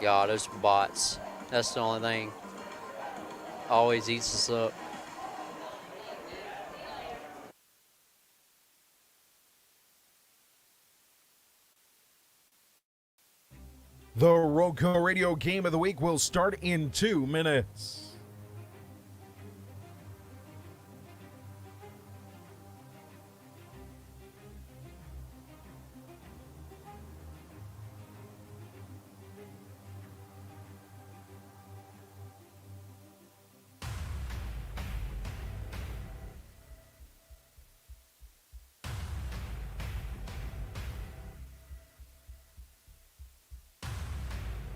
God, those bots. That's the only thing. Always eats us up. The RoCo Radio Game of the Week will start in 2 minutes.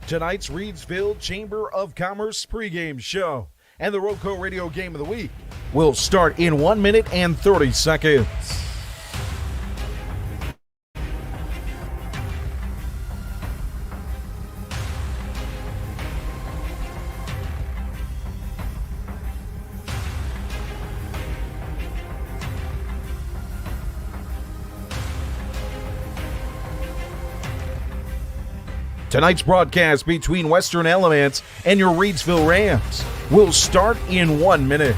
Tonight's Reidsville Chamber of Commerce pregame show and the RoCo Radio Game of the Week will start in 1 minute and 30 seconds. Tonight's broadcast between Western Alamance and your Reidsville Rams will start in 1 minute.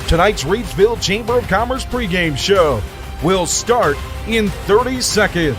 Tonight's Reidsville Chamber of Commerce pregame show will start in 30 seconds.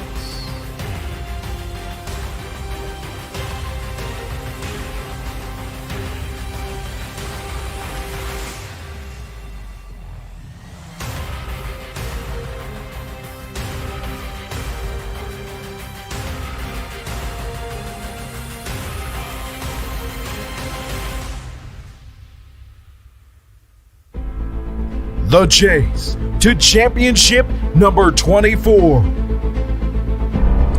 The chase to championship number 24.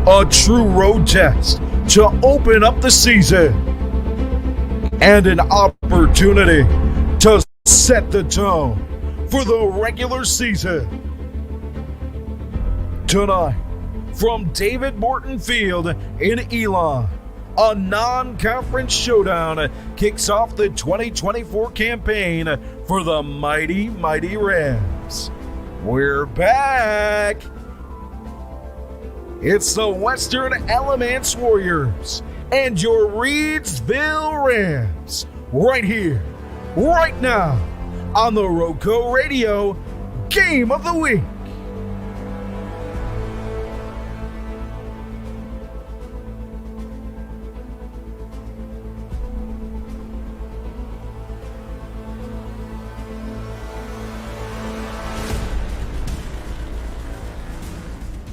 A true road test to open up the season. And an opportunity to set the tone for the regular season. Tonight, from David Morton Field in Elon, a non-conference showdown kicks off the 2024 campaign for the mighty, mighty Rams. We're back! It's the Western Alamance Warriors and your Reidsville Rams right here, right now, on the RoCo Radio Game of the Week.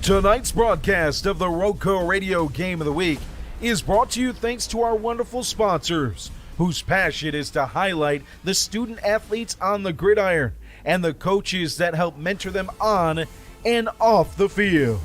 Tonight's broadcast of the RoCo Radio Game of the Week is brought to you thanks to our wonderful sponsors, whose passion is to highlight the student athletes on the gridiron and the coaches that help mentor them on and off the field.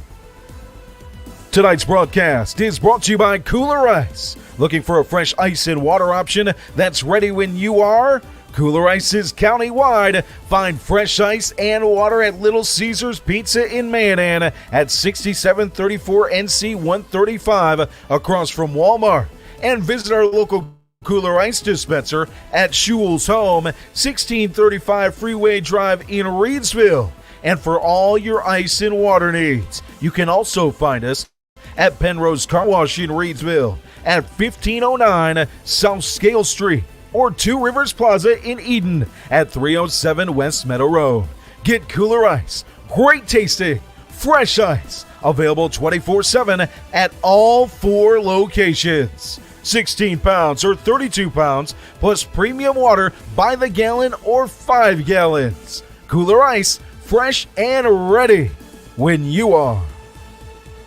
Tonight's broadcast is brought to you by Kooler Ice. Looking for a fresh ice and water option that's ready when you are? Kooler Ice is county-wide. Find fresh ice and water at Little Caesars Pizza in Mandan at 6734 NC 135 across from Walmart. And visit our local Kooler Ice dispenser at Shuel's Home, 1635 Freeway Drive in Reidsville. And for all your ice and water needs, you can also find us at Pennrose Carwash in Reidsville at 1509 South Scale Street, or 2 Rivers Plaza in Eden at 307 West Meadow Road. Get Kooler Ice, great tasting, fresh ice, available 24/7 at all 4 locations. 16 pounds or 32 pounds, plus premium water by the gallon or 5 gallons. Kooler Ice, fresh and ready when you are.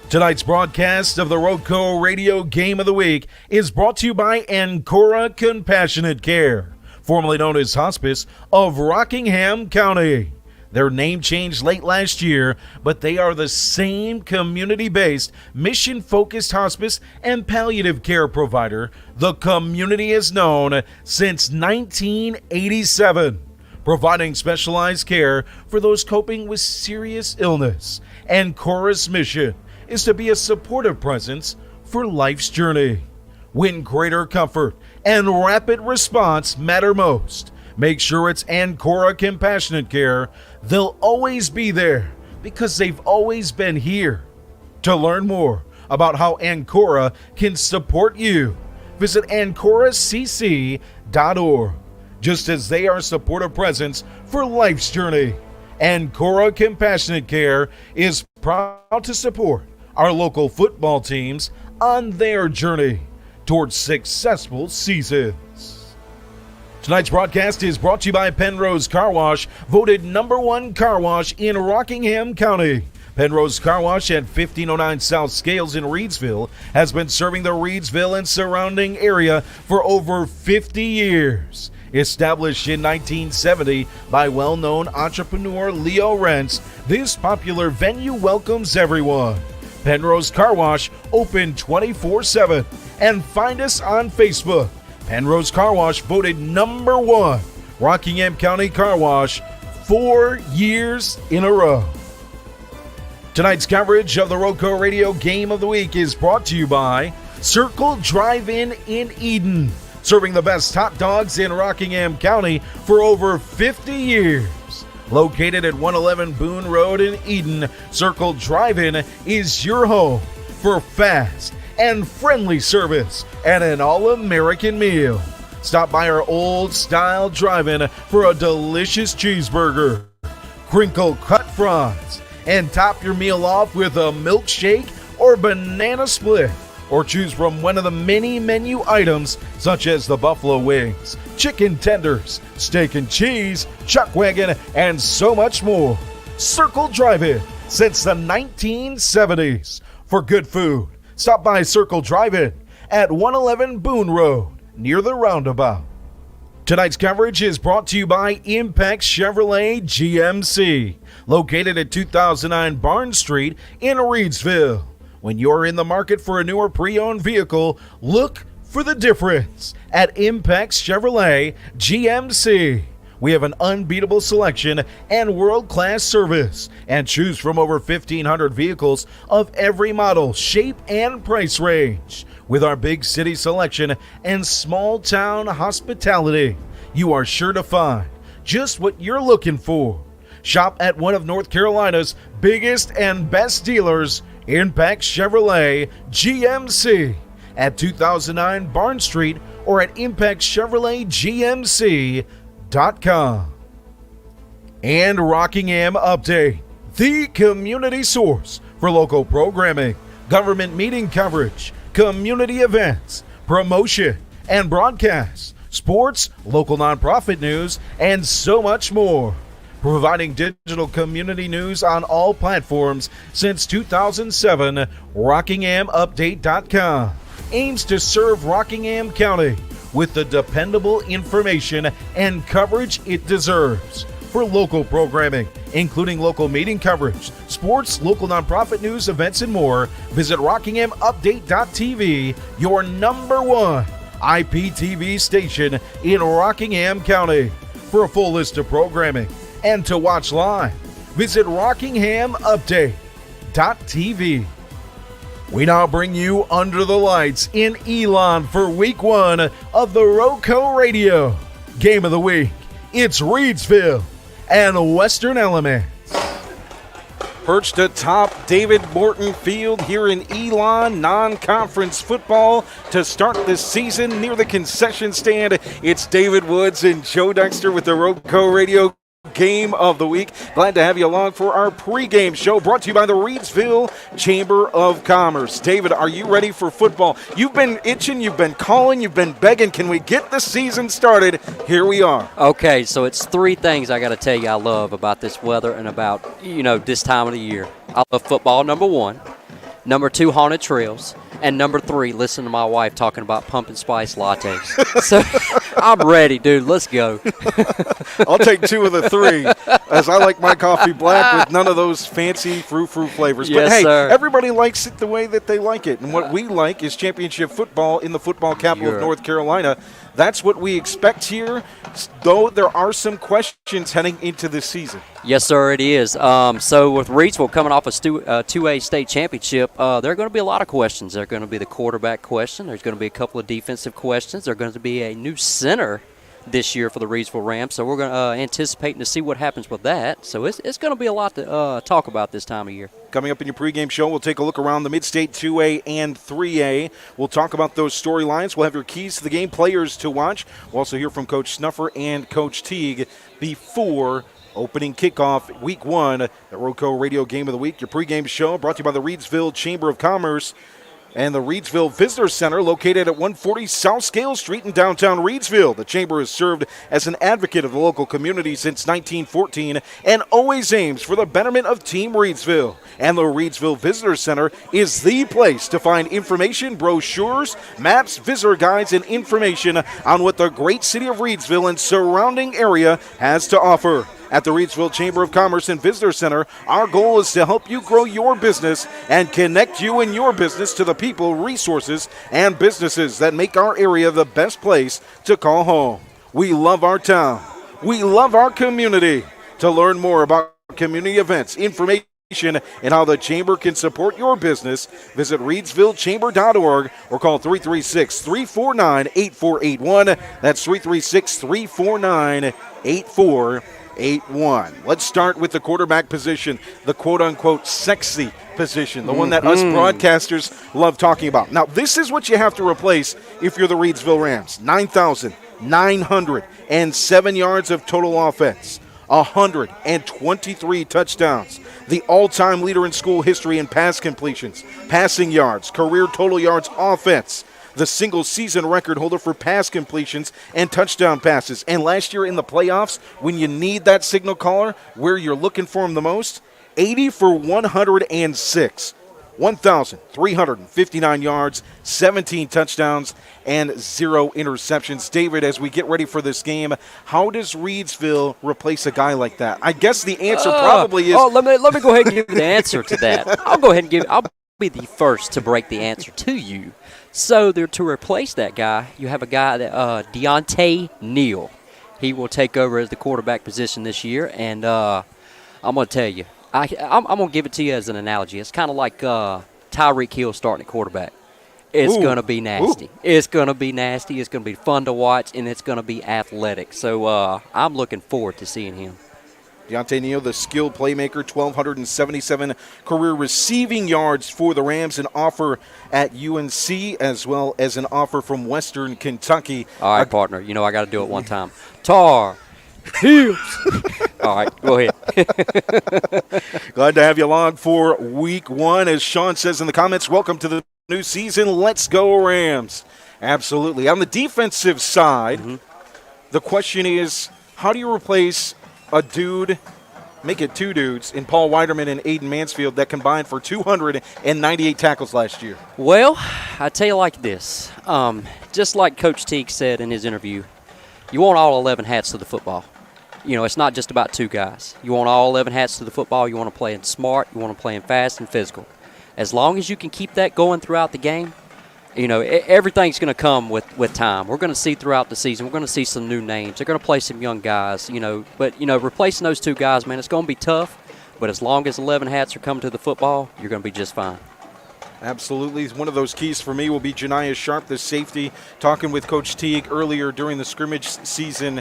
Tonight's broadcast of the RoCo Radio Game of the Week is brought to you by Ancora Compassionate Care, formerly known as Hospice of Rockingham County. Their name changed late last year, but they are the same community-based, mission-focused hospice and palliative care provider the community has known since 1987. providing specialized care for those coping with serious illness. Ancora's mission is to be a supportive presence for life's journey. When greater comfort and rapid response matter most, make sure it's Ancora Compassionate Care. They'll always be there because they've always been here. To learn more about how Ancora can support you, visit AncoraCC.org. Just as they are a supportive presence for life's journey, Ancora Compassionate Care is proud to support our local football teams on their journey towards successful seasons. Tonight's broadcast is brought to you by Pennrose Carwash, voted #1 car wash in Rockingham County. Pennrose Carwash at 1509 South Scales in Reidsville has been serving the Reidsville and surrounding area for over 50 years. Established in 1970 by well-known entrepreneur Leo Rentz, this popular venue welcomes everyone. Pennrose Carwash, open 24/7. And find us on Facebook. Pennrose Carwash, voted #1 Rockingham County Car Wash 4 years in a row. Tonight's coverage of the RoCo Radio Game of the Week is brought to you by Circle Drive-In in Eden, serving the best hot dogs in Rockingham County for over 50 years. Located at 111 Boone Road in Eden, Circle Drive-In is your home for fast and friendly service and an all-American meal. Stop by our old-style drive-in for a delicious cheeseburger, crinkle-cut fries, and top your meal off with a milkshake or banana split. Or choose from one of the many menu items such as the buffalo wings, chicken tenders, steak and cheese, chuck wagon, and so much more. Circle Drive-In since the 1970s. For good food, stop by Circle Drive-In at 111 Boone Road near the roundabout. Tonight's coverage is brought to you by Impex Chevrolet GMC, located at 2009 Barnes Street in Reidsville. When you're in the market for a newer pre-owned vehicle, look for the difference at Impex Chevrolet GMC. We have an unbeatable selection and world-class service, and choose from over 1,500 vehicles of every model, shape, and price range. With our big city selection and small-town hospitality, you are sure to find just what you're looking for. Shop at one of North Carolina's biggest and best dealers, Impex Chevrolet GMC, at 2009 Barnes Street or at ImpexChevroletGMC.com. And Rockingham Update, the community source for local programming, government meeting coverage, community events, promotion and broadcasts, sports, local nonprofit news, and so much more. Providing digital community news on all platforms since 2007, RockinghamUpdate.com aims to serve Rockingham County with the dependable information and coverage it deserves. For local programming, including local meeting coverage, sports, local nonprofit news, events, and more, visit RockinghamUpdate.tv, your #1 IPTV station in Rockingham County. For a full list of programming and to watch live, visit RockinghamUpdate.tv. We now bring you Under the Lights in Elon for Week 1 of the RoCo Radio Game of the Week. It's Reidsville and Western Alamance. Perched atop David Morton Field here in Elon, non-conference football to start this season near the concession stand. It's David Woods and Joe Dexter with the RoCo Radio Game of the Week. Glad to have you along for our pregame show brought to you by the Reidsville Chamber of Commerce. David, are you ready for football? You've been itching, you've been calling, you've been begging. Can we get the season started? Here we are. Okay, so it's three things I got to tell you I love about this weather and about, this time of the year. I love football, #1. #2, haunted trails. And #3, listen to my wife talking about pumpkin spice lattes. So I'm ready, dude. Let's go. I'll take 2 of the 3, as I like my coffee black with none of those fancy frou-frou flavors. Yes, but, hey, sir. Everybody likes it the way that they like it. And what we like is championship football in the football capital of North Carolina. That's what we expect here, though there are some questions heading into this season. Yes, sir, it is. So with Reidsville coming off a 2A state championship, there are going to be a lot of questions. There are going to be the quarterback question. There's going to be a couple of defensive questions. There's going to be a new center this year for the Reidsville Rams. So we're going to anticipating to see what happens with that. So it's going to be a lot to talk about this time of year. Coming up in your pregame show, we'll take a look around the Mid-State 2A and 3A. We'll talk about those storylines. We'll have your keys to the game, players to watch. We'll also hear from Coach Snuffer and Coach Teague before opening kickoff week 1, the RoCo Radio Game of the Week. Your pregame show brought to you by the Reidsville Chamber of Commerce and the Reidsville Visitor Center, located at 140 South Scale Street in downtown Reidsville. The Chamber has served as an advocate of the local community since 1914 and always aims for the betterment of Team Reidsville. And the Reidsville Visitor Center is the place to find information, brochures, maps, visitor guides, and information on what the great city of Reidsville and surrounding area has to offer. At the Reidsville Chamber of Commerce and Visitor Center, our goal is to help you grow your business and connect you and your business to the people, resources, and businesses that make our area the best place to call home. We love our town. We love our community. To learn more about community events, information, and how the Chamber can support your business, visit reidsvillechamber.org or call 336-349-8481. That's 336-349-8481. 8-1. Let's start with the quarterback position, the quote-unquote sexy position, the one that us broadcasters love talking about. Now, this is what you have to replace if you're the Reidsville Rams. 9,907 yards of total offense, 123 touchdowns, the all-time leader in school history in pass completions, passing yards, career total yards offense, the single-season record holder for pass completions and touchdown passes. And last year in the playoffs, when you need that signal caller, where you're looking for him the most, 80 for 106, 1,359 yards, 17 touchdowns, and 0 interceptions. David, as we get ready for this game, how does Reidsville replace a guy like that? I guess the answer probably is... let me go ahead and give you the answer to that. I'll be the first to break the answer to you. So to replace that guy, you have a guy that Deontay Neal. He will take over as the quarterback position this year, and I'm going to tell you, I'm going to give it to you as an analogy. It's kind of like Tyreek Hill starting at quarterback. It's going to be nasty. It's going to be nasty. It's going to be fun to watch, and it's going to be athletic. So I'm looking forward to seeing him. Deontay Neal, the skilled playmaker, 1,277 career receiving yards for the Rams, an offer at UNC as well as an offer from Western Kentucky. All right, partner, you know I got to do it one time. Tar Heels. All right, go ahead. Glad to have you along for week 1. As Sean says in the comments, welcome to the new season. Let's go Rams. Absolutely. On the defensive side, the question is, how do you replace a dude, make it 2 dudes, in Paul Weiderman and Aiden Mansfield that combined for 298 tackles last year? Well, I tell you like this. Just like Coach Teague said in his interview, you want all 11 hats to the football. You know, it's not just about 2 guys. You want all 11 hats to the football. You want to play in smart. You want to play in fast and physical. As long as you can keep that going throughout the game, you know, everything's going to come with time. We're going to see throughout the season. We're going to see some new names. They're going to play some young guys, you know. But, you know, replacing those 2 guys, man, it's going to be tough. But as long as 11 hats are coming to the football, you're going to be just fine. Absolutely. One of those keys for me will be Janiah Sharp, the safety. Talking with Coach Teague earlier during the scrimmage season,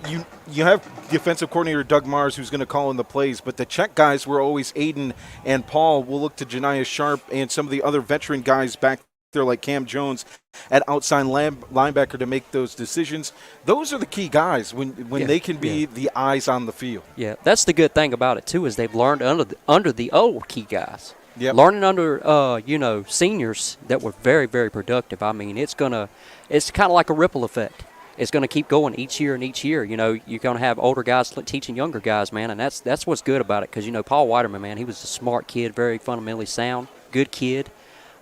you have defensive coordinator Doug Mars who's going to call in the plays, but the check guys were always Aiden and Paul. We'll look to Janiah Sharp and some of the other veteran guys back there like Cam Jones at outside linebacker to make those decisions. Those are the key guys when they can be the eyes on the field. Yeah, that's the good thing about it too, is they've learned under the old key guys. Yep. Learning under seniors that were very, very productive. I mean, it's kind of like a ripple effect. It's going to keep going each year and each year. You know, you're going to have older guys teaching younger guys, man, and that's what's good about it. Because, you know, Paul Weiderman, man, he was a smart kid, very fundamentally sound, good kid.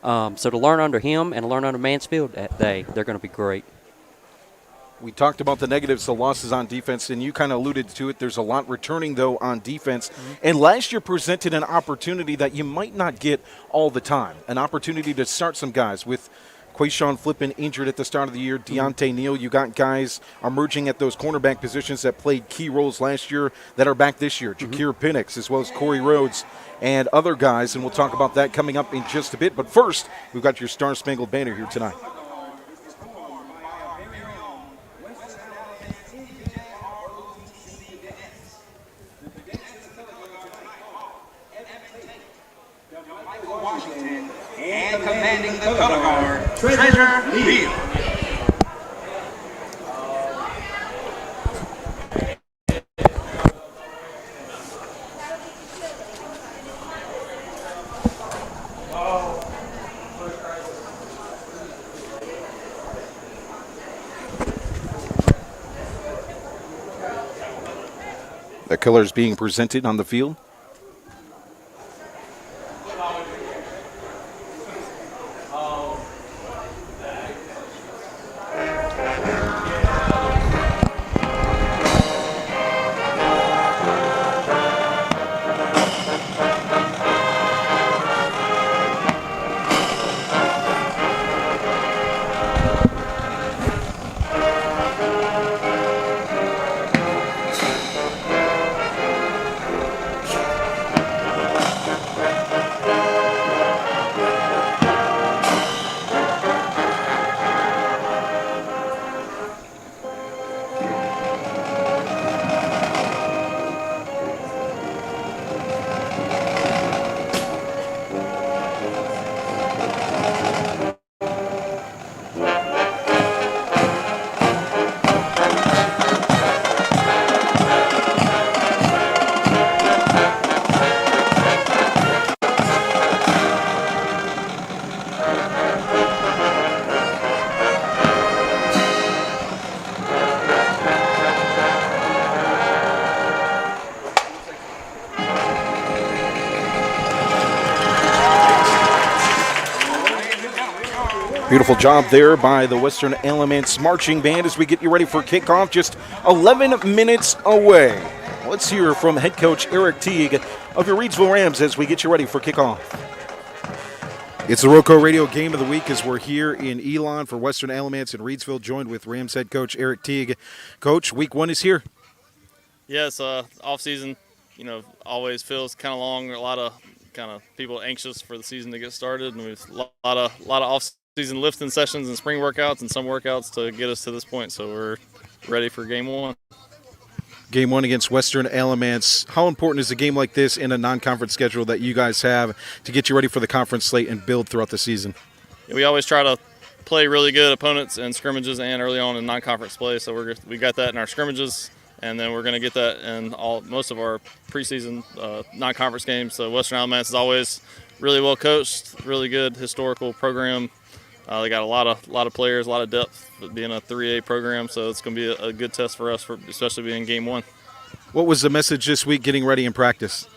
So to learn under him and learn under Mansfield, they're going to be great. We talked about the negatives, the losses on defense, and you kind of alluded to it. There's a lot returning, though, on defense. And last year presented an opportunity that you might not get all the time, an opportunity to start some guys with Quayshawn Flippin injured at the start of the year. Deontay Neal, you got guys emerging at those cornerback positions that played key roles last year that are back this year. Jakir Penix, as well as Corey Rhodes and other guys, and we'll talk about that coming up in just a bit. But first, we've got your Star Spangled Banner here tonight. And commanding the color guard, Treasure Field. The colors being presented on the field. Beautiful job there by the Western Alamance Marching Band as we get you ready for kickoff, just 11 minutes away. Let's hear from head coach Eric Teague of your Reidsville Rams as we get you ready for kickoff. It's the RoCo Radio Game of the Week as we're here in Elon for Western Alamance and Reidsville, joined with Rams head coach Eric Teague. Coach, week one is here. Yes, off season, always feels kind of long. A lot of kind of people anxious for the season to get started, and we've a lot of off-season lifting sessions and spring workouts and some workouts to get us to this point. So we're ready for game one. Game one against Western Alamance. How important is a game like this in a non-conference schedule that you guys have to get you ready for the conference slate and build throughout the season? We always try to play really good opponents in scrimmages and early on in non-conference play. So we got that in our scrimmages, and then we're going to get that in most of our preseason non-conference games. So Western Alamance is always really well coached, really good historical program. They got a lot of players, a lot of depth, being a 3A program, so it's going to be a good test for us, especially being game one. What was the message this week getting ready in practice?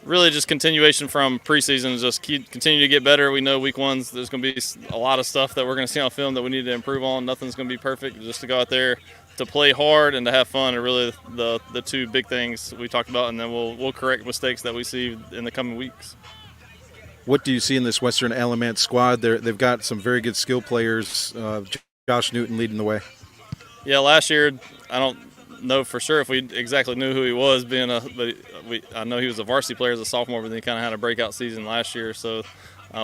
Really just continuation from preseason, just continue to get better. We know week one's there's going to be a lot of stuff that we're going to see on film that we need to improve on. Nothing's going to be perfect. Just to go out there to play hard and to have fun are really the two big things we talked about, and then we'll correct mistakes that we see in the coming weeks. What do you see in this Western Alamance squad? They've got some very good skill players. Josh Newton leading the way. Yeah, last year I don't know for sure if we exactly knew who he was. I know he was a varsity player as a sophomore, but then he kind of had a breakout season last year. So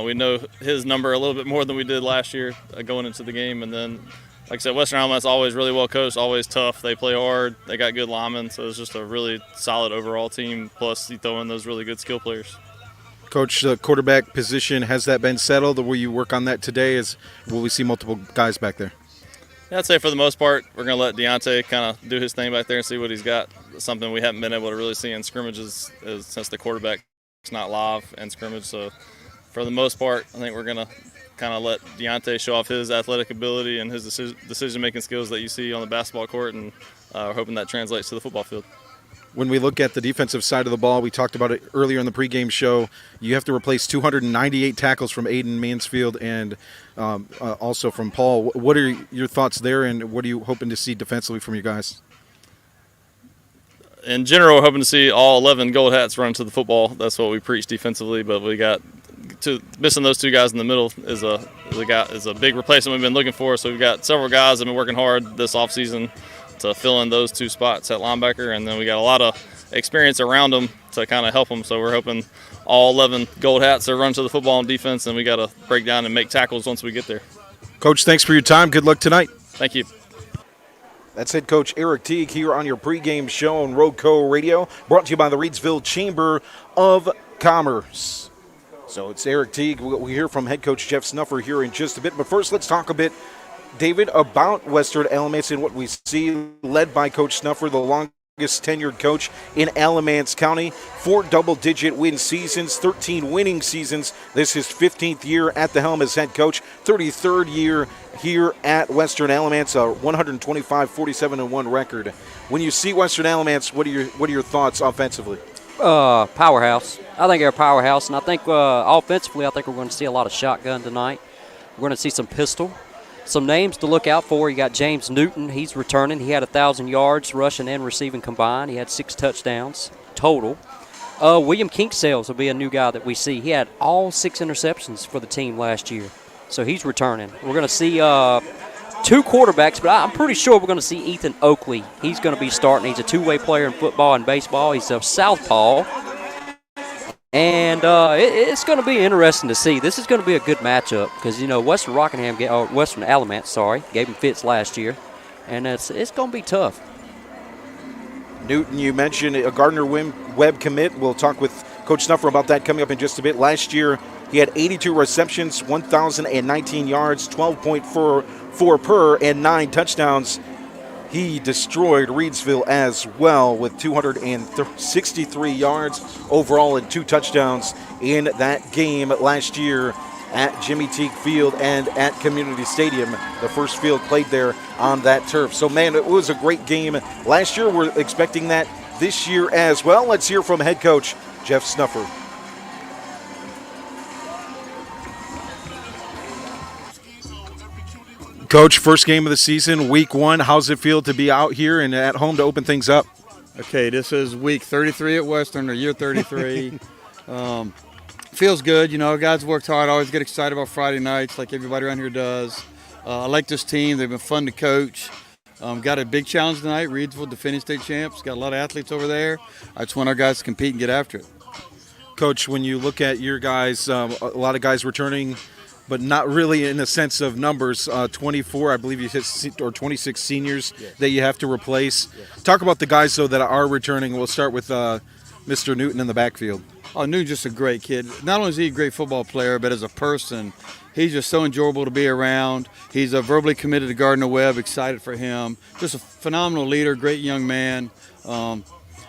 we know his number a little bit more than we did last year going into the game. And then, like I said, Western Alamance always really well coached, always tough. They play hard. They got good linemen, so it's just a really solid overall team. Plus, you throw in those really good skill players. Coach, the quarterback position, has that been settled, or will you work on that today? Will we see multiple guys back there? Yeah, I'd say for the most part, we're going to let Deontay kind of do his thing back there and see what he's got. Something we haven't been able to really see in scrimmages since the quarterback's not live in scrimmage. So for the most part, I think we're going to kind of let Deontay show off his athletic ability and his decision-making skills that you see on the basketball court, and we're hoping that translates to the football field. When we look at the defensive side of the ball, we talked about it earlier in the pregame show. You have to replace 298 tackles from Aiden Mansfield and also from Paul. What are your thoughts there, and what are you hoping to see defensively from you guys? In general, we're hoping to see all 11 gold hats run to the football. That's what we preach defensively, but we got missing those two guys in the middle is a big replacement we've been looking for. So we've got several guys that have been working hard this offseason to fill in those two spots at linebacker, and then we got a lot of experience around them to kind of help them. So we're hoping all 11 gold hats are run to the football and defense, and we got to break down and make tackles once we get there. Coach, thanks for your time. Good luck tonight. Thank you. That's head coach Eric Teague here on your pregame show on RoCo Radio, brought to you by the Reidsville Chamber of Commerce. So it's Eric Teague. We'll hear from head coach Jeff Snuffer here in just a bit. But first, let's talk a bit, David, about Western Alamance and what we see, led by Coach Snuffer, the longest tenured coach in Alamance County. 4 double-digit win seasons, 13 winning seasons. This is his 15th year at the helm as head coach, 33rd year here at Western Alamance, a 125-47-1 record. When you see Western Alamance, what are your thoughts offensively? Powerhouse. I think they're a powerhouse, and I think offensively, I think we're going to see a lot of shotgun tonight. We're going to see some pistol. Some names to look out for. You got James Newton. He's returning. He had 1,000 yards rushing and receiving combined. He had 6 touchdowns total. William Kinksales will be a new guy that we see. He had all 6 interceptions for the team last year, so he's returning. We're going to see 2 quarterbacks, but I'm pretty sure we're going to see Ethan Oakley. He's going to be starting. He's a 2-way player in football and baseball. He's a southpaw. And it's going to be interesting to see. This is going to be a good matchup because, Western Alamance, gave him fits last year. And it's going to be tough. Newton, you mentioned a Gardner Webb commit. We'll talk with Coach Snuffer about that coming up in just a bit. Last year, he had 82 receptions, 1,019 yards, 12.44 per, and 9 touchdowns. He destroyed Reidsville as well with 263 yards overall and 2 touchdowns in that game last year at Jimmy Teague Field and at Community Stadium, the first field played there on that turf. So, man, it was a great game last year. We're expecting that this year as well. Let's hear from head coach Jeff Snuffer. Coach, first game of the season, week 1. How's it feel to be out here and at home to open things up? Okay, this is week 33 at Western, or year 33. Feels good. Guys worked hard. I always get excited about Friday nights like everybody around here does. I like this team. They've been fun to coach. Got a big challenge tonight, Reidsville, defending state champs. Got a lot of athletes over there. I just want our guys to compete and get after it. Coach, when you look at your guys, a lot of guys returning, but not really in the sense of numbers. 24, I believe you hit, or 26 seniors that you have to replace. Talk about the guys, though, that are returning. We'll start with Mr. Newton in the backfield. Oh, Newton's just a great kid. Not only is he a great football player, but as a person, he's just so enjoyable to be around. He's verbally committed to Gardner Webb, excited for him. Just a phenomenal leader, great young man. And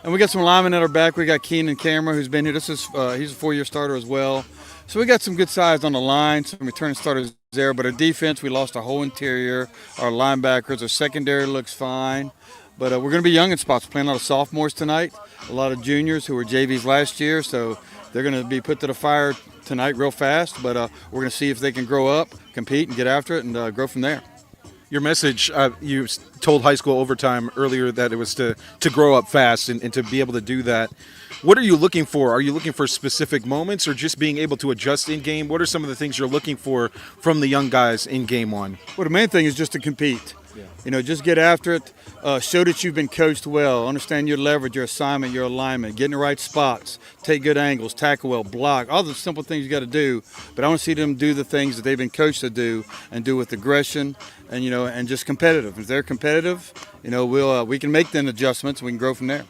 we got some linemen at our back. We got Keenan Camera, who's been here. He's a 4-year starter as well. So we got some good size on the line, some returning starters there. But our defense, we lost our whole interior, our linebackers, our secondary looks fine. But we're going to be young in spots. We're playing a lot of sophomores tonight, a lot of juniors who were JVs last year. So they're going to be put to the fire tonight real fast. But we're going to see if they can grow up, compete, and get after it and grow from there. Your message, you told high school overtime earlier that it was to grow up fast and to be able to do that. What are you looking for? Are you looking for specific moments or just being able to adjust in game? What are some of the things you're looking for from the young guys in game 1? Well, the main thing is just to compete. Just get after it. Show that you've been coached well. Understand your leverage, your assignment, your alignment. Get in the right spots. Take good angles. Tackle well. Block. All the simple things you got to do. But I want to see them do the things that they've been coached to do and do with aggression and and just competitive. If they're competitive, we can make them adjustments. We can grow from there.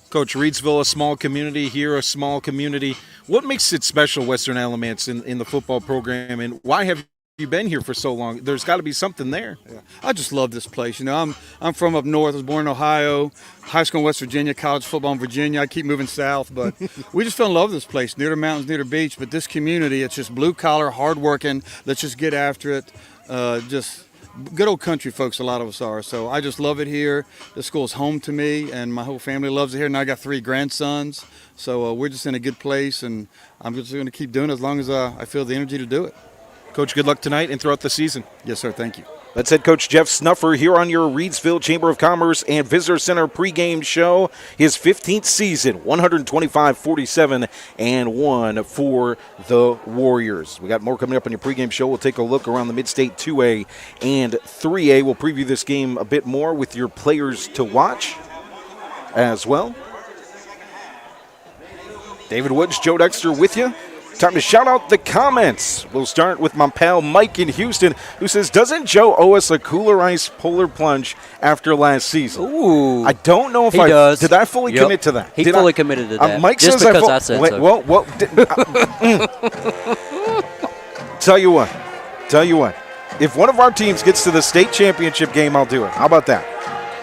Coach, Reidsville, a small community here, a small community. What makes it special, Western Alamance, in the football program, and why have you been here for so long? There's got to be something there. Yeah. I just love this place. I'm from up north. I was born in Ohio, high school in West Virginia, college football in Virginia. I keep moving south, but we just fell in love with this place, near the mountains, near the beach. But this community, it's just blue collar, hard working. Let's just get after it. Just good old country folks, a lot of us are. So I just love it here. The school's home to me, and my whole family loves it here. Now I got 3 grandsons, so we're just in a good place, and I'm just going to keep doing it as long as I feel the energy to do it. Coach, good luck tonight and throughout the season. Yes, sir. Thank you. That's head coach Jeff Snuffer here on your Reidsville Chamber of Commerce and Visitor Center pregame show. His 15th season, 125-47-1 for the Warriors. We got more coming up on your pregame show. We'll take a look around the Mid-State 2A and 3A. We'll preview this game a bit more with your players to watch as well. David Woods, Joe Dexter with you. Time to shout out the comments. We'll start with my pal Mike in Houston, who says, doesn't Joe owe us a Kooler Ice polar plunge after last season? Ooh. I don't know if he does. Did I fully commit to that? He fully committed to that. Mike just says because I said so. Well, Tell you what. If one of our teams gets to the state championship game, I'll do it. How about that?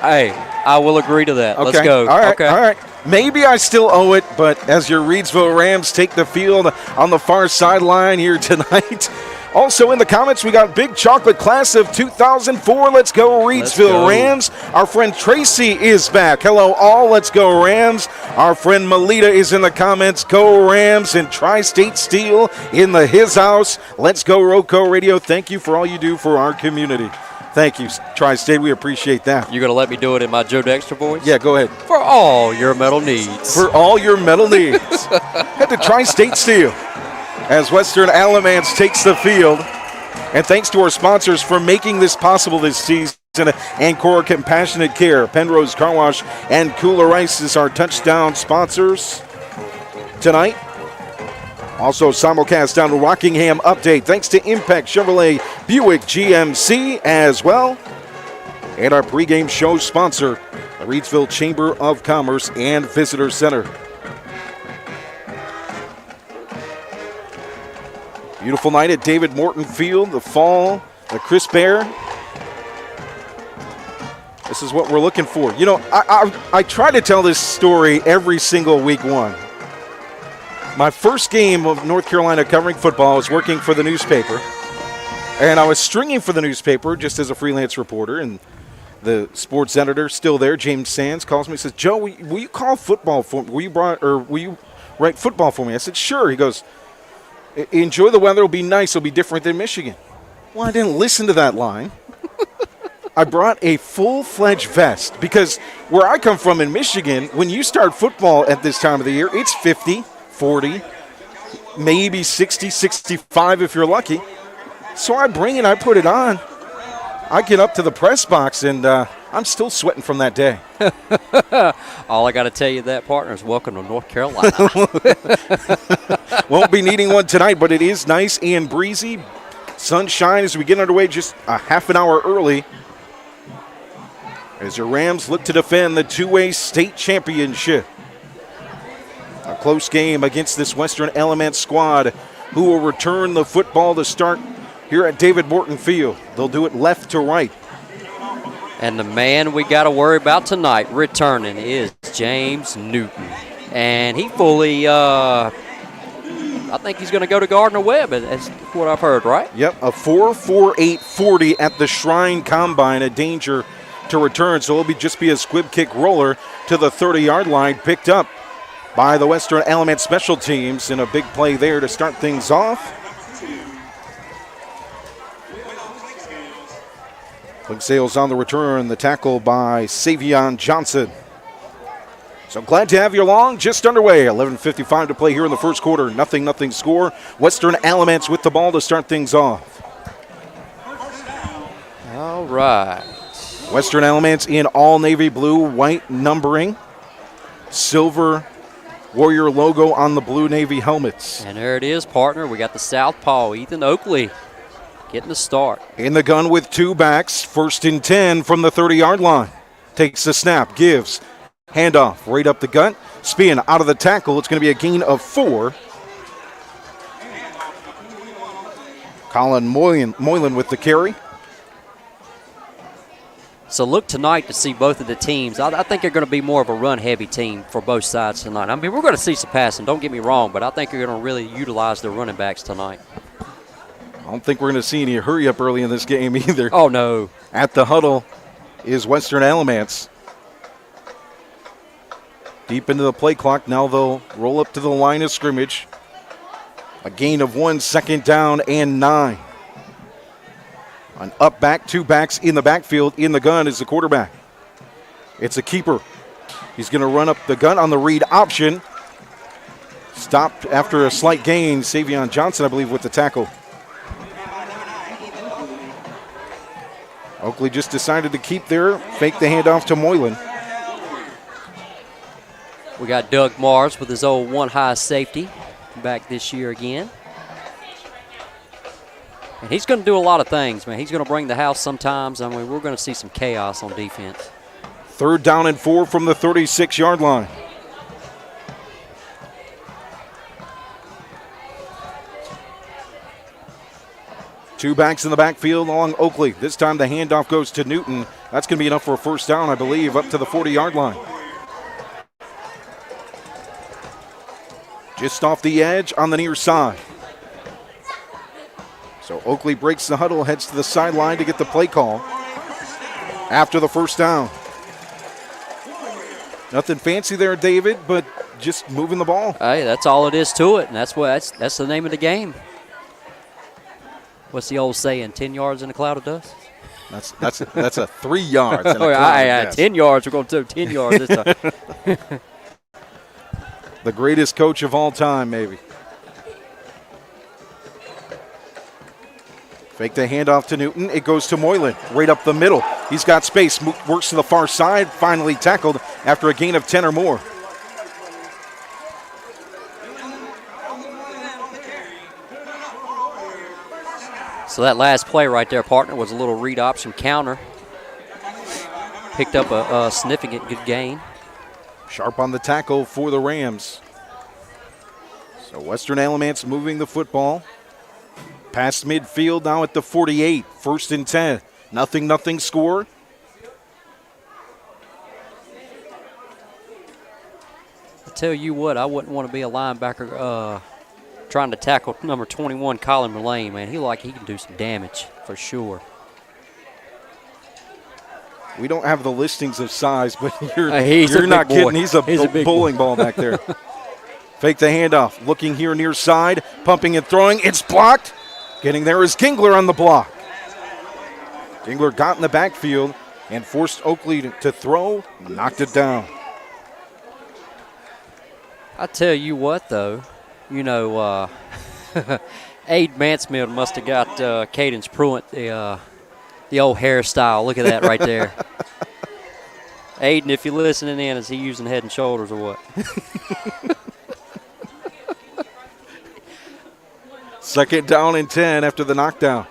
Hey, I will agree to that. Okay. Let's go. All right. Okay. All right. Maybe I still owe it, but as your Reidsville Rams take the field on the far sideline here tonight. Also in the comments, we got Big Chocolate Class of 2004. Let's go, Reidsville Rams. Our friend Tracy is back. Hello, all. Let's go, Rams. Our friend Melita is in the comments. Go, Rams. And Tri-State Steel in his house. Let's go, RoCo Radio. Thank you for all you do for our community. Thank you, Tri-State. We appreciate that. You're going to let me do it in my Joe Dexter voice? Yeah, go ahead. For all your metal needs. For all your metal needs. Head to Tri-State Steel as Western Alamance takes the field. And thanks to our sponsors for making this possible this season. Ancora Compassionate Care, Pennrose Carwash, and Kooler Ice is our touchdown sponsors tonight. Also simulcast down to Rockingham Update. Thanks to Impex Chevrolet Buick GMC as well. And our pregame show sponsor, the Reidsville Chamber of Commerce and Visitor Center. Beautiful night at David Morton Field. The fall, the crisp air. This is what we're looking for. You know, I try to tell this story every single week one. My first game of North Carolina covering football, I was working for the newspaper. And I was stringing for the newspaper just as a freelance reporter. And the sports editor, still there, James Sands, calls me and says, Joe, will you call football for me? Will you write football for me? I said, sure. He goes, enjoy the weather. It'll be nice. It'll be different than Michigan. Well, I didn't listen to that line. I brought a full-fledged vest because where I come from in Michigan, when you start football at this time of the year, it's 50, 40, maybe 60, 65 if you're lucky. So I bring it, I put it on. I get up to the press box, and I'm still sweating from that day. All I got to tell you that, partner, is welcome to North Carolina. Won't be needing one tonight, but it is nice and breezy. Sunshine as we get underway just a half an hour early. As your Rams look to defend the 2A state championship. A close game against this Western Alamance squad who will return the football to start here at David Morton Field. They'll do it left to right. And the man we got to worry about tonight returning is James Newton. And he fully, I think he's going to go to Gardner-Webb. That's what I've heard, right? Yep, a 4.48 40 at the Shrine Combine, a danger to return. So it'll just be a squib kick roller to the 30-yard line, picked up by the Western Alamance special teams in a big play there to start things off. Sales on the return, the tackle by Savion Johnson. So glad to have you along. Just underway, 11:55 to play here in the first quarter. 0-0 score. Western Alamance with the ball to start things off. All right. Western Alamance in all navy blue, white numbering. Silver Warrior logo on the blue navy helmets. And there it is, partner. We got the southpaw, Ethan Oakley, getting the start. In the gun with two backs, 1st and 10 from the 30-yard line. Takes the snap, gives, handoff, right up the gut. Spin out of the tackle. It's going to be a gain of 4. Colin Moylan with the carry. So look tonight to see both of the teams. I think they're going to be more of a run-heavy team for both sides tonight. I mean, we're going to see some passing, don't get me wrong, but I think they're going to really utilize their running backs tonight. I don't think we're going to see any hurry-up early in this game either. Oh, no. At the huddle is Western Alamance. Deep into the play clock. Now they'll roll up to the line of scrimmage. A gain of 1, 2nd down and 9. An up back, 2 backs in the backfield. In the gun is the quarterback. It's a keeper. He's going to run up the gun on the read option. Stopped after a slight gain. Savion Johnson, I believe, with the tackle. Oakley just decided to keep there. Fake the handoff to Moylan. We got Doug Mars with his old one high safety back this year again. And he's going to do a lot of things, man. He's going to bring the house sometimes. I mean, we're going to see some chaos on defense. 3rd down and 4 from the 36-yard line. Two backs in the backfield along Oakley. This time the handoff goes to Newton. That's going to be enough for a first down, I believe, up to the 40-yard line. Just off the edge on the near side. So Oakley breaks the huddle, heads to the sideline to get the play call after the first down. Nothing fancy there, David, but just moving the ball. Hey, that's all it is to it, and that's the name of the game. What's the old saying? 10 yards in a cloud of dust? That's a 3 yards. In a cloud of dust. 10 yards. We're going to do 10 yards this time. The greatest coach of all time, maybe. Fake the handoff to Newton. It goes to Moylan, right up the middle. He's got space, works to the far side, finally tackled after a gain of 10 or more. So that last play right there, partner, was a little read option counter. Picked up a significant good gain. Sharp on the tackle for the Rams. So Western Alamance moving the football. Past midfield now at the 48. 1st and 10. Nothing score. I tell you what, I wouldn't want to be a linebacker trying to tackle number 21, Colin Mullane, man. He can do some damage for sure. We don't have the listings of size, but you're not boy. kidding. He's a bowling ball back there. Fake the handoff. Looking here near side. Pumping and throwing. It's blocked. Getting there is Gingler on the block. Gingler got in the backfield and forced Oakley to throw. Knocked it down. I tell you what, though. You know, Aid Mansfield must have got Cadence Pruitt the old hairstyle. Look at that right there. Aiden, if you're listening in, is he using Head and Shoulders or what? 2nd down and 10 after the knockdown.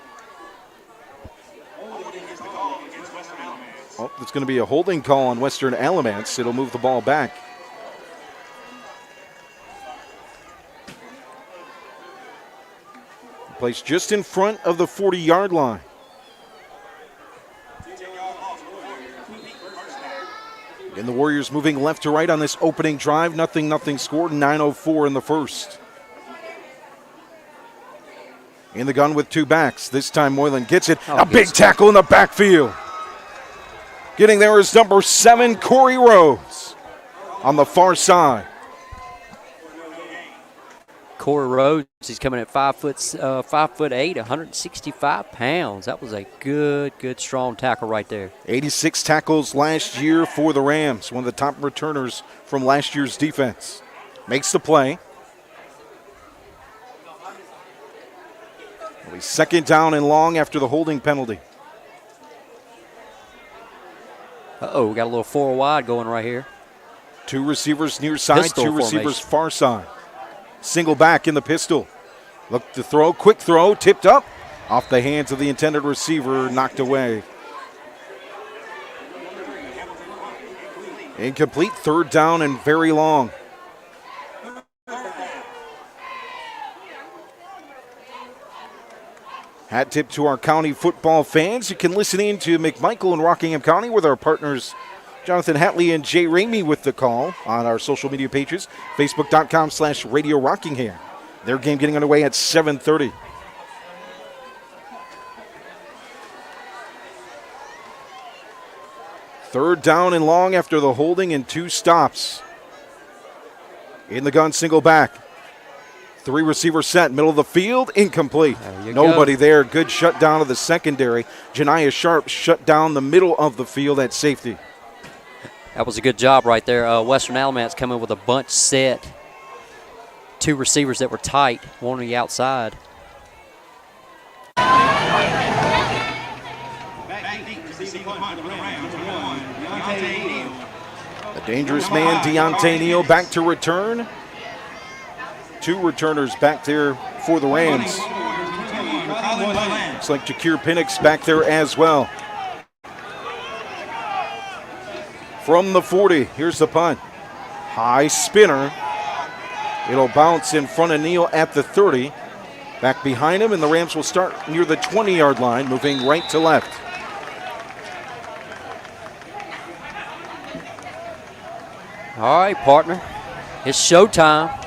Oh, it's going to be a holding call on Western Alamance. It'll move the ball back. Placed just in front of the 40-yard line. And the Warriors moving left to right on this opening drive. Nothing scored. 9:04 in the first. In the gun with 2 backs. This time Moylan gets it. A big tackle in the backfield. Getting there is number 7, Corey Rhodes, on the far side. Corey Rhodes, he's coming at 5'8", 165 pounds. That was a good, strong tackle right there. 86 tackles last year for the Rams. One of the top returners from last year's defense. Makes the play. It'll be 2nd down and long after the holding penalty. We got a little 4 wide going right here. 2 receivers near side, Pistol 2 receivers formation. far side. Single back in the pistol. Look to throw, quick throw, tipped up. Off the hands of the intended receiver, knocked away. Incomplete, 3rd down and very long. Hat tip to our county football fans. You can listen in to McMichael and Rockingham County with our partners Jonathan Hatley and Jay Ramey with the call on our social media pages, facebook.com/Radio Rockingham. Their game getting underway at 7:30. Third down and long after the holding and 2 stops. In the gun, single back. Three receiver set, middle of the field, incomplete. Nobody there. Good shutdown of the secondary. Janiah Sharp shut down the middle of the field at safety. That was a good job right there. Western Alamance coming with a bunch set. Two receivers that were tight, one on the outside. A dangerous man, Deontay Neal, back to return. Two returners back there for the Rams. Looks like Jakir Penix back there as well. From the 40, here's the punt. High spinner. It'll bounce in front of Neal at the 30. Back behind him, and the Rams will start near the 20-yard line, moving right to left. All right, partner. It's showtime.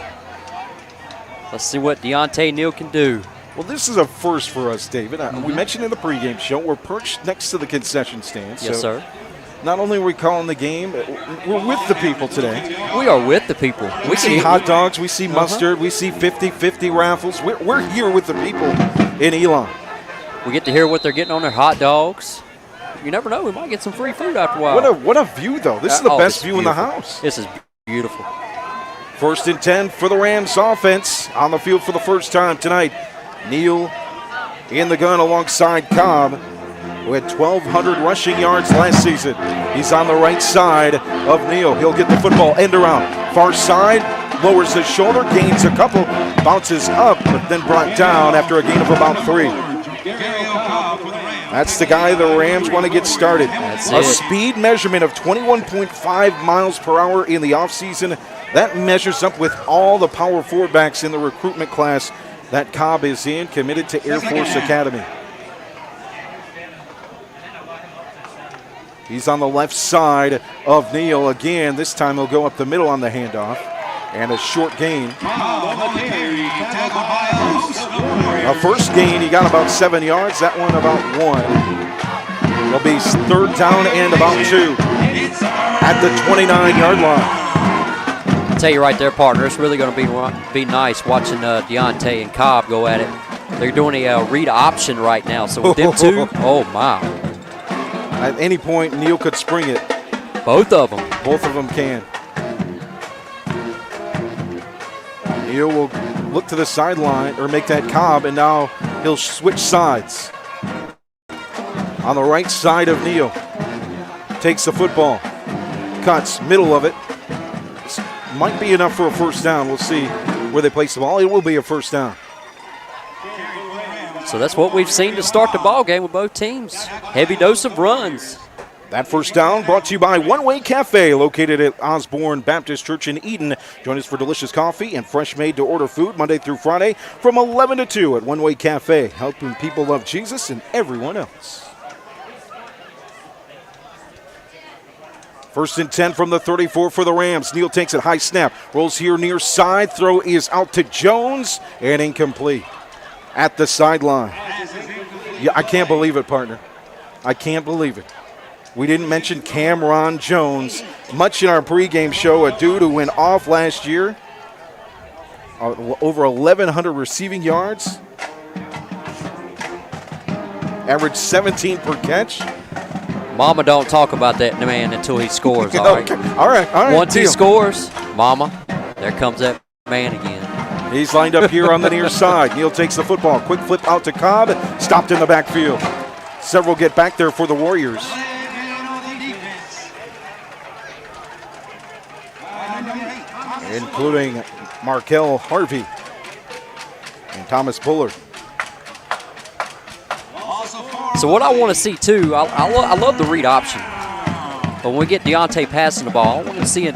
Let's see what Deontay Neal can do. Well, this is a first for us, David. We mentioned in the pregame show, we're perched next to the concession stand. Yes, sir. Not only are we calling the game, we're with the people today. We are with the people. We see hot dogs, we see mustard, we see 50-50 raffles. We're here with the people in Elon. We get to hear what they're getting on their hot dogs. You never know, we might get some free food after a while. What a view, though. This is the best view in the house. This is beautiful. 1st and 10 for the Rams offense on the field for the first time tonight. Neal in the gun alongside Cobb, who had 1,200 rushing yards last season. He's on the right side of Neal. He'll get the football end around. Far side, lowers his shoulder, gains a couple, bounces up, but then brought down after a gain of about 3. That's the guy the Rams want to get started. A speed measurement of 21.5 miles per hour in the offseason. That measures up with all the power forward backs in the recruitment class that Cobb is in, committed to Air Force Academy. He's on the left side of Neal again. This time he'll go up the middle on the handoff. And a short gain. A first gain, he got about 7 yards. That one about 1. It'll be 3rd down and about 2 at the 29-yard line. I'll tell you right there, partner, it's really going to be nice watching Deontay and Cobb go at it. They're doing a read option right now. So with them two, oh, my. At any point, Neal could spring it. Both of them. Both of them can. Neal will look to the sideline or make that Cobb, and now he'll switch sides. On the right side of Neal. Takes the football. Cuts, middle of it. This might be enough for a first down. We'll see where they place the ball. It will be a first down. So that's what we've seen to start the ball game with both teams. Heavy dose of runs. That first down brought to you by One Way Cafe, located at Osborne Baptist Church in Eden. Join us for delicious coffee and fresh made-to-order food Monday through Friday from 11 to 2 at One Way Cafe, helping people love Jesus and everyone else. 1st and 10 from the 34 for the Rams. Neal takes it, high snap, rolls here near side. Throw is out to Jones and incomplete at the sideline. Yeah, I can't believe it, partner. I can't believe it. We didn't mention Cameron Jones much in our pregame show, a dude who went off last year. Over 1,100 receiving yards. Averaged 17 per catch. Mama don't talk about that man until he scores, all right? Okay. All right. Once he scores, Mama, there comes that man again. He's lined up here on the near side. Neal takes the football. Quick flip out to Cobb. Stopped in the backfield. Several get back there for the Warriors. Including Markel Harvey and Thomas Bullard. So what I want to see, too, I love the read option. But when we get Deontay passing the ball, I want to see him,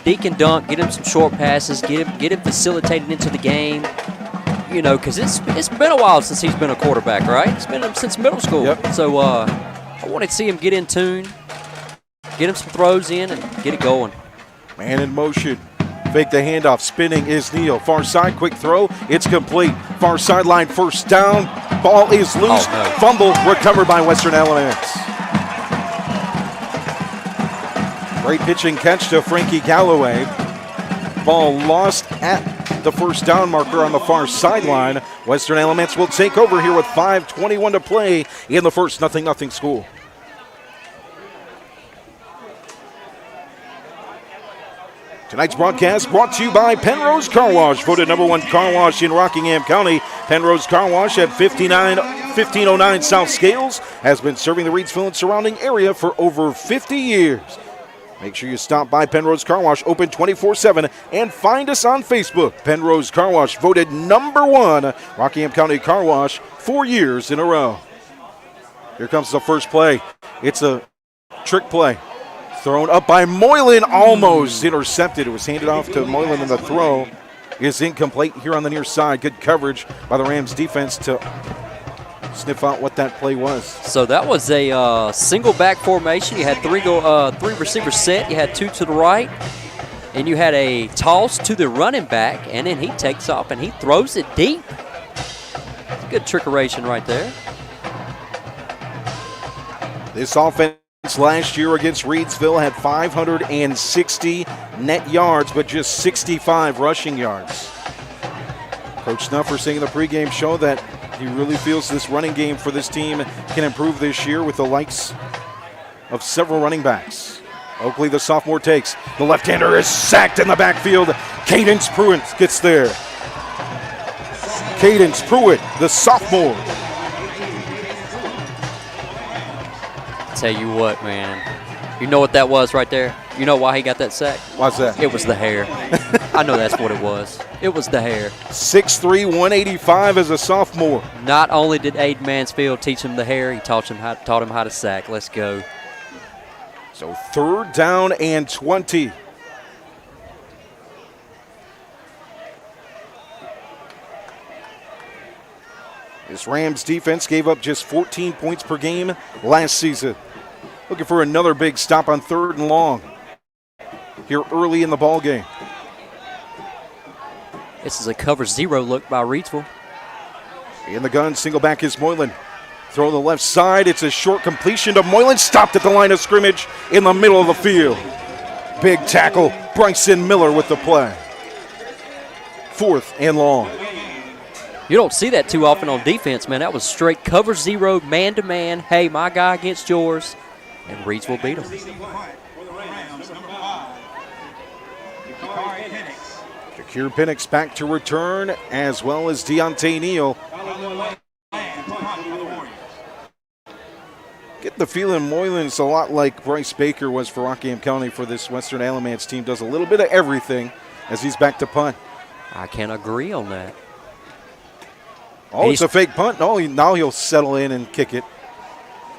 deke and dunk, get him some short passes, get him facilitated into the game. Because it's been a while since he's been a quarterback, right? It's been since middle school. Yep. So I want to see him get in tune, get him some throws in, and get it going. Man in motion. Fake the handoff. Spinning is Neal. Far side, quick throw. It's complete. Far sideline, first down. Ball is loose. Oh, no. Fumble recovered by Western Alamance. Great pitching catch to Frankie Galloway. Ball lost at the first down marker on the far sideline. Western Alamance will take over here with 5:21 to play in the first. 0-0 school. Tonight's broadcast brought to you by Pennrose Carwash, voted #1 car wash in Rockingham County. Pennrose Carwash at 1509 South Scales has been serving the Reidsville and surrounding area for over 50 years. Make sure you stop by Pennrose Carwash, open 24/7, and find us on Facebook. Pennrose Carwash, voted #1 Rockingham County Car Wash 4 years in a row. Here comes the first play. It's a trick play. Thrown up by Moylan, almost intercepted. It was handed off to Moylan, and the throw is incomplete here on the near side. Good coverage by the Rams defense to sniff out what that play was. So that was a single back formation. You had three receivers set. You had two to the right, and you had a toss to the running back, and then he takes off and he throws it deep. It's a good trickeration right there. This offense last year against Reidsville had 560 net yards, but just 65 rushing yards. Coach Snuffer saying in the pregame show that he really feels this running game for this team can improve this year with the likes of several running backs. Oakley, the sophomore, takes. The left-hander is sacked in the backfield. Cadence Pruitt gets there. Cadence Pruitt, the sophomore. Tell you what, man. You know what that was right there? You know why he got that sack? What's that? It was the hair. I know that's what it was. It was the hair. 6'3", 185 as a sophomore. Not only did Aiden Mansfield teach him the hair, he taught him how to sack. Let's go. So 3rd down and 20. This Rams defense gave up just 14 points per game last season. Looking for another big stop on 3rd and long here early in the ball game. This is a cover 0 look by Reidsville. In the gun, single back is Moylan. Throw to the left side. It's a short completion to Moylan. Stopped at the line of scrimmage in the middle of the field. Big tackle. Bryson Miller with the play. 4th and long. You don't see that too often on defense, man. That was straight cover 0, man-to-man. Hey, my guy against yours. And Reidsville beat him. Shakir Penix back to return, as well as Deontay Neal. Get the feeling Moylan's a lot like Bryce Baker was for Rockingham County for this Western Alamance team. Does a little bit of everything as he's back to punt. I can agree on that. Oh, it's a fake punt. No, now he'll settle in and kick it.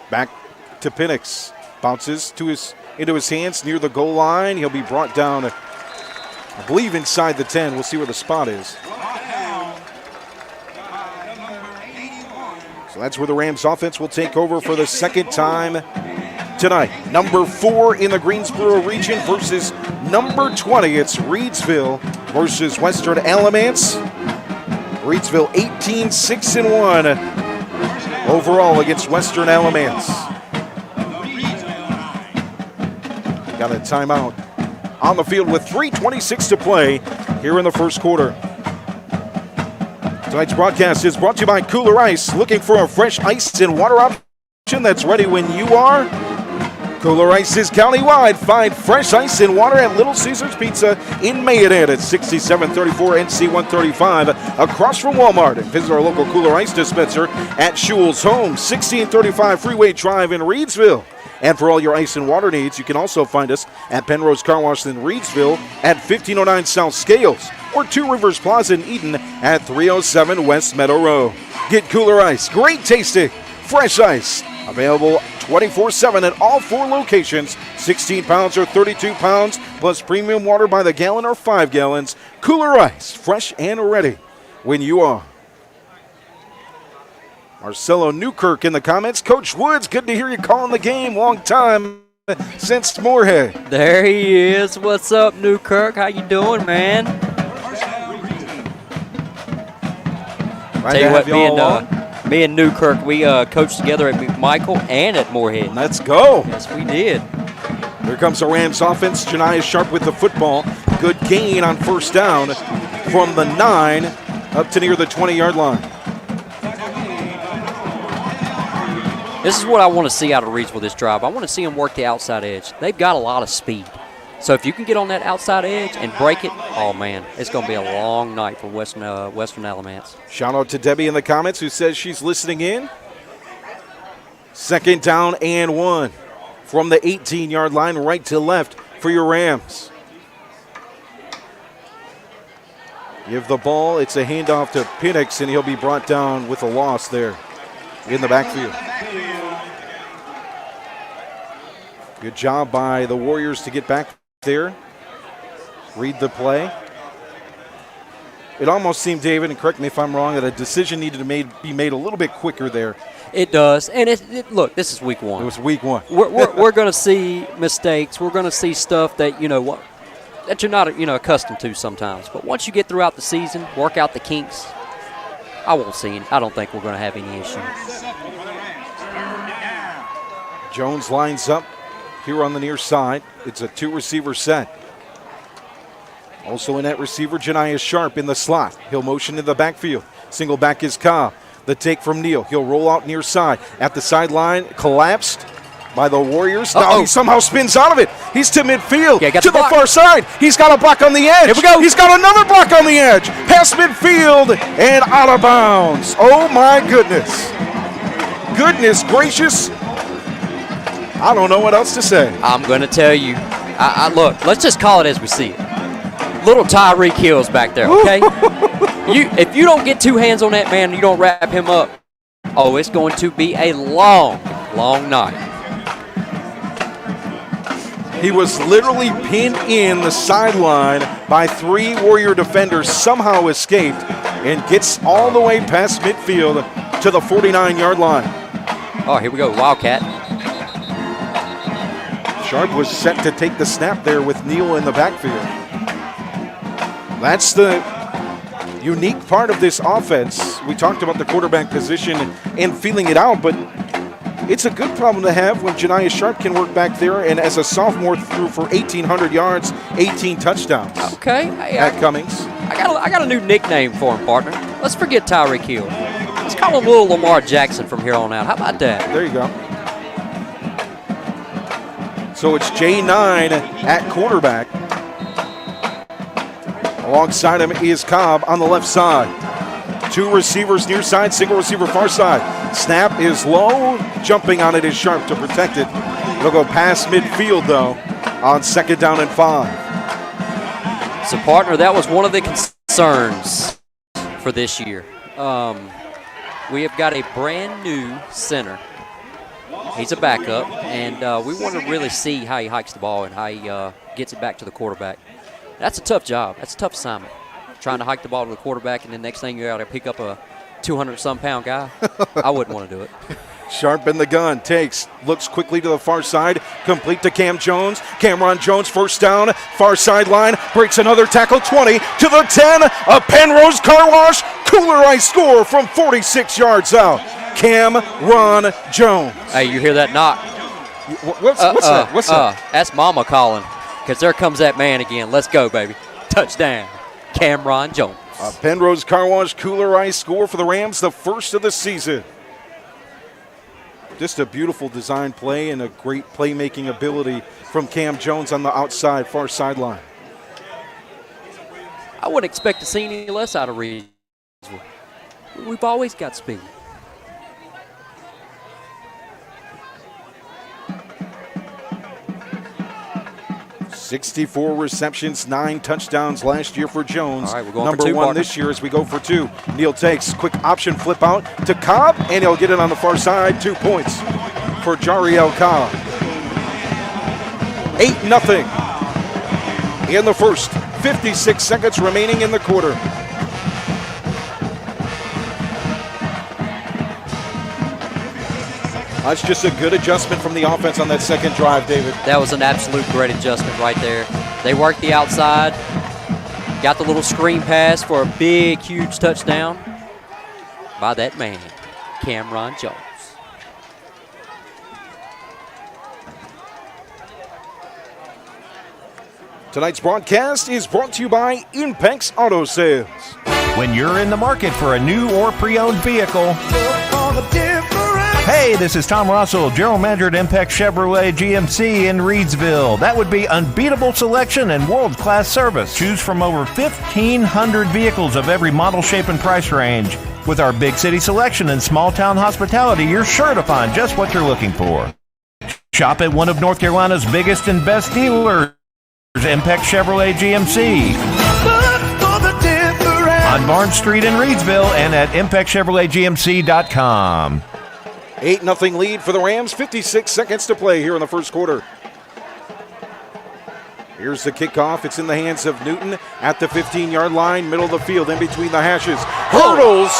Back to Penix. Bounces into his hands near the goal line. He'll be brought down, I believe, inside the 10. We'll see where the spot is. So that's where the Rams offense will take over for the second time tonight. Number 4 in the Greensboro region versus number 20. It's Reidsville versus Western Alamance. Reidsville 18-6-1 overall against Western Alamance. Got a timeout on the field with 3:26 to play here in the first quarter. Tonight's broadcast is brought to you by Kooler Ice. Looking for a fresh ice and water option that's ready when you are? Kooler Ice is countywide. Find fresh ice and water at Little Caesars Pizza in Mayodan at 6734 NC 135 across from Walmart. And visit our local Kooler Ice dispenser at Schules Home, 1635 Freeway Drive in Reidsville. And for all your ice and water needs, you can also find us at Pennrose Carwash in Reidsville at 1509 South Scales or 2 Rivers Plaza in Eden at 307 West Meadow Road. Get Kooler Ice, great tasting, fresh ice, available 24/7 at all 4 locations, 16 pounds or 32 pounds, plus premium water by the gallon or 5 gallons. Kooler Ice, fresh and ready when you are. Marcelo Newkirk in the comments. Coach Woods, good to hear you calling the game. Long time since Moorhead. There he is. What's up, Newkirk? How you doing, man? Tell you what, me and Newkirk, we coached together at McMichael and at Moorhead. Let's go. Yes, we did. Here comes the Rams offense. Janiah Sharp with the football. Good gain on 1st down. from the 9 up to near the 20-yard line. This is what I want to see out of Reidsville this drive. I want to see them work the outside edge. They've got a lot of speed. So if you can get on that outside edge and break it, oh, man, it's going to be a long night for Western Alamance. Shout out to Debbie in the comments who says she's listening in. 2nd down and 1 from the 18-yard line, right to left for your Rams. Give the ball. It's a handoff to Pennrose, and he'll be brought down with a loss there in the backfield. Good job by the Warriors to get back there. Read the play. It almost seemed, David, and correct me if I'm wrong, that a decision needed to be made a little bit quicker there. It does. And look, this is week 1. It was week 1. We're going to see mistakes. We're going to see stuff that, that you're not, accustomed to sometimes. But once you get throughout the season, work out the kinks, I don't think we're going to have any issues. Jones lines up here on the near side. It's a 2-receiver set. Also in that receiver, Janiah Sharp in the slot. He'll motion to the backfield. Single back is Cobb. The take from Neal. He'll roll out near side. At the sideline, collapsed by the Warriors. Now he somehow spins out of it. He's to midfield, to the far side. He's got a block on the edge. Here we go. He's got another block on the edge. Past midfield and out of bounds. Oh, my goodness. Goodness gracious. I don't know what else to say. I'm going to tell you. Look, let's just call it as we see it. Little Tyreek Hill's back there, okay? If you don't get 2 hands on that man and you don't wrap him up, it's going to be a long, long night. He was literally pinned in the sideline by 3 Warrior defenders, somehow escaped, and gets all the way past midfield to the 49-yard line. Oh, here we go, Wildcat. Sharp was set to take the snap there with Neal in the backfield. That's the unique part of this offense. We talked about the quarterback position and feeling it out, but it's a good problem to have when Janiah Sharp can work back there and as a sophomore threw for 1,800 yards, 18 touchdowns. Okay. At Cummings. I got a new nickname for him, partner. Let's forget Tyreek Hill. Let's call him Little Lamar Jackson from here on out. How about that? There you go. So it's J9 at quarterback. Alongside him is Cobb on the left side. 2 receivers near side, single receiver far side. Snap is low. Jumping on it is Sharp to protect it. It'll go past midfield, though, on 2nd down and 5. So, partner, that was one of the concerns for this year. We have got a brand new center. He's a backup, and we want to really see how he hikes the ball and how he gets it back to the quarterback. That's a tough job. That's a tough assignment. Trying to hike the ball to the quarterback, and the next thing you got to pick up a 200-some-pound guy. I wouldn't want to do it. Sharp in the gun, looks quickly to the far side, complete to Cam Jones. Cameron Jones, 1st down, far sideline, breaks another tackle, 20 to the 10. A Pennrose Carwash, Kooler Ice score from 46 yards out. Cameron Jones. Hey, you hear that knock? What's that? What's that? That's Mama calling, because there comes that man again. Let's go, baby. Touchdown. Cameron Jones. A Pennrose Carwash Kooler Ice score for the Rams, the first of the season. Just a beautiful design play and a great playmaking ability from Cam Jones on the outside, far sideline. I wouldn't expect to see any less out of Reidsville. We've always got speed. '64 receptions, 9 touchdowns last year for Jones. All right, we're going Number for 2, 1 partner. this year as we go for 2. Neal takes quick option flip out to Cobb, and he'll get it on the far side. 2 points for Jariel Cobb. 8-0 in the first. 56 seconds remaining in the quarter. That's just a good adjustment from the offense on that second drive, David. That was an absolute great adjustment right there. They worked the outside, got the little screen pass for a big, huge touchdown by that man, Cameron Jones. Tonight's broadcast is brought to you by Impex Auto Sales. When you're in the market for a new or pre-owned vehicle. Hey, this is Tom Russell, General Manager at Impex Chevrolet GMC in Reidsville. That would be unbeatable selection and world-class service. Choose from over 1,500 vehicles of every model, shape, and price range. With our big city selection and small-town hospitality, you're sure to find just what you're looking for. Shop at one of North Carolina's biggest and best dealers, Impex Chevrolet GMC. On Barnes Street in Reidsville and at ImpexChevroletGMC.com. 8-0 lead for the Rams. 56 seconds to play here in the first quarter. Here's the kickoff. It's in the hands of Newton at the 15-yard line, middle of the field, in between the hashes. Hurdles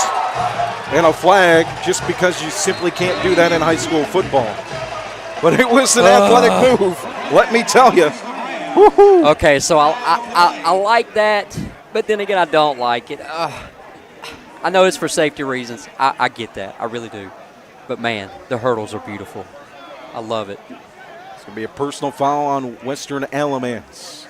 and a flag, just because you simply can't do that in high school football. But it was an athletic move, let me tell you. Woo-hoo. Okay, so I like that, but then again, I don't like it. I know it's for safety reasons. I get that. I really do. But, man, the hurdles are beautiful. I love it. It's going to be a personal foul on Western Alamance.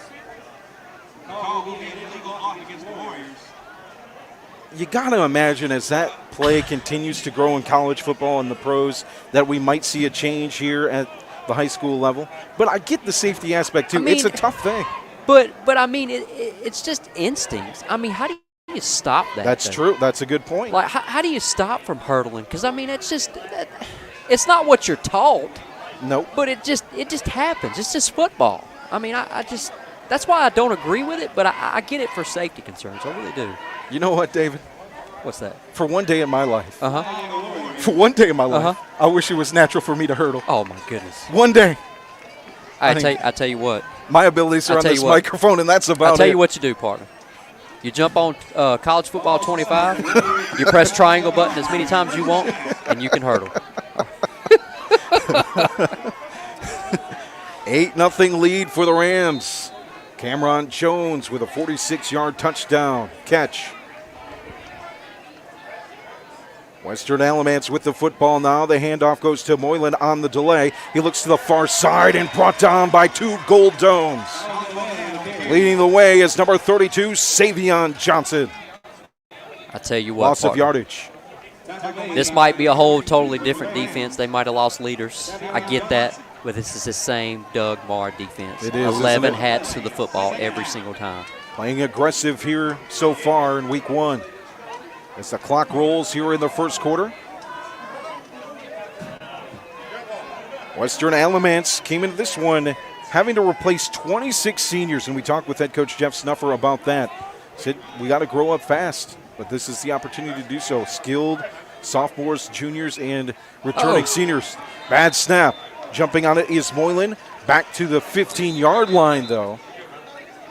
You got to imagine as that play continues to grow in college football and the pros that we might see a change here at the high school level. But I get the safety aspect, too. I mean, it's a tough thing. But I mean, it's just instincts. I mean, how do you stop that? That's true. That's a good point. Like, how do you stop from hurdling? Because, I mean, it's just it's not what you're taught. Nope. But it just happens. It's just football. I mean, I just that's why I don't agree with it, but I get it for safety concerns. I really do. You know what, David? What's that? For one day in my life. For one day in my life, I wish it was natural for me to hurdle. Oh, my goodness. One day. I tell you what. My abilities are on this microphone, and that's about it. I'll tell you what you do, partner. You jump on College Football 25, you press triangle button as many times as you want, and you can hurdle. 8-0 lead for the Rams. Cameron Jones with a 46-yard touchdown catch. Western Alamance with the football now. The handoff goes to Moylan on the delay. He looks to the far side and brought down by two Gold Domes. Leading the way is number 32, Savion Johnson. I tell you what, loss of yardage. This might be a whole totally different defense. They might have lost leaders. I get that, but this is the same Doug Marr defense. It is, 11 hats to the football every single time. Playing aggressive here so far in week one. As the clock rolls here in the first quarter. Western Alamance came into this one having to replace 26 seniors, and we talked with head coach Jeff Snuffer about that. Said we got to grow up fast, but this is the opportunity to do so. Skilled sophomores, juniors, and returning seniors. Bad snap. Jumping on it is Moylan. Back to the 15-yard line, though,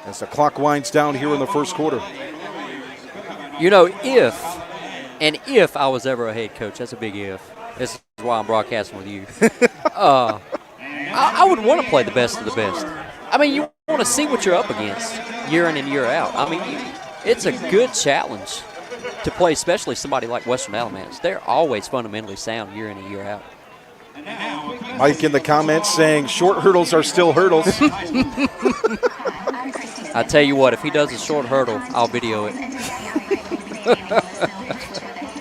as the clock winds down here in the first quarter. You know, if I was ever a head coach, that's a big if. This is why I'm broadcasting with you. I would want to play the best of the best. I mean, you want to see what you're up against year in and year out. I mean, it's a good challenge to play, especially somebody like Western Alamance. They're always fundamentally sound year in and year out. Mike in the comments saying short hurdles are still hurdles. I tell you what, if he does a short hurdle, I'll video it.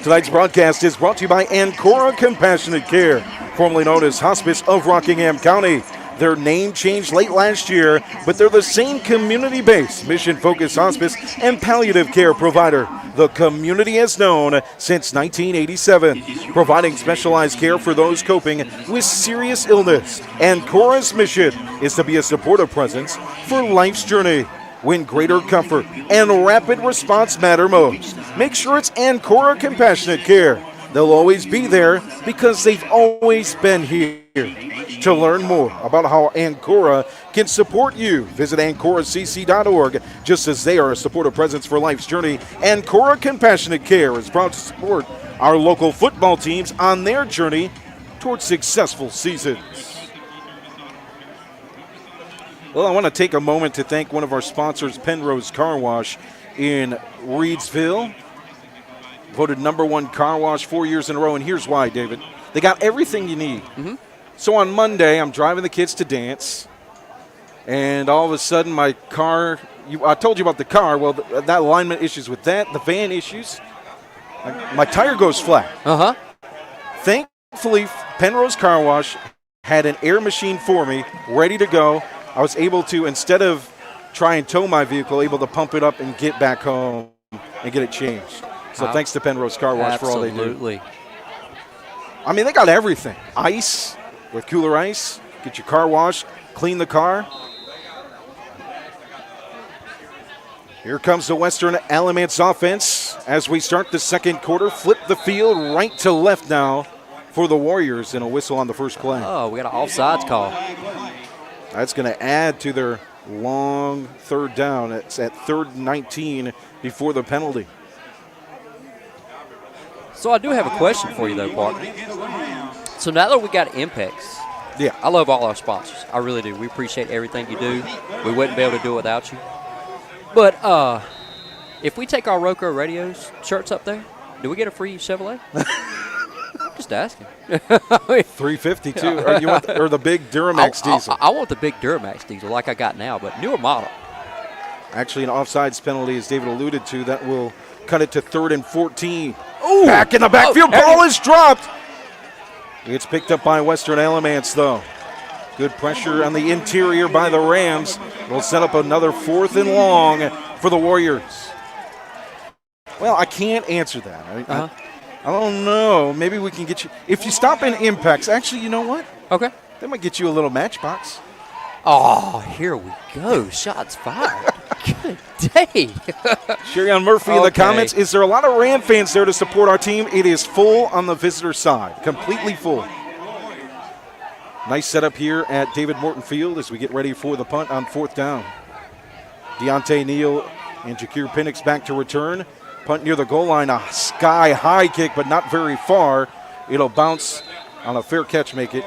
Tonight's broadcast is brought to you by Ancora Compassionate Care, formerly known as Hospice of Rockingham County. Their name changed late last year, but they're the same community-based, mission-focused hospice and palliative care provider the community has known since 1987, providing specialized care for those coping with serious illness. Ancora's mission is to be a supportive presence for life's journey. When greater comfort and rapid response matter most, make sure it's Ancora Compassionate Care. They'll always be there because they've always been here. To learn more about how Ancora can support you, visit AncoraCC.org. Just as they are a supportive presence for life's journey, Ancora Compassionate Care is proud to support our local football teams on their journey towards successful seasons. Well, I want to take a moment to thank one of our sponsors, Pennrose Carwash in Reidsville. Voted #1 car wash 4 years in a row, and here's why, David. They got everything you need. So on Monday, I'm driving the kids to dance, and all of a sudden my car, I told you about the car, well, that alignment issues with that, the van issues, my tire goes flat. Thankfully, Pennrose Carwash had an air machine for me, ready to go. I was able to, instead of try and tow my vehicle, able to pump it up and get back home and get it changed. So thanks to Pennrose Carwash for all they do. Absolutely. I mean, they got everything. Ice with Kooler Ice. Get your car washed, clean the car. Here comes the Western Alamance offense as we start the second quarter. Flip the field right to left now for the Warriors, and a whistle on the first play. Oh, we got an offsides call. That's going to add to their long third down. It's at 3rd and 19 before the penalty. So I do have a question for you, though, partner. So now that we got Impex, yeah, I love all our sponsors. I really do. We appreciate everything you do. We wouldn't be able to do it without you. But if we take our RoCo Radio's shirts up there, do we get a free Chevrolet? Just asking. $352. Or the big Duramax diesel. I want the big Duramax diesel like I got now, but newer model. Actually, an offsides penalty, as David alluded to, that will cut it to 3rd and 14. Ooh. Back in the backfield. Ball is dropped. It's picked up by Western Alamance, though. Good pressure on the interior by the Rams. Will set up another 4th and long for the Warriors. Well, I can't answer that. I don't know. Maybe we can get you. If you stop in Impex, actually, you know what? Okay. They might get you a little matchbox. Oh, here we go. Shots fired. Good day. Sherion Murphy in the comments. Is there a lot of Ram fans there to support our team? It is full on the visitor side. Completely full. Nice setup here at David Morton Field as we get ready for the punt on 4th down. Deontay Neal and Jakir Penix back to return. Punt near the goal line, a sky-high kick, but not very far. It'll bounce on a fair catch, make it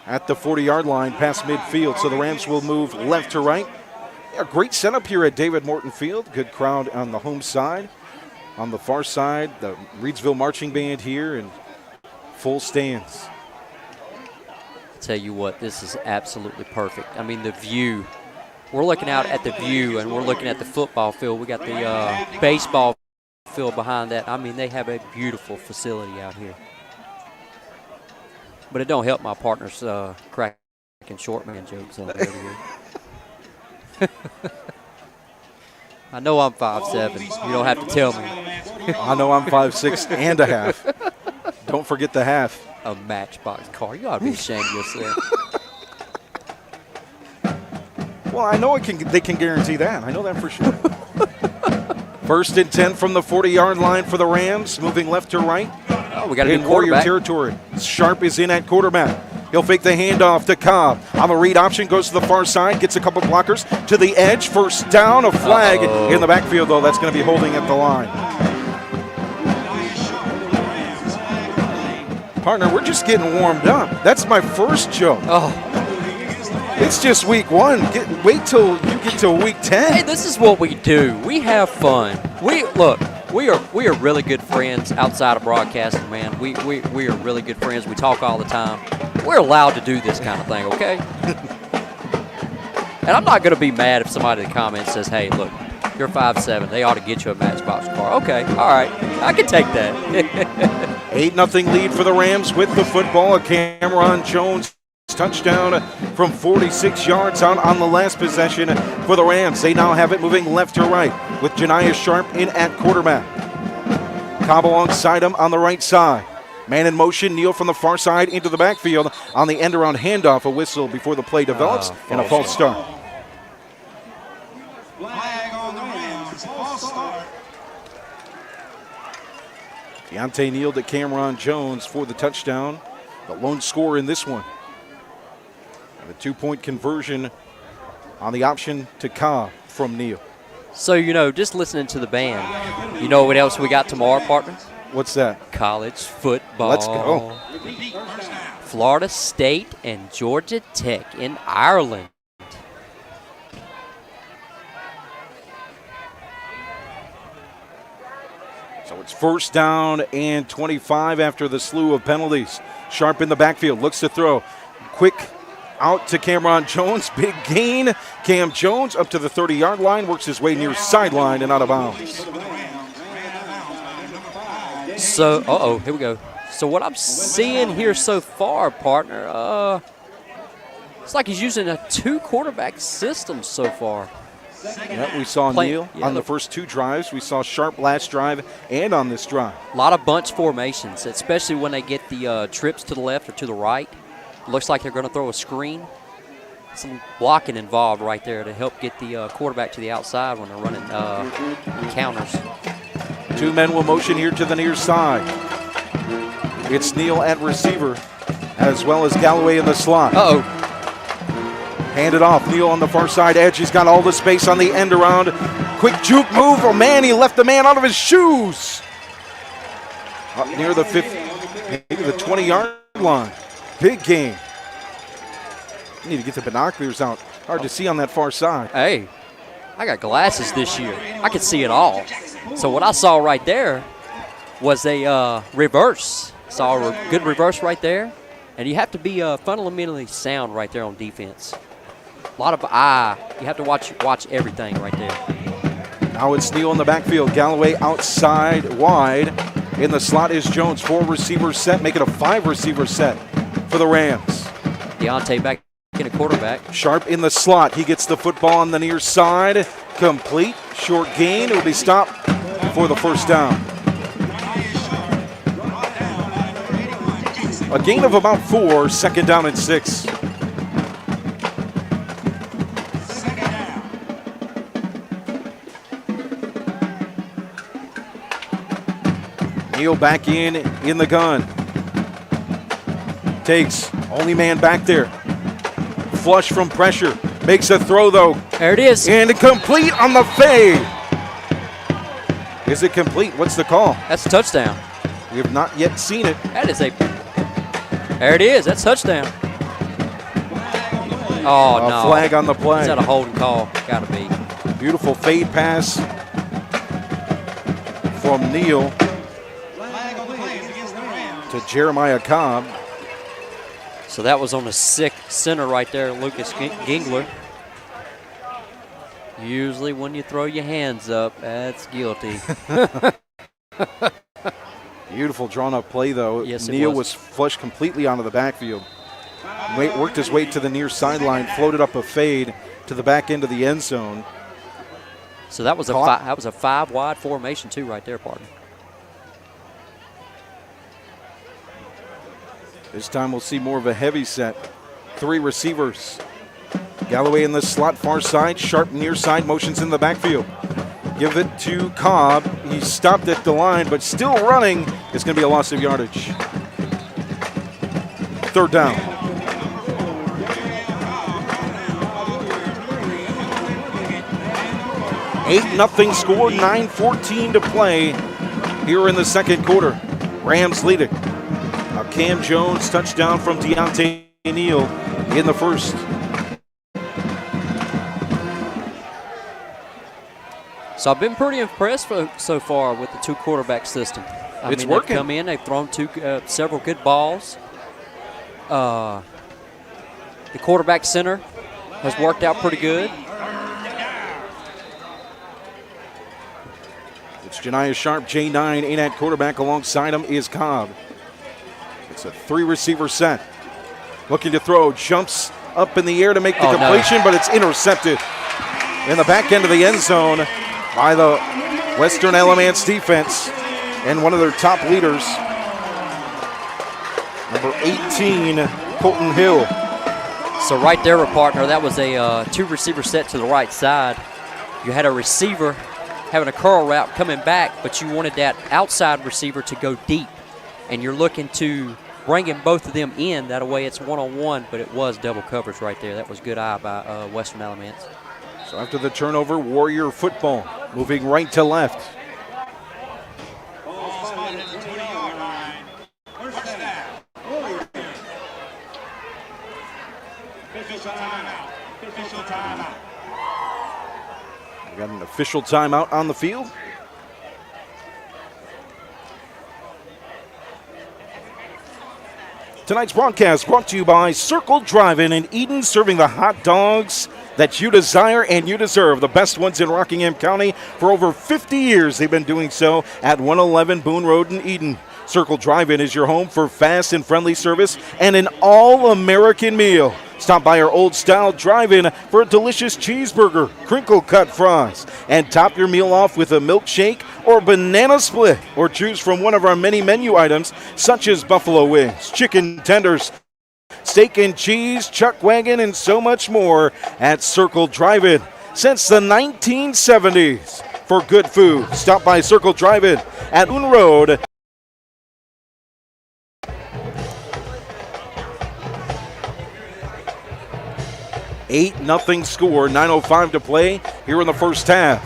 at the 40-yard line past midfield. So the Rams will move left to right. Yeah, great setup here at David Morton Field. Good crowd on the home side. On the far side, the Reidsville Marching Band here and full stands. Tell you what, this is absolutely perfect. I mean, the view. We're looking out at the view, and we're looking at the football field. We got the baseball field behind that. I mean, they have a beautiful facility out here. But it don't help my partner's cracking short man jokes over here. I know I'm 5'7". You don't have to tell me. I know I'm 5'6" and a half. Don't forget the half. A matchbox car. You ought to be ashamed of yourself. Well, I know they can guarantee that. I know that for sure. 1st and 10 from the 40-yard line for the Rams, moving left to right. Oh, we got a in new Warrior quarterback. territory. Sharp is in at quarterback. He'll fake the handoff to Cobb. On the read option, goes to the far side, gets a couple blockers to the edge. 1st down, a flag in the backfield, though. That's going to be holding at the line. Partner, we're just getting warmed up. That's my first joke. Oh. It's just week 1. Wait till you get to week 10. Hey, this is what we do. We have fun. We are really good friends outside of broadcasting, man. We are really good friends. We talk all the time. We're allowed to do this kind of thing, okay? And I'm not going to be mad if somebody in the comments says, hey, look, you're 5'7". They ought to get you a Matchbox car. Okay, all right. I can take that. 8-0 lead for the Rams with the football. A Cameron Jones touchdown from 46 yards out on the last possession for the Rams. They now have it moving left to right with Janiah Sharp in at quarterback. Cobb alongside him on the right side. Man in motion, Neal from the far side into the backfield on the end-around handoff. A whistle before the play develops and a false start. Flag on the Rams, false start. Deontay Neal to Cameron Jones for the touchdown. The lone scorer in this one. And a 2-point conversion on the option to Cobb from Neal. So, just listening to the band, you know what else we got tomorrow, partner? What's that? College football. Let's go. Florida State and Georgia Tech in Ireland. So it's 1st down and 25 after the slew of penalties. Sharp in the backfield, looks to throw. Quick out to Cameron Jones. Big gain. Cam Jones up to the 30-yard line, works his way near sideline and out of bounds. So, here we go. So what I'm seeing here so far, partner, it's like he's using a 2-quarterback system so far. Yeah, we saw Neal on the first 2 drives. We saw Sharp last drive and on this drive. A lot of bunch formations, especially when they get the trips to the left or to the right. Looks like they're going to throw a screen. Some blocking involved right there to help get the quarterback to the outside when they're running counters. 2 men will motion here to the near side. It's Neal at receiver, as well as Galloway in the slot. Hand it off. Neal on the far side edge. He's got all the space on the end around. Quick juke move. Oh, man, he left the man out of his shoes. Up near the 20-yard line. Big game. You need to get the binoculars out. Hard to see on that far side. Hey, I got glasses this year. I can see it all. So what I saw right there was a reverse. Saw a good reverse right there. And you have to be fundamentally sound right there on defense. A lot of eye. You have to watch everything right there. Now it's Neal in the backfield. Galloway outside wide. In the slot is Jones. 4 receivers set. Make it a 5-receiver set for the Rams. Deontay back in a quarterback. Sharp in the slot. He gets the football on the near side. Complete. Short gain. It will be stopped for the first down. A gain of about 4. Second down and 6. Neal back in the gun. Takes only man back there. Flush from pressure. Makes a throw though. There it is. And complete on the fade. Is it complete? What's the call? That's a touchdown. We have not yet seen it. That is a. There it is. That's touchdown. Oh, no. Flag on the play. Is that a holding call? Got to be. Beautiful fade pass from Neal to Jeremiah Cobb. So that was on the sick center right there, Lucas Gingler. Usually when you throw your hands up, that's guilty. Beautiful drawn-up play, though. Yes, Neal was flushed completely onto the backfield. Worked his way to the near sideline, floated up a fade to the back end of the end zone. So that was a 5-wide formation too, right there, partner. This time we'll see more of a heavy set. 3 receivers. Galloway in the slot far side. Sharp near side, motions in the backfield. Give it to Cobb. He stopped at the line, but still running. It's going to be a loss of yardage. Third down. 8-0 score, 9:14 to play here in the second quarter. Rams lead it. A Cam Jones touchdown from Deontay Neal in the first. So I've been pretty impressed so far with the 2-quarterback system. It's working. They've come in, they've thrown several good balls. The quarterback center has worked out pretty good. It's Janiah Sharp, J9, in at quarterback. Alongside him is Cobb. It's a 3-receiver set. Looking to throw, jumps up in the air to make the completion, but it's intercepted in the back end of the end zone by the Western Alamance defense and one of their top leaders, number 18, Colton Hill. So right there, partner, that was a 2-receiver set to the right side. You had a receiver having a curl route coming back, but you wanted that outside receiver to go deep. And you're looking to bringing both of them in. That way it's one-on-one, but it was double coverage right there. That was good eye by Western Alamance. So after the turnover, Warrior football moving right to left. We got an official timeout on the field. Tonight's broadcast brought to you by Circle Drive-In in Eden, serving the hot dogs that you desire and you deserve. The best ones in Rockingham County. For over 50 years, they've been doing so at 111 Boone Road in Eden. Circle Drive-In is your home for fast and friendly service and an all-American meal. Stop by our old-style drive-in for a delicious cheeseburger, crinkle-cut fries, and top your meal off with a milkshake or banana split. Or choose from one of our many menu items, such as buffalo wings, chicken tenders, steak and cheese, chuck wagon, and so much more at Circle Drive-In. Since the 1970s, for good food, stop by Circle Drive-In at Boone Road. $8-0 score, 9:05 to play here in the first half.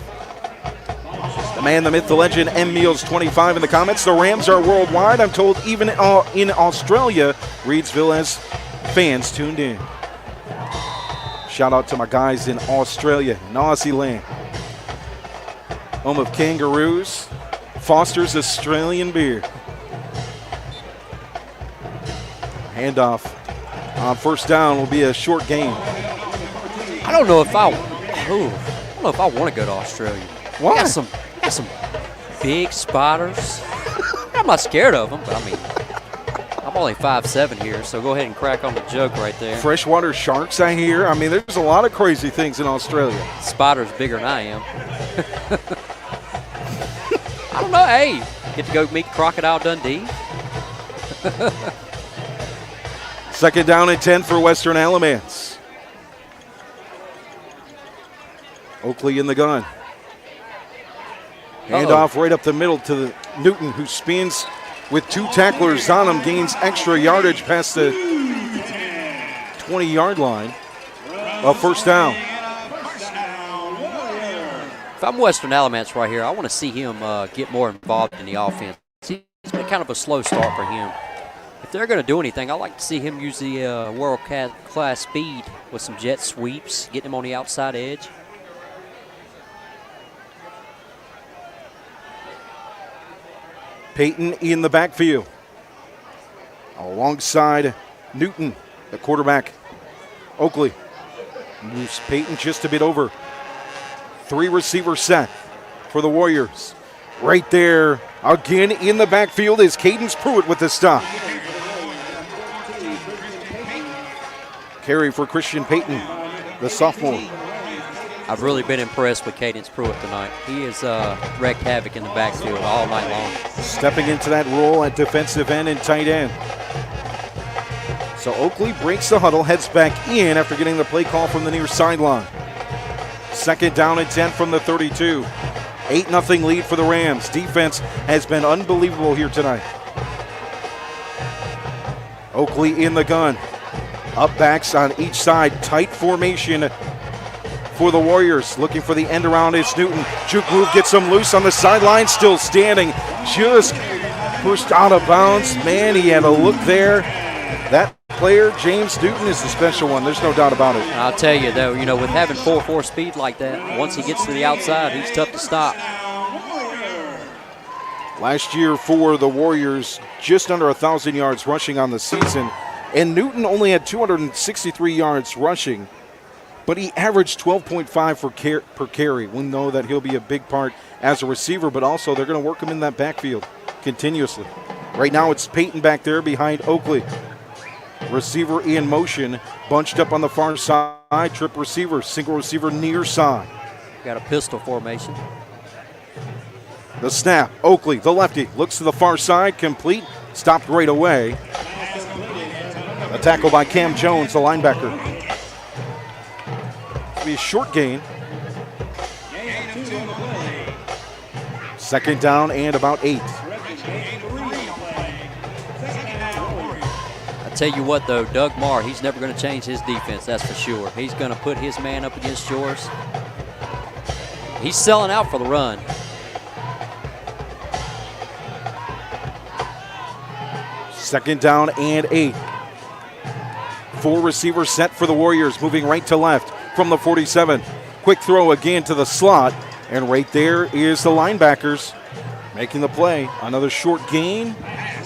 The man, the myth, the legend, M. Meals 25 in the comments. The Rams are worldwide. I'm told even in Australia, Reidsville has fans tuned in. Shout out to my guys in Australia, in Aussie land. Home of kangaroos, Foster's Australian beer. Handoff on first down will be a short gain. I don't know if I want to go to Australia. Why? Got some big spiders. I'm not scared of them, but I mean, I'm only 5'7" here, so go ahead and crack on the joke right there. Freshwater sharks, I hear. I mean, there's a lot of crazy things in Australia. Spiders bigger than I am. I don't know. Hey, get to go meet Crocodile Dundee. Second down and 10 for Western Alamance. Oakley in the gun. Handoff right up the middle to Newton, who spins with two tacklers on him, gains extra yardage past the 20-yard line. First down. If I'm Western Alamance right here, I want to see him get more involved in the offense. It's been kind of a slow start for him. If they're going to do anything, I'd like to see him use the world-class speed with some jet sweeps, getting him on the outside edge. Peyton in the backfield. Alongside Newton, the quarterback. Oakley moves Peyton just a bit over. 3 receiver set for the Warriors. Right there, again in the backfield is Cadence Pruitt with the stop. Carry for Christian Peyton, the sophomore. I've really been impressed with Cadence Pruitt tonight. He has wreaked havoc in the backfield all night long. Stepping into that role at defensive end and tight end. So Oakley breaks the huddle, heads back in after getting the play call from the near sideline. Second down and 10 from the 32. 8-0 lead for the Rams. Defense has been unbelievable here tonight. Oakley in the gun. Up backs on each side. Tight formation for the Warriors. Looking for the end around is Newton. Juke move gets him loose on the sideline. Still standing. Just pushed out of bounds. Man, he had a look there. That player, James Newton, is the special one. There's no doubt about it. I'll tell you, though, with having 4.4 speed like that, once he gets to the outside, he's tough to stop. Last year for the Warriors, just under 1,000 yards rushing on the season. And Newton only had 263 yards rushing, but he averaged 12.5 per carry. We know that he'll be a big part as a receiver, but also they're going to work him in that backfield continuously. Right now it's Peyton back there behind Oakley. Receiver in motion, bunched up on the far side, trip receiver, single receiver near side. Got a pistol formation. The snap, Oakley, the lefty, looks to the far side, complete, stopped right away. A tackle by Cam Jones, the linebacker. It'll be a short gain. Second down and about 8. I tell you what, though, Doug Marr, he's never going to change his defense, that's for sure. He's going to put his man up against yours. He's selling out for the run. Second down and 8. 4 receivers set for the Warriors, moving right to left from the 47. Quick throw again to the slot, and right there is the linebackers making the play. Another short gain.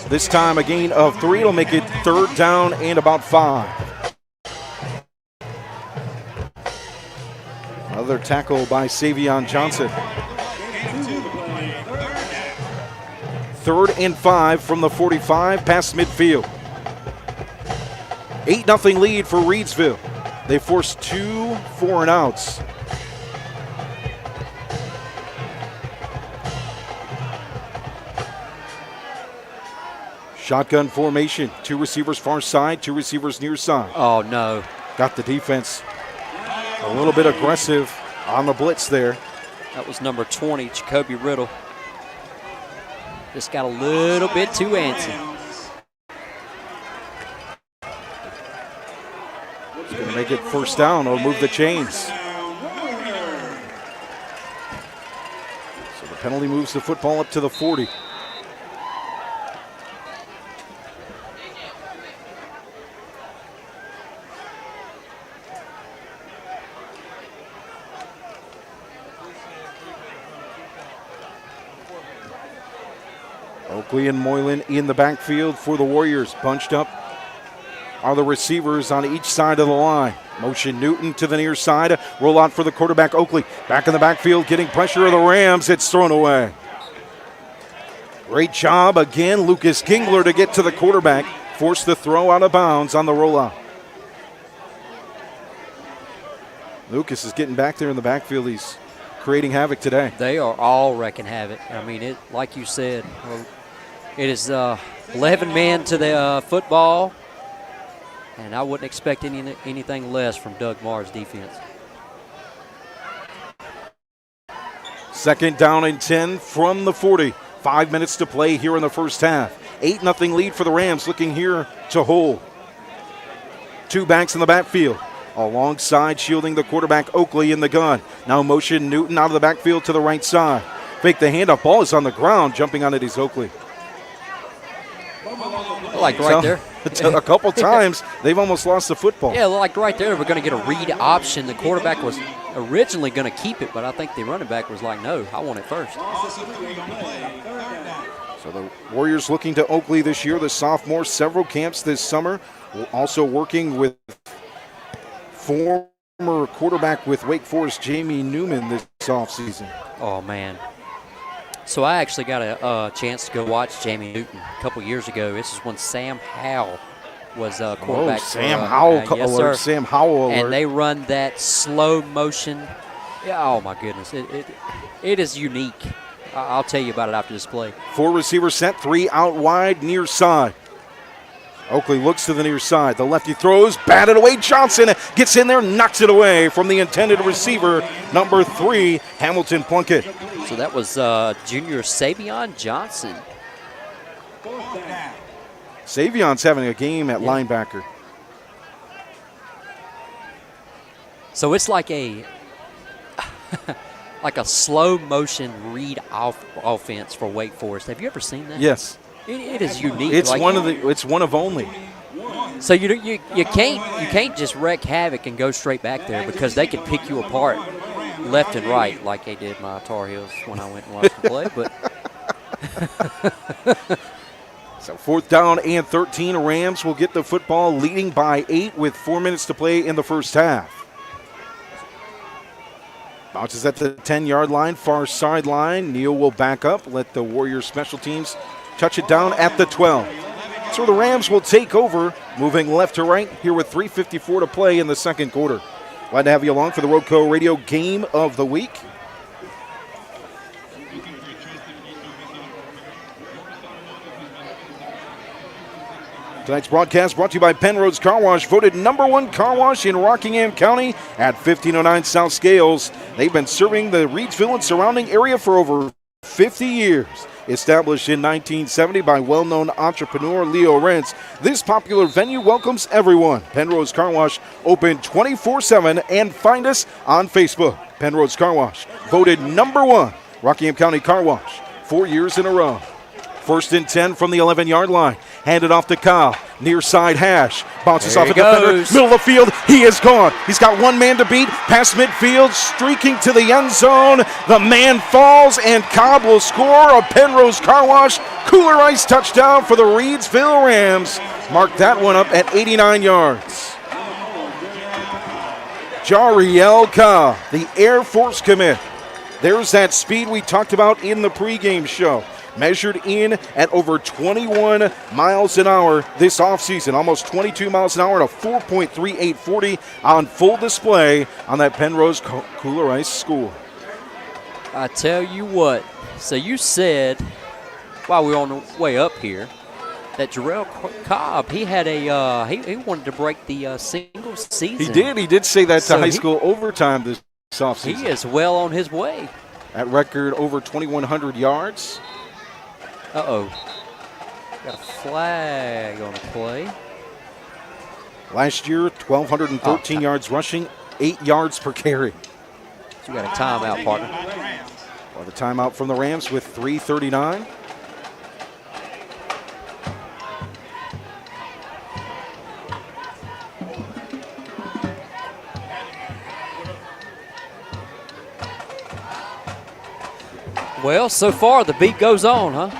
This time a gain of 3. It'll make it 3rd down and about 5. Another tackle by Savion Johnson. 3rd and 5 from the 45 past midfield. 8-0 lead for Reidsville. They forced 2 4-and-outs. Shotgun formation. 2 receivers far side, 2 receivers near side. Oh, no. Got the defense a little bit aggressive on the blitz there. That was number 20, Jacoby Riddle. Just got a little bit too antsy. He's going to make it 1st down. He'll move the chains. So the penalty moves the football up to the 40. Oakley and Moylan in the backfield for the Warriors. Bunched up are the receivers on each side of the line. Motion Newton to the near side. Roll out for the quarterback, Oakley. Back in the backfield, getting pressure of the Rams. It's thrown away. Great job again, Lucas Gingler to get to the quarterback. Forced the throw out of bounds on the rollout. Lucas is getting back there in the backfield. He's creating havoc today. They are all wrecking havoc. I mean, it, like you said, it is 11 men to the football, and I wouldn't expect anything less from Doug Marr's defense. 2nd down and 10 from the 40. 5 minutes to play here in the first half. 8-0 lead for the Rams, looking here to hold. 2 backs in the backfield. Alongside, shielding the quarterback, Oakley in the gun. Now motion Newton out of the backfield to the right side. Fake the handoff. Ball is on the ground. Jumping on it is Oakley. Like right there. A couple times, they've almost lost the football. Yeah, like right there, we're going to get a read option. The quarterback was originally going to keep it, but I think the running back was like, no, I want it first. So the Warriors looking to Oakley this year, the sophomore, several camps this summer. Also working with former quarterback with Wake Forest, Jamie Newman, this offseason. Oh, man. So I actually got a chance to go watch Jamie Newton a couple years ago. This is when Sam Howell was quarterback. Oh, Sam Howell yes, alert. Sir. Sam Howell alert. And they run that slow motion. Yeah, oh, my goodness. It is unique. I'll tell you about it after this play. 4 receivers set, 3 out wide, near side. Oakley looks to the near side. The lefty throws, batted away. Johnson gets in there, knocks it away from the intended receiver, number 3, Hamilton Plunkett. So that was junior Savion Johnson. Savion's having a game at linebacker. So it's like a like a slow motion read offense for Wake Forest. Have you ever seen that? Yes. It is unique. It's like, it's one of only. So you can't just wreak havoc and go straight back there because they can pick you apart left and right like they did my Tar Heels when I went and watched them play. But so 4th down and 13. Rams will get the football leading by 8 with 4 minutes to play in the first half. Bounces at the 10-yard line, far sideline. Neal will back up, let the Warriors special teams touch it down at the 12. So the Rams will take over, moving left to right here with 3:54 to play in the second quarter. Glad to have you along for the RoCo Radio Game of the Week. Tonight's broadcast brought to you by Pennrose Carwash, voted #1 car wash in Rockingham County at 1509 South Scales. They've been serving the Reidsville and surrounding area for over 50 years. Established in 1970 by well-known entrepreneur Leo Rentz, this popular venue welcomes everyone. Pennrose Carwash, open 24/7, and find us on Facebook. Pennrose Carwash, voted #1 Rockingham County Car Wash 4 years in a row. First and 10 from the 11-yard line. Handed off to Kyle. Near side hash. Bounces off the defender. Middle of the field. He is gone. He's got one man to beat. Past midfield. Streaking to the end zone. The man falls, and Cobb will score a Pennrose Carwash Kooler Ice touchdown for the Reidsville Rams. Mark that one up at 89 yards. Jariel Cobb, the Air Force commit. There's that speed we talked about in the pregame show. Measured in at over 21 miles an hour this offseason. Almost 22 miles an hour and a 4.3840 on full display on that Pennrose Kooler Ice score. I tell you what. So you said, while we were on the way up here, that Jarrell Cobb, he had a he wanted to break the single season. He did. He did say that to high school overtime this offseason. He is well on his way. At record over 2,100 yards. Uh-oh. Got a flag on the play. Last year, 1,213 yards rushing, 8 yards per carry. So you got a timeout, partner. Well, the timeout from the Rams with 3:39. Well, so far the beat goes on, huh?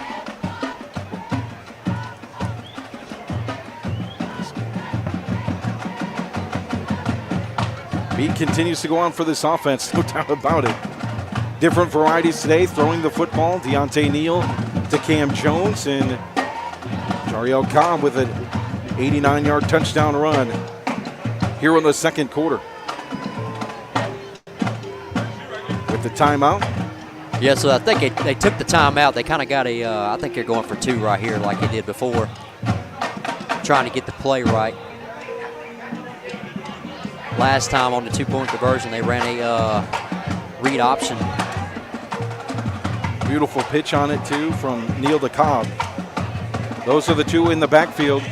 Beat continues to go on for this offense, no doubt about it. Different varieties today, throwing the football. Deontay Neal to Cam Jones, and Jariel Cobb with an 89-yard touchdown run here in the second quarter. With the timeout. Yeah, so I think they took the timeout. They kind of got a, I think they're going for two right here like they did before. Trying to get the play right. Last time on the two-point conversion, they ran a read option. Beautiful pitch on it, too, from Neal to Cobb. Those are the two in the backfield.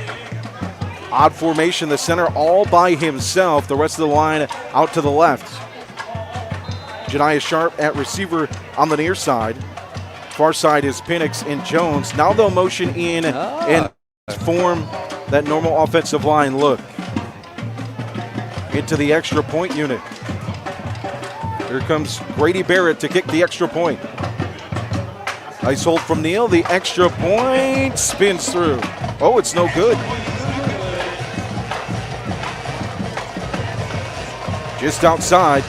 Odd formation, the center all by himself. The rest of the line out to the left. Janiah Sharp at receiver on the near side. Far side is Penix and Jones. Now they'll motion in and form that normal offensive line look. Into the extra point unit. Here comes Brady Barrett to kick the extra point. Nice hold from Neal. The extra point spins through. Oh, it's no good. Just outside.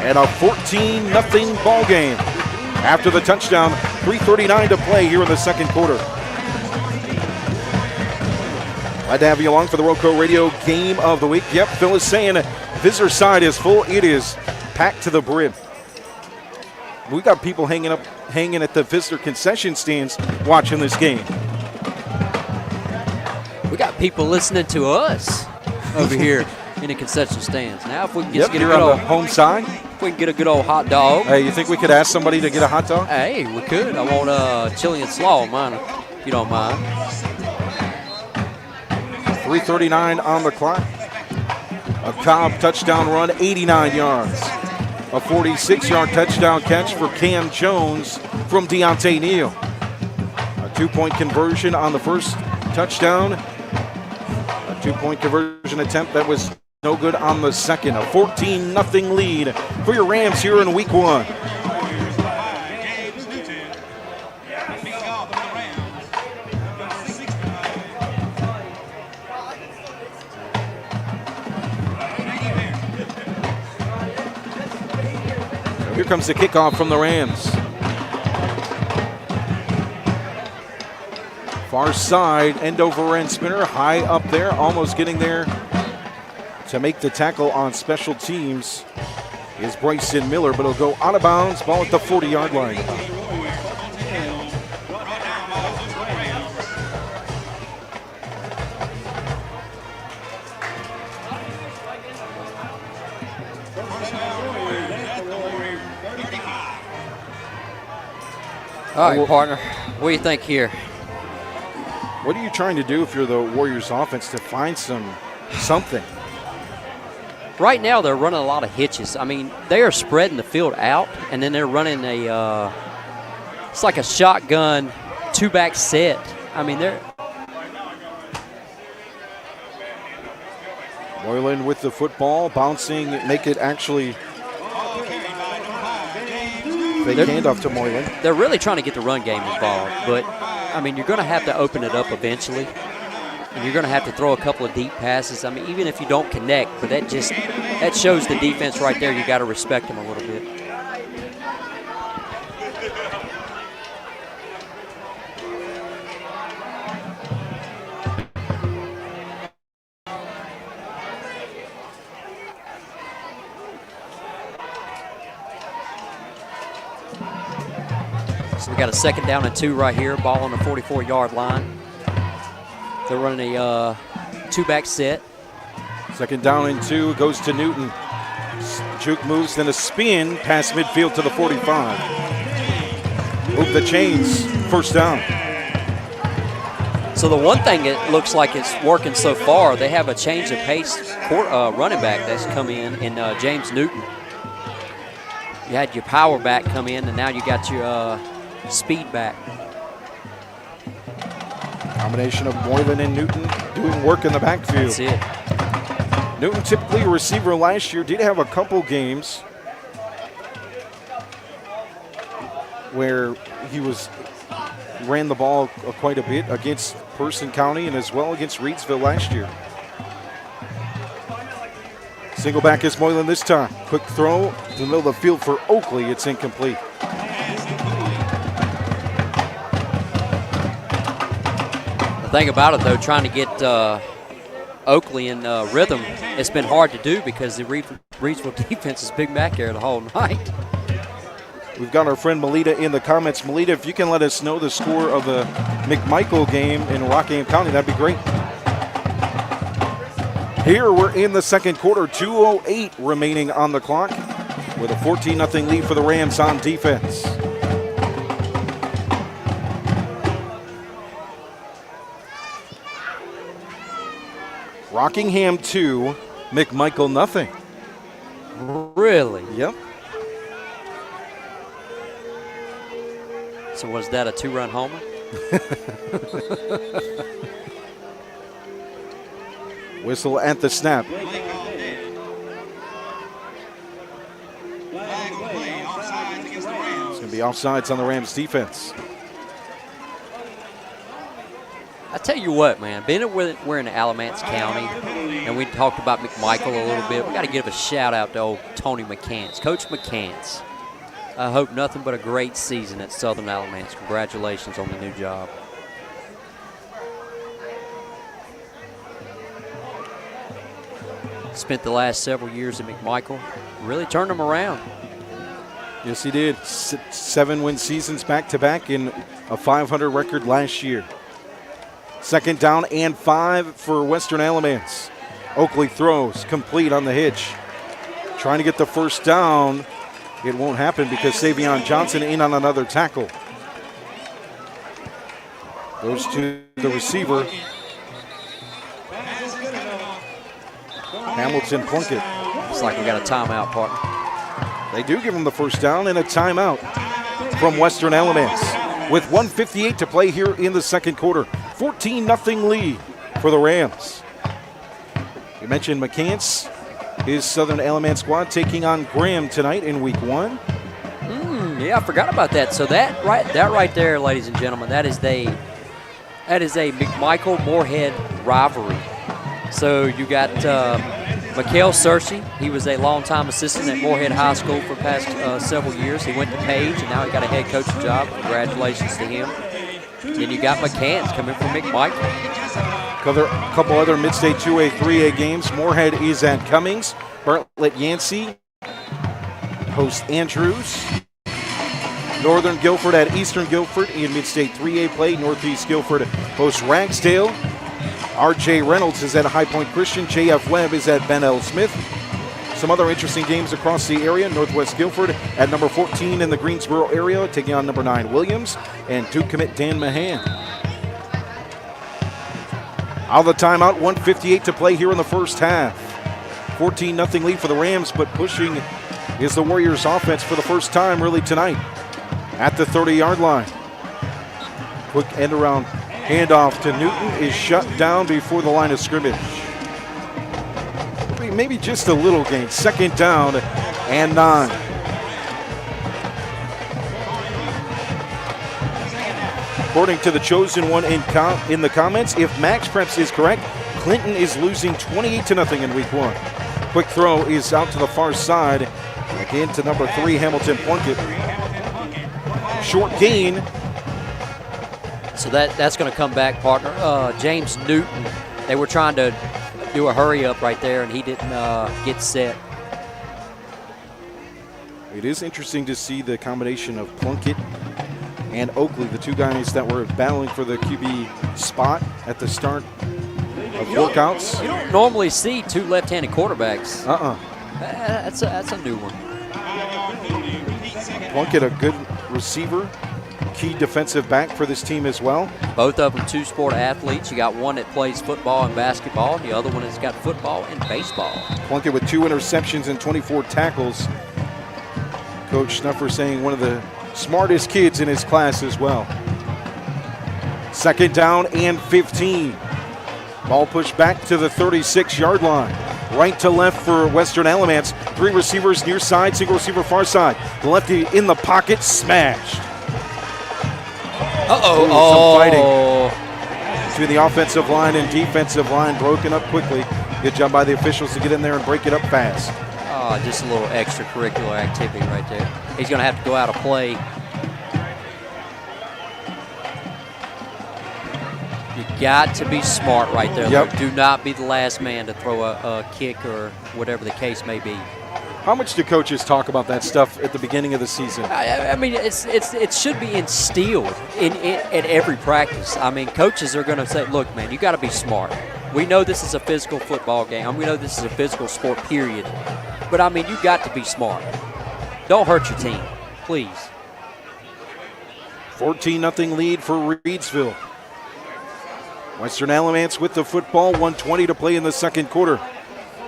And a 14-0 ball game. After the touchdown, 3:39 to play here in the second quarter. Glad to have you along for the RoCo Radio Game of the Week. Yep, Phil is saying visitor side is full. It is packed to the brim. We got people hanging at the visitor concession stands watching this game. We got people listening to us over here in the concession stands. Now, if we can just get a good on old the home side. if we can get a good old hot dog. Hey, you think we could ask somebody to get a hot dog? Hey, we could. I want chili and slaw, mine, if you don't mind. 3:39 on the clock. A Cobb touchdown run, 89 yards. A 46-yard touchdown catch for Cam Jones from Deontay Neal. A 2-point conversion on the first touchdown. A 2-point conversion attempt that was no good on the second. A 14-0 lead for your Rams here in Week 1. Here comes the kickoff from the Rams. Far side, end over end spinner, high up there, almost getting there to make the tackle on special teams is Bryson Miller, but it'll go out of bounds, ball at the 40-yard line. All right, partner. What do you think here? What are you trying to do if you're the Warriors offense to find something? Right now, they're running a lot of hitches. I mean, they are spreading the field out, and then they're running a it's like a shotgun two-back set. I mean, they're Moylan with the football, bouncing, make it actually fake handoff to Moylan. They're really trying to get the run game involved, but, I mean, you're going to have to open it up eventually, and you're going to have to throw a couple of deep passes. I mean, even if you don't connect, but that shows the defense right there. You got to respect them a little bit. So we got a 2nd down and 2 right here, ball on the 44-yard line. They're running a two-back set. 2nd down and 2 goes to Newton. Juke moves, then a spin past midfield to the 45. Move the chains, 1st down. So the one thing it looks like it's working so far, they have a change of pace running back that's come in James Newton. You had your power back come in, and now you got your speed back. Combination of Moylan and Newton doing work in the backfield. That's it. Newton, typically a receiver last year, did have a couple games where he ran the ball quite a bit against Person County and as well against Reidsville last year. Single back is Moylan this time. Quick throw to the middle of the field for Oakley. It's incomplete. The thing about it, though, trying to get Oakley in rhythm, it's been hard to do because the Reidsville defense has been back there the whole night. We've got our friend Melita in the comments. Melita, if you can let us know the score of the McMichael game in Rockingham County, that'd be great. Here we're in the 2nd quarter, 2:08 remaining on the clock with a 14-0 lead for the Rams on defense. Rockingham 2, McMichael nothing. Really? Yep. So was that a 2-run homer? Whistle at the snap. It's going to be offsides on the Rams defense. I tell you what, man, being we're in Alamance County, and we talked about McMichael a little bit, we got to give a shout-out to old Tony McCants, Coach McCants. I hope nothing but a great season at Southern Alamance. Congratulations on the new job. Spent the last several years at McMichael, really turned them around. Yes, he did. 7-win seasons back-to-back in a 500 record last year. 2nd down and 5 for Western Alamance. Oakley throws complete on the hitch. Trying to get the 1st down. It won't happen because Savion Johnson in on another tackle. Goes to the receiver. Hamilton Plunkett. Looks like we got a timeout, partner. They do give him the 1st down and a timeout from Western Alamance. With 1:58 to play here in the 2nd quarter. 14-0 lead for the Rams. You mentioned McCants, his Southern Alamance squad taking on Graham tonight in week 1. Yeah, I forgot about that. So that right there, ladies and gentlemen, that is a McMichael-Moorhead rivalry. So you got Mikhail Searcy. He was a longtime assistant at Moorhead High School for the past several years. He went to Page, and now he got a head coaching job. Congratulations to him. Then you got McCants coming from McMichael. A couple other Mid-State 2A, 3A games. Moorhead is at Cummings. Bartlett Yancey hosts Andrews. Northern Guilford at Eastern Guilford in Mid-State 3A play. Northeast Guilford hosts Ragsdale. R.J. Reynolds is at High Point Christian. J.F. Webb is at Ben L. Smith. Some other interesting games across the area. Northwest Guilford at number 14 in the Greensboro area, taking on number 9 Williams, and Duke commit Dan Mahan. Out of the timeout, 1:58 to play here in the 1st half. 14-0 lead for the Rams, but pushing is the Warriors offense for the first time really tonight. at the 30-yard line. Quick end around handoff to Newton is shut down before the line of scrimmage. Maybe just a little gain. 2nd down and 9. According to the chosen one in the comments, if Max Preps is correct, Clinton is losing 28-0 in week 1. Quick throw is out to the far side. Again to number 3, Hamilton Plunkett. Short gain. So that's going to come back, partner. James Newton, they were trying to do a hurry up right there, and he didn't get set. It is interesting to see the combination of Plunkett and Oakley, the 2 guys that were battling for the QB spot at the start of workouts. You don't normally see 2 left-handed quarterbacks. That's a new one. Plunkett, a good receiver, key defensive back for this team as well. Both of them 2-sport athletes. You got one that plays football and basketball. The other one has got football and baseball. Plunkett with 2 interceptions and 24 tackles. Coach Snuffer saying one of the smartest kids in his class as well. 2nd down and 15. Ball pushed back to the 36-yard line. Right to left for Western Alamance. 3 receivers near side, single receiver far side. The lefty in the pocket, smashed. Some fighting between the offensive line and defensive line, broken up quickly. Good job by the officials to get in there and break it up fast. Just a little extracurricular activity right there. He's going to have to go out of play. You got to be smart right there. Yep. Do not be the last man to throw a kick or whatever the case may be. How much do coaches talk about that stuff at the beginning of the season? I mean, it should be instilled in every practice. I mean, coaches are going to say, look, man, you got to be smart. We know this is a physical football game. We know this is a physical sport, period. But, I mean, you got to be smart. Don't hurt your team, please. 14-0 lead for Reidsville. Western Alamance with the football, 1:20 to play in the 2nd quarter.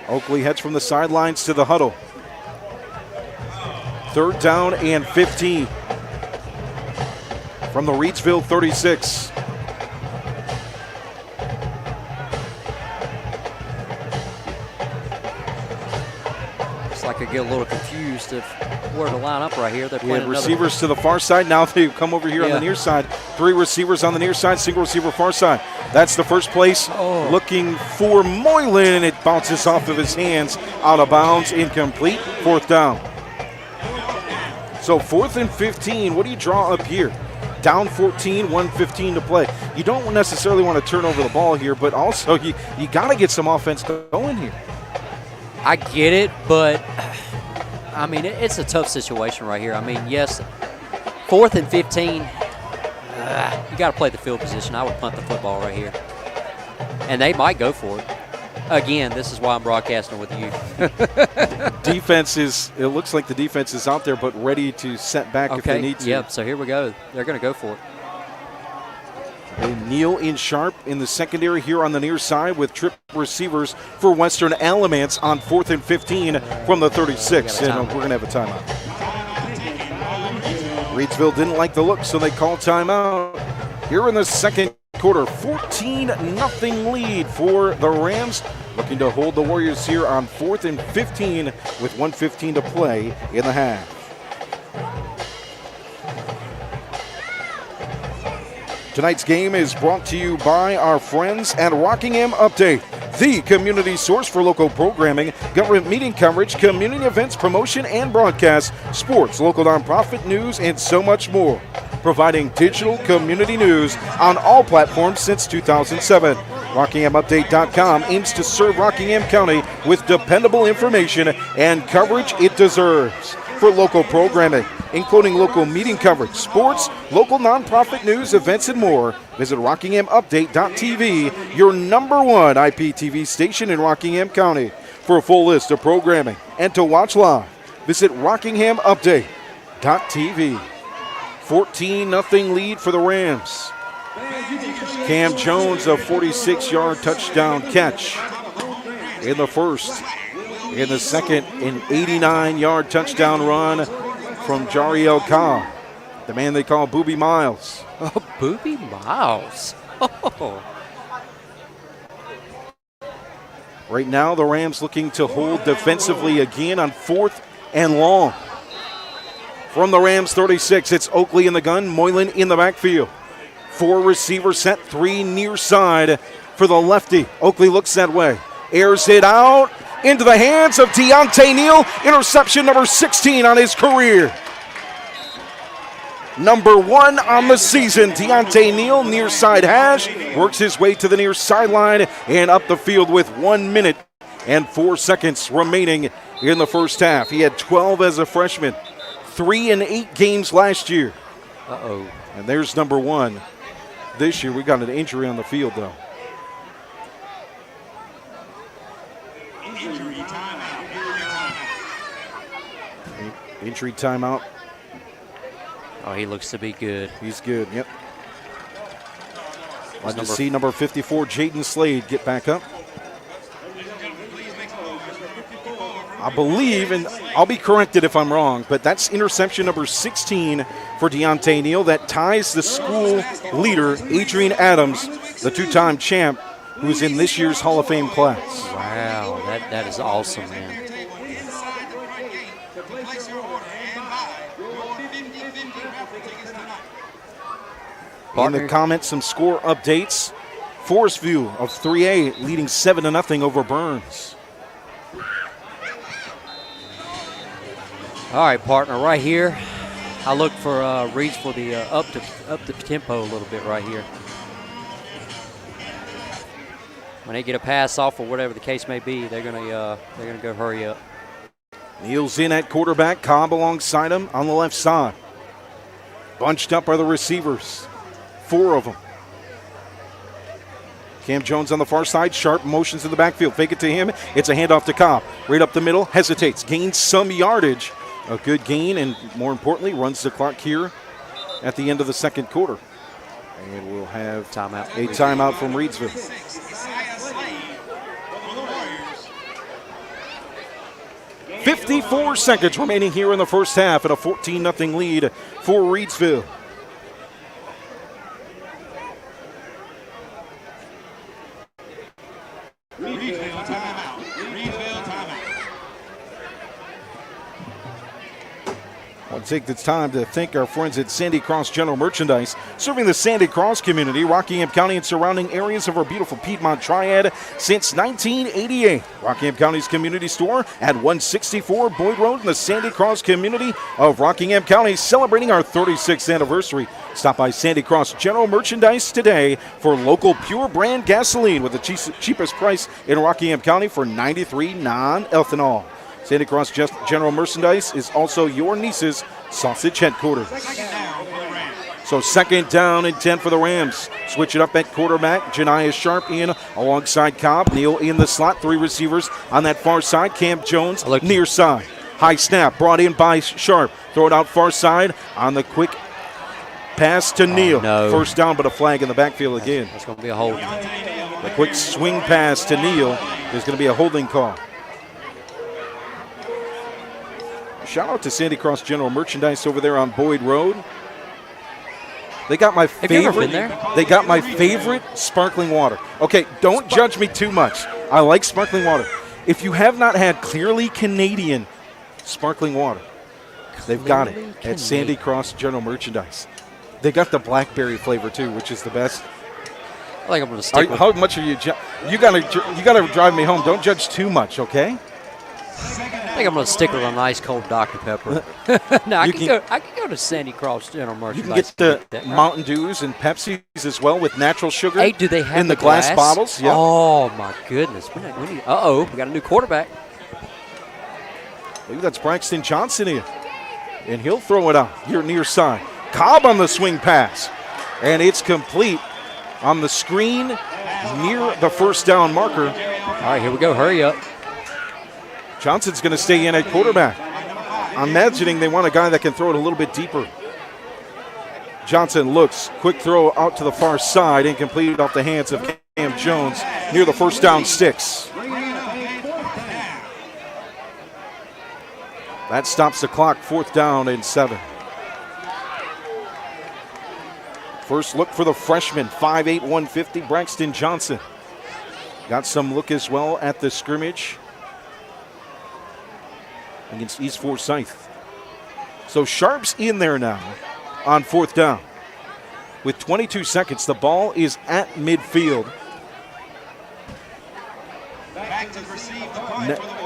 Oakley heads from the sidelines to the huddle. 3rd down and 15 from the Reidsville 36. Looks like I get a little confused of where to line up right here. They're playing receivers to the far side. Now they come over here on the near side. 3 receivers on the near side, single receiver far side. That's the first place. Looking for Moylan, and it bounces off of his hands, out of bounds, incomplete. 4th down. So 4th and 15. What do you draw up here? Down 14, 1:15 to play. You don't necessarily want to turn over the ball here, but also you got to get some offense going here. I get it, but, I mean, it's a tough situation right here. I mean, yes, 4th and 15, you got to play the field position. I would punt the football right here. And they might go for it. Again, this is why I'm broadcasting with you. It looks like the defense is out there, but ready to set back if they need to. Yep, so here we go. They're going to go for it. They kneel in sharp in the secondary here on the near side with trip receivers for Western Alamance on 4th and 15 from the 36. And we're going to have a timeout. Reidsville didn't like the look, so they call timeout. Here in the 2nd quarter, 14-0 lead for the Rams. Looking to hold the Warriors here on 4th and 15 with 1:15 to play in the half. Tonight's game is brought to you by our friends at Rockingham Update, the community source for local programming, government meeting coverage, community events, promotion and broadcast, sports, local nonprofit news, and so much more. Providing digital community news on all platforms since 2007. RockinghamUpdate.com aims to serve Rockingham County with dependable information and coverage it deserves. For local programming, including local meeting coverage, sports, local nonprofit news, events, and more, visit RockinghamUpdate.tv, your #1 IPTV station in Rockingham County. For a full list of programming and to watch live, visit RockinghamUpdate.tv. 14-0 lead for the Rams. Cam Jones, a 46-yard touchdown catch in the first. In the second, an 89-yard touchdown run from Jariel Khan. the man they call Booby Miles. Oh, Booby Miles. Oh. Right now, the Rams looking to hold defensively again on 4th and long. From the Rams 36, it's Oakley in the gun, Moylan in the backfield. 4 receivers set, 3 near side for the lefty. Oakley looks that way, airs it out into the hands of Deontay Neal. Interception number 16 on his career. Number 1 on the season, Deontay Neal, near side hash, works his way to the near sideline and up the field with 1 minute and 4 seconds remaining in the first half. He had 12 as a freshman, 3 in 8 games last year. Uh-oh. And there's number 1 this year. We got an injury on the field, though. Injury timeout. Oh, he looks to be good. He's good, yep. Let's to see number 54, Jaden Slade, get back up. I believe, and I'll be corrected if I'm wrong, but that's interception number 16 for Deontay Neal. That ties the school leader, Adrian Adams, the 2-time champ, who's in this year's Hall of Fame class. Wow, that is awesome, man. In the comments, some score updates. Forest View of 3A leading 7-0 over Burns. All right, partner, right here. I look for Reeds for the up the tempo a little bit right here. When they get a pass off or whatever the case may be, they're gonna go hurry up. Neal's in at quarterback. Cobb alongside him on the left side. Bunched up are the receivers. 4 of them. Cam Jones on the far side. Sharp motions in the backfield. Fake it to him. It's a handoff to Cobb. Right up the middle. Hesitates. Gains some yardage. A good gain, and more importantly, runs the clock here at the end of the second quarter. And we'll have timeout. A timeout from Reidsville. 54 seconds remaining here in the first half, and a 14-0 lead for Reidsville. I want to take this time to thank our friends at Sandy Cross General Merchandise, serving the Sandy Cross community, Rockingham County, and surrounding areas of our beautiful Piedmont Triad since 1988. Rockingham County's community store at 164 Boyd Road in the Sandy Cross community of Rockingham County, celebrating our 36th anniversary. Stop by Sandy Cross General Merchandise today for local pure brand gasoline with the cheapest price in Rockingham County for 93 non-ethanol. Sandy Cross General Merchandise is also your niece's sausage headquarters. So 2nd down and 10 for the Rams. Switch it up at quarterback. Janiah Sharp in alongside Cobb. Neal in the slot. 3 receivers on that far side. Cam Jones near side. High snap brought in by Sharp. Throw it out far side on the quick pass to Neal. No. First down, but a flag in the backfield again. That's going to be a hold. The quick swing pass to Neal is going to be a holding call. Shout out to Sandy Cross General Merchandise over there on Boyd Road. They got my favorite. Have you ever been there? They got my favorite sparkling water. Okay, don't judge me too much. I like sparkling water. If you have not had Clearly Canadian sparkling water, they've got it at Sandy Cross General Merchandise. They got the blackberry flavor too, which is the best. I think I'm going to stick with How much are you? You gotta drive me home. Don't judge too much, okay? I think I'm going to stick with a nice cold Dr. Pepper. No, I can go to Sandy Cross General Merchandise. You can get the Mountain Dews and Pepsis as well with natural sugar. Hey, do they have in the glass bottles? Yeah. Oh my goodness! We got a new quarterback. Maybe that's Braxton Johnson here, and he'll throw it out here near side. Cobb on the swing pass, and it's complete on the screen near the first down marker. All right, here we go. Hurry up. Johnson's going to stay in at quarterback. I'm imagining they want a guy that can throw it a little bit deeper. Johnson looks, quick throw out to the far side, incomplete off the hands of Cam Jones near the first down sticks. That stops the clock, 4th down and 7. First look for the freshman, 5'8", 150, Braxton Johnson. Got some look as well at the scrimmage against East Forsyth. So Sharp's in there now on 4th down. With 22 seconds, the ball is at midfield.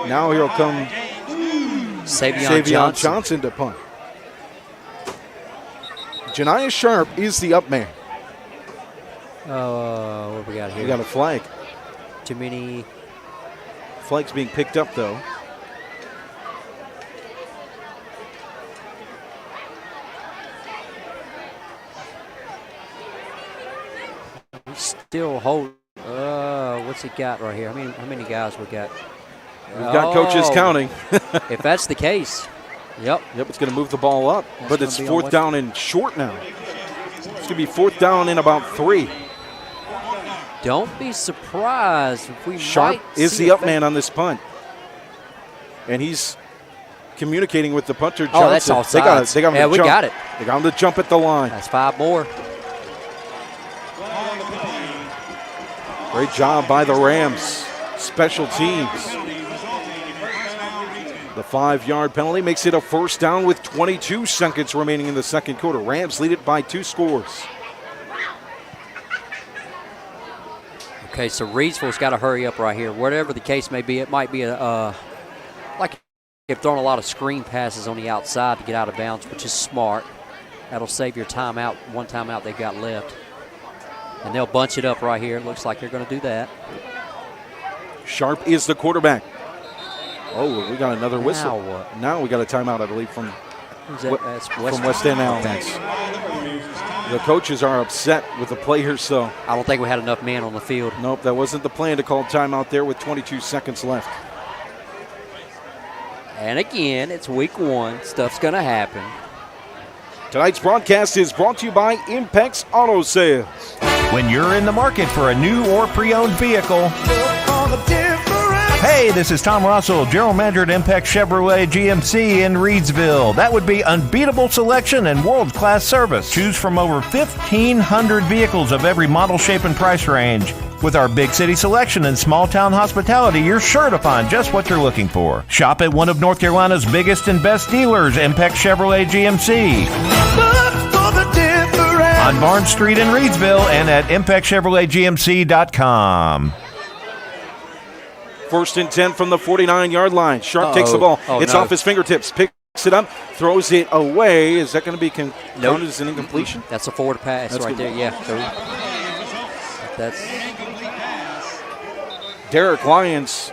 Now here'll come Savion Johnson to punt. Janiah Sharp is the up man. What we got here? We got a flag. Too many. Flag's being picked up, though. Still hold. What's he got right here? How many guys we got? We've got coaches counting. If that's the case, yep. Yep, it's going to move the ball up, but it's 4th down and short now. It's going to be 4th down in about 3. Don't be surprised if we Sharp is the up man on this punt, and he's communicating with the punter Johnson. Oh, that's offsides. They got him to we jump. got it. They got him to jump at the line. That's 5 more. Great job by the Rams. Special teams. The 5-yard penalty makes it a 1st down with 22 seconds remaining in the second quarter. Rams lead it by 2 scores. Okay, so Reidsville's got to hurry up right here. Whatever the case may be, it might be like they've thrown a lot of screen passes on the outside to get out of bounds, which is smart. That'll save your timeout, one timeout they've got left. And they'll bunch it up right here. Looks like they're going to do that. Sharp is the quarterback. Oh, we got another whistle. Now what? Now we got a timeout, I believe, from Western Alamance. The coaches are upset with the players, so. I don't think we had enough men on the field. Nope, that wasn't the plan to call timeout there with 22 seconds left. And again, it's week 1. Stuff's going to happen. Tonight's broadcast is brought to you by Impex Auto Sales. When you're in the market for a new or pre-owned vehicle. Hey, this is Tom Russell, General Manager at Impex Chevrolet GMC in Reidsville. That would be unbeatable selection and world-class service. Choose from over 1,500 vehicles of every model, shape, and price range. With our big city selection and small-town hospitality, you're sure to find just what you're looking for. Shop at one of North Carolina's biggest and best dealers, Impex Chevrolet GMC. On Barnes Street in Reidsville and at ImpexChevroletGMC.com. 1st and 10 from the 49-yard line. Sharp takes the ball. It's off his fingertips. Picks it up. Throws it away. Is that going to be counted as an incompletion? That's a forward pass right there. Yeah. So that's Derek Lyons.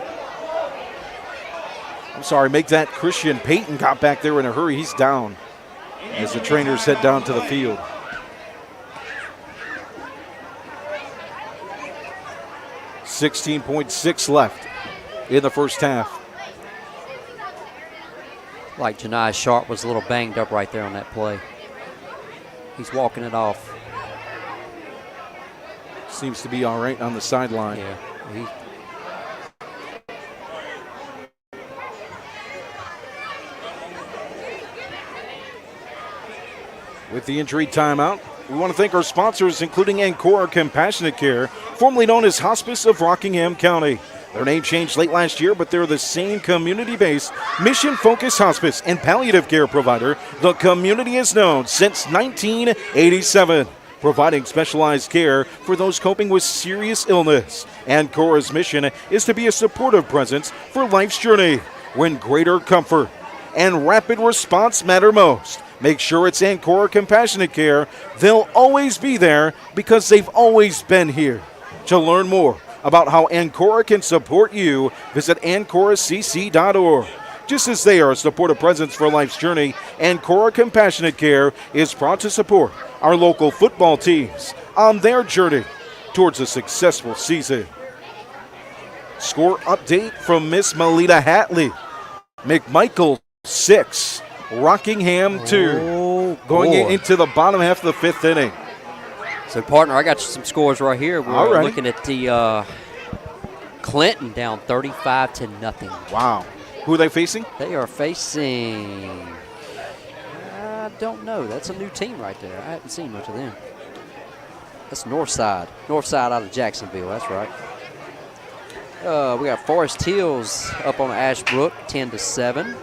Make that Christian Payton got back there in a hurry. He's down as the trainers head down to the field. 16.6 left in the first half. Like Janiah Sharp was a little banged up right there on that play. He's walking it off. Seems to be all right on the sideline. Yeah. With the injury timeout, we want to thank our sponsors, including Ancora Compassionate Care, formerly known as Hospice of Rockingham County. Their name changed late last year, but they're the same community-based, mission-focused hospice and palliative care provider the community has known since 1987, providing specialized care for those coping with serious illness. Ancora's mission is to be a supportive presence for life's journey when greater comfort and rapid response matter most. Make sure it's Ancora Compassionate Care. They'll always be there because they've always been here. To learn more about how Ancora can support you, visit AncoraCC.org. Just as they are a supportive presence for life's journey, Ancora Compassionate Care is proud to support our local football teams on their journey towards a successful season. Score update from Miss Melita Hatley. McMichael 6. Rockingham 2, going into the bottom half of the 5th inning. So, partner, I got you some scores right here. We're looking at the Clinton down 35-0. Wow. Who are they facing? They are facing, I don't know. That's a new team right there. I haven't seen much of them. That's north side. North side out of Jacksonville. That's right. We got Forest Hills up on Ashbrook, 10-7.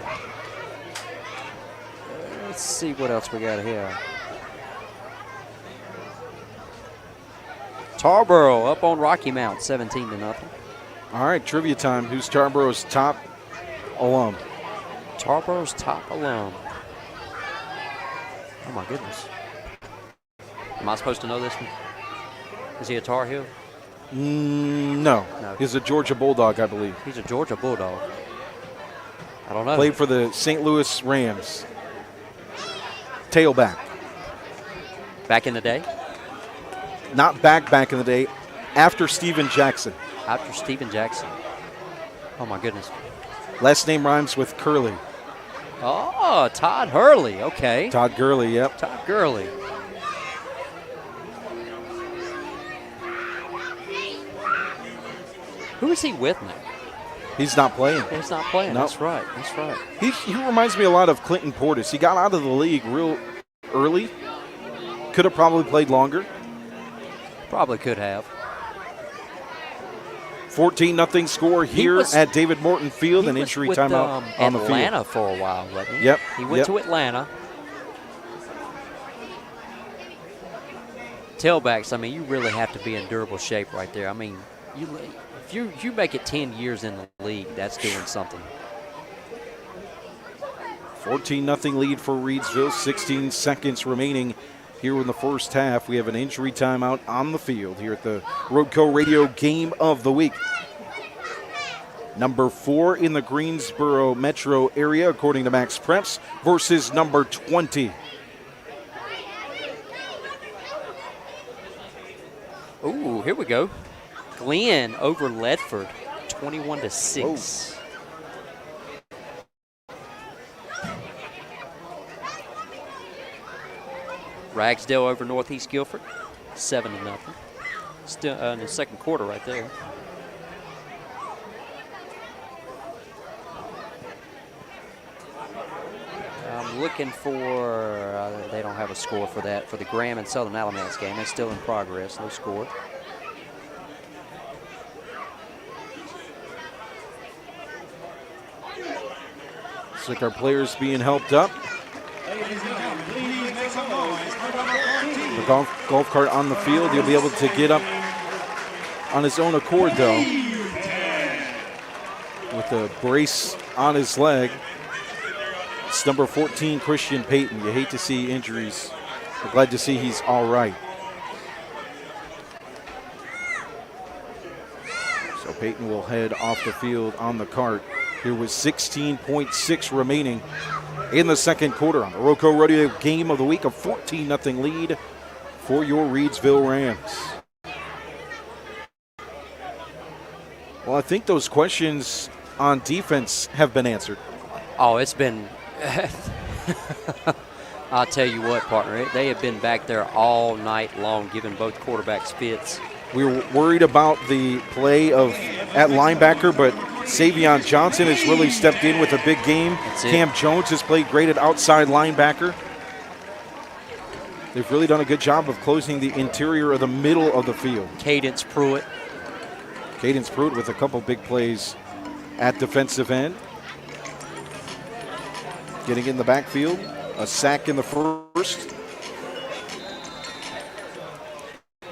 Let's see what else we got here. Tarboro up on Rocky Mount, 17-0. All right, trivia time. Who's Tarborough's top alum? Tarborough's top alum. Oh, my goodness. Am I supposed to know this one? Is he a Tar Heel? No. He's a Georgia Bulldog, I believe. He's a Georgia Bulldog. I don't know. Played for the St. Louis Rams. Tailback. Back in the day? Not back in the day. After Steven Jackson. After Steven Jackson. Oh, my goodness. Last name rhymes with Curley. Oh, Todd Hurley. Okay. Todd Gurley, yep. Todd Gurley. Who is he with now? He's not playing. He's not playing. Nope. That's right. That's right. He reminds me a lot of Clinton Portis. He got out of the league real early. Could have probably played longer. Probably could have. 14-0 score here at David Morton Field. An injury timeout on the field. Atlanta for a while, wasn't he? Yep. He went to Atlanta. Tailbacks, I mean, you really have to be in durable shape right there. I mean, if you make it 10 years in the league, that's doing something. 14-0 lead for Reidsville. 16 seconds remaining here in the first half. We have an injury timeout on the field here at the RoCo Radio Game of the Week. Number 4 in the Greensboro metro area, according to Max Preps, versus number 20. Ooh, here we go. Glenn over Ledford, 21-6. Ragsdale over Northeast Guilford, 7-0. Still in the second quarter right there. I'm looking for, they don't have a score for that, for the Graham and Southern Alamance game. It's still in progress, no score. Looks like our players being helped up. The golf cart on the field. He'll be able to get up on his own accord, though, with a brace on his leg. It's number 14, Christian Payton. You hate to see injuries. We're glad to see he's all right. So Payton will head off the field on the cart. Here with 16.6 remaining in the second quarter on the RoCo Radio Game of the Week. A 14-0 lead for your Reidsville Rams. Well, I think those questions on defense have been answered. Oh, it's been I'll tell you what, partner, they have been back there all night long giving both quarterbacks fits. We were worried about the play at linebacker, but Savion Johnson has really stepped in with a big game. Cam Jones has played great at outside linebacker. They've really done a good job of closing the interior of the middle of the field. Cadence Pruitt with a couple big plays at defensive end. Getting in the backfield, a sack in the first.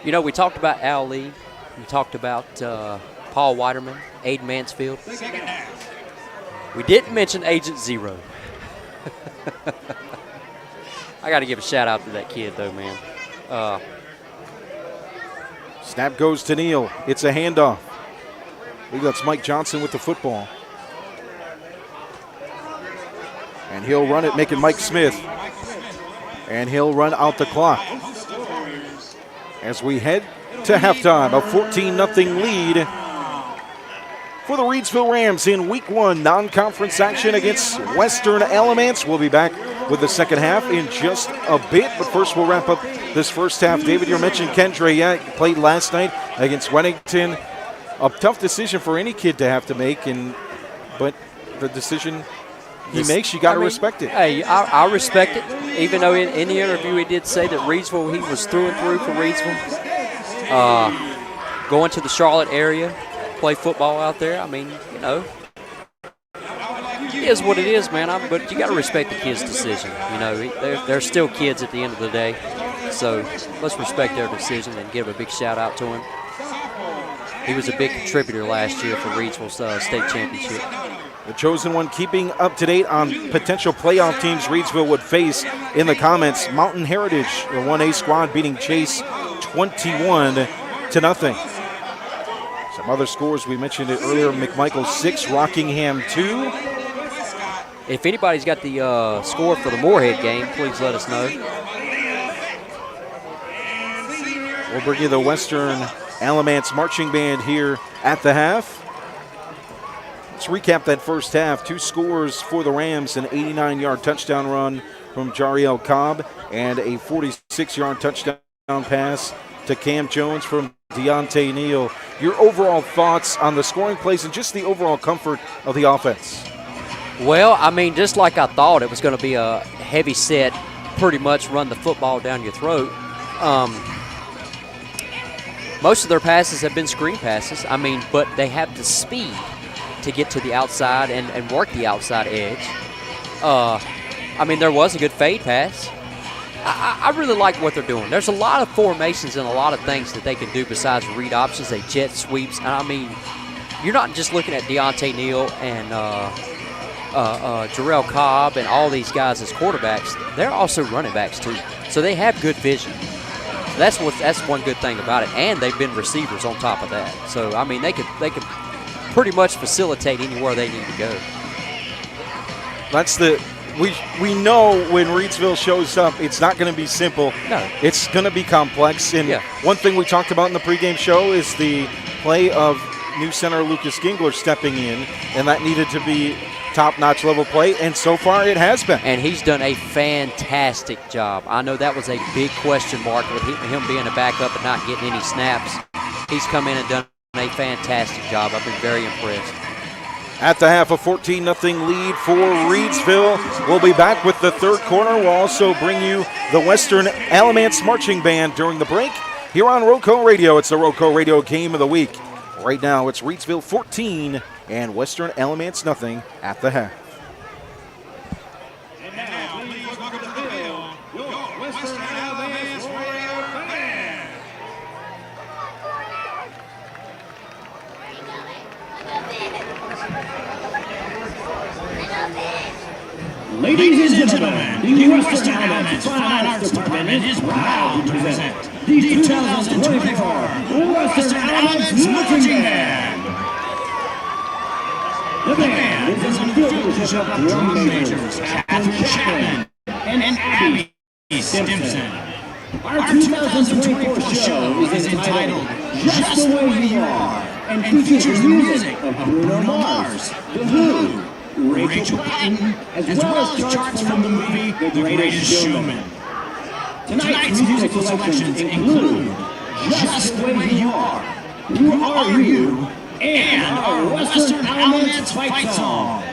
You know, we talked about Al Lee. We talked about Paul Weiderman, Aiden Mansfield. We didn't mention Agent Zero. I got to give a shout out to that kid, though, man. Snap goes to Neal. It's a handoff. I believe that's Mike Johnson with the football. And he'll run it, making Mike Smith. And he'll run out the clock. As we head to halftime, a 14-0 lead for the Reidsville Rams in Week 1 non-conference action against Western Alamance. We'll be back with the second half in just a bit, but first we'll wrap up this first half. David, you mentioned Kendra. Yeah, he played last night against Weddington. A tough decision for any kid to have to make, but the decision he makes, you got to respect it. Hey, I respect it. Even though in the interview he did say that Reidsville, he was through and through for Reidsville. Going to the Charlotte area, play football out there. I mean, you know, it is what it is, man. But you got to respect the kids' decision. You know, they're still kids at the end of the day. So let's respect their decision and give a big shout out to him. He was a big contributor last year for Reidsville's state championship. The chosen one keeping up to date on potential playoff teams Reidsville would face in the comments. Mountain Heritage, the 1A squad, beating Chase 21-0. Some other scores, we mentioned it earlier, McMichael 6, Rockingham 2. If anybody's got the score for the Moorhead game, please let us know. We'll bring you the Western Alamance Marching Band here at the half. Let's recap that first half. 2 scores for the Rams, an 89-yard touchdown run from Jariel Cobb and a 46-yard touchdown pass to Cam Jones from Deontay Neal. Your overall thoughts on the scoring plays and just the overall comfort of the offense? Well, I mean, just like I thought, it was going to be a heavy set, pretty much run the football down your throat. Most of their passes have been screen passes. I mean, but they have the speed to get to the outside and work the outside edge. I mean, there was a good fade pass. I really like what they're doing. There's a lot of formations and a lot of things that they can do besides read options. They jet sweeps. And I mean, you're not just looking at Deontay Neal and Jarrell Cobb and all these guys as quarterbacks. They're also running backs too. So they have good vision. So that's one good thing about it. And they've been receivers on top of that. So I mean, they could pretty much facilitate anywhere they need to go. That's we know when Reidsville shows up, it's not going to be simple. No. It's going to be complex. And one thing we talked about in the pregame show is the play of new center Lucas Gingler stepping in, and that needed to be top-notch level play, and so far it has been. And he's done a fantastic job. I know that was a big question mark with him being a backup and not getting any snaps. He's come in and done a fantastic job. I've been very impressed. At the half, a 14-0 lead for Reidsville. We'll be back with the third quarter. We'll also bring you the Western Alamance Marching Band during the break here on RoCo Radio. It's the RoCo Radio Game of the Week. Right now, it's Reidsville 14 and Western Alamance 0 at the half. And now, please welcome to the field, your Western Alamance Warrior Band. Ladies and gentlemen, the Western Alamance Fine Arts Department is proud to present the 2024 Western Alamance Marching Band. The band is in fellowship of drum majors Catherine Chapman and Abby Stimson. Our 2024 show is entitled Just the Way You Are and features music of Bruno Mars, The Who, Rachel Patton, as well as charts from the movie The Greatest Showman. Tonight's musical selections include Just the Way You Are, Who Are You, and our Western Alamance fight song.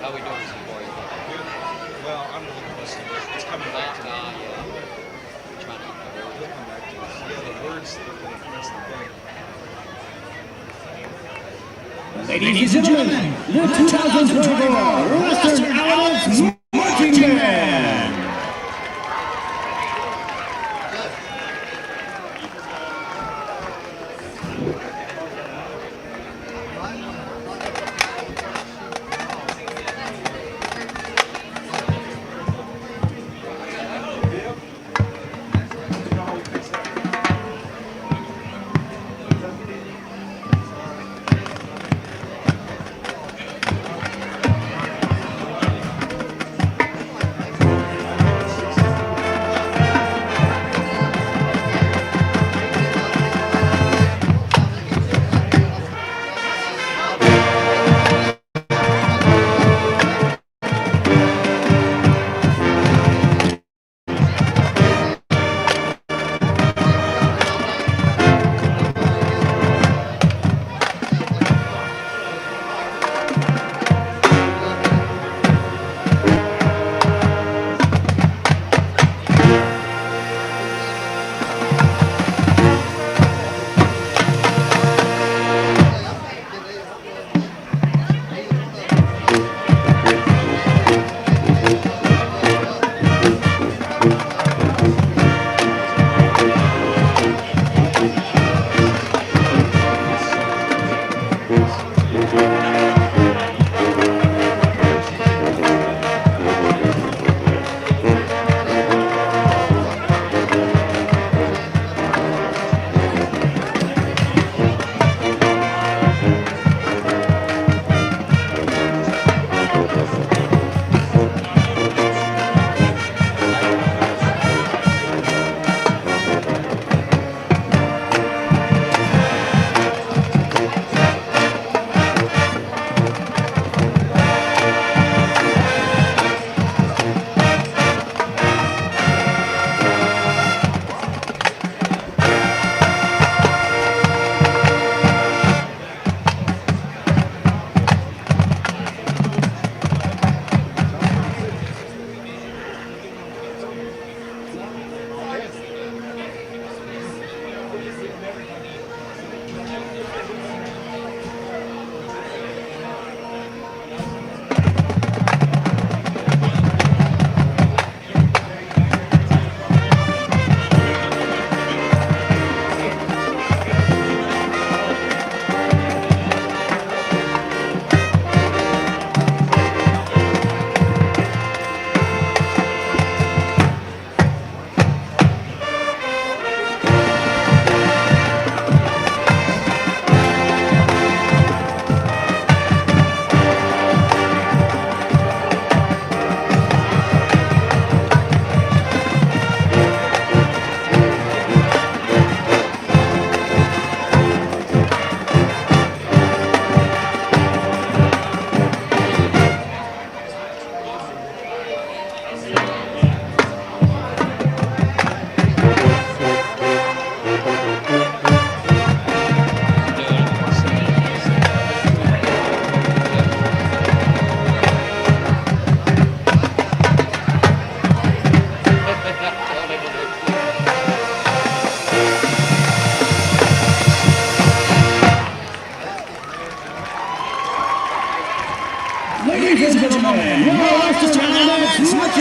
How are we doing this morning? Well, I'm really listening. It's coming back to me. Trying to get the word. It'll come back to us. Yeah, the words, that's the thing. Ladies and gentlemen, the 2024 Western Alamance Marching Band.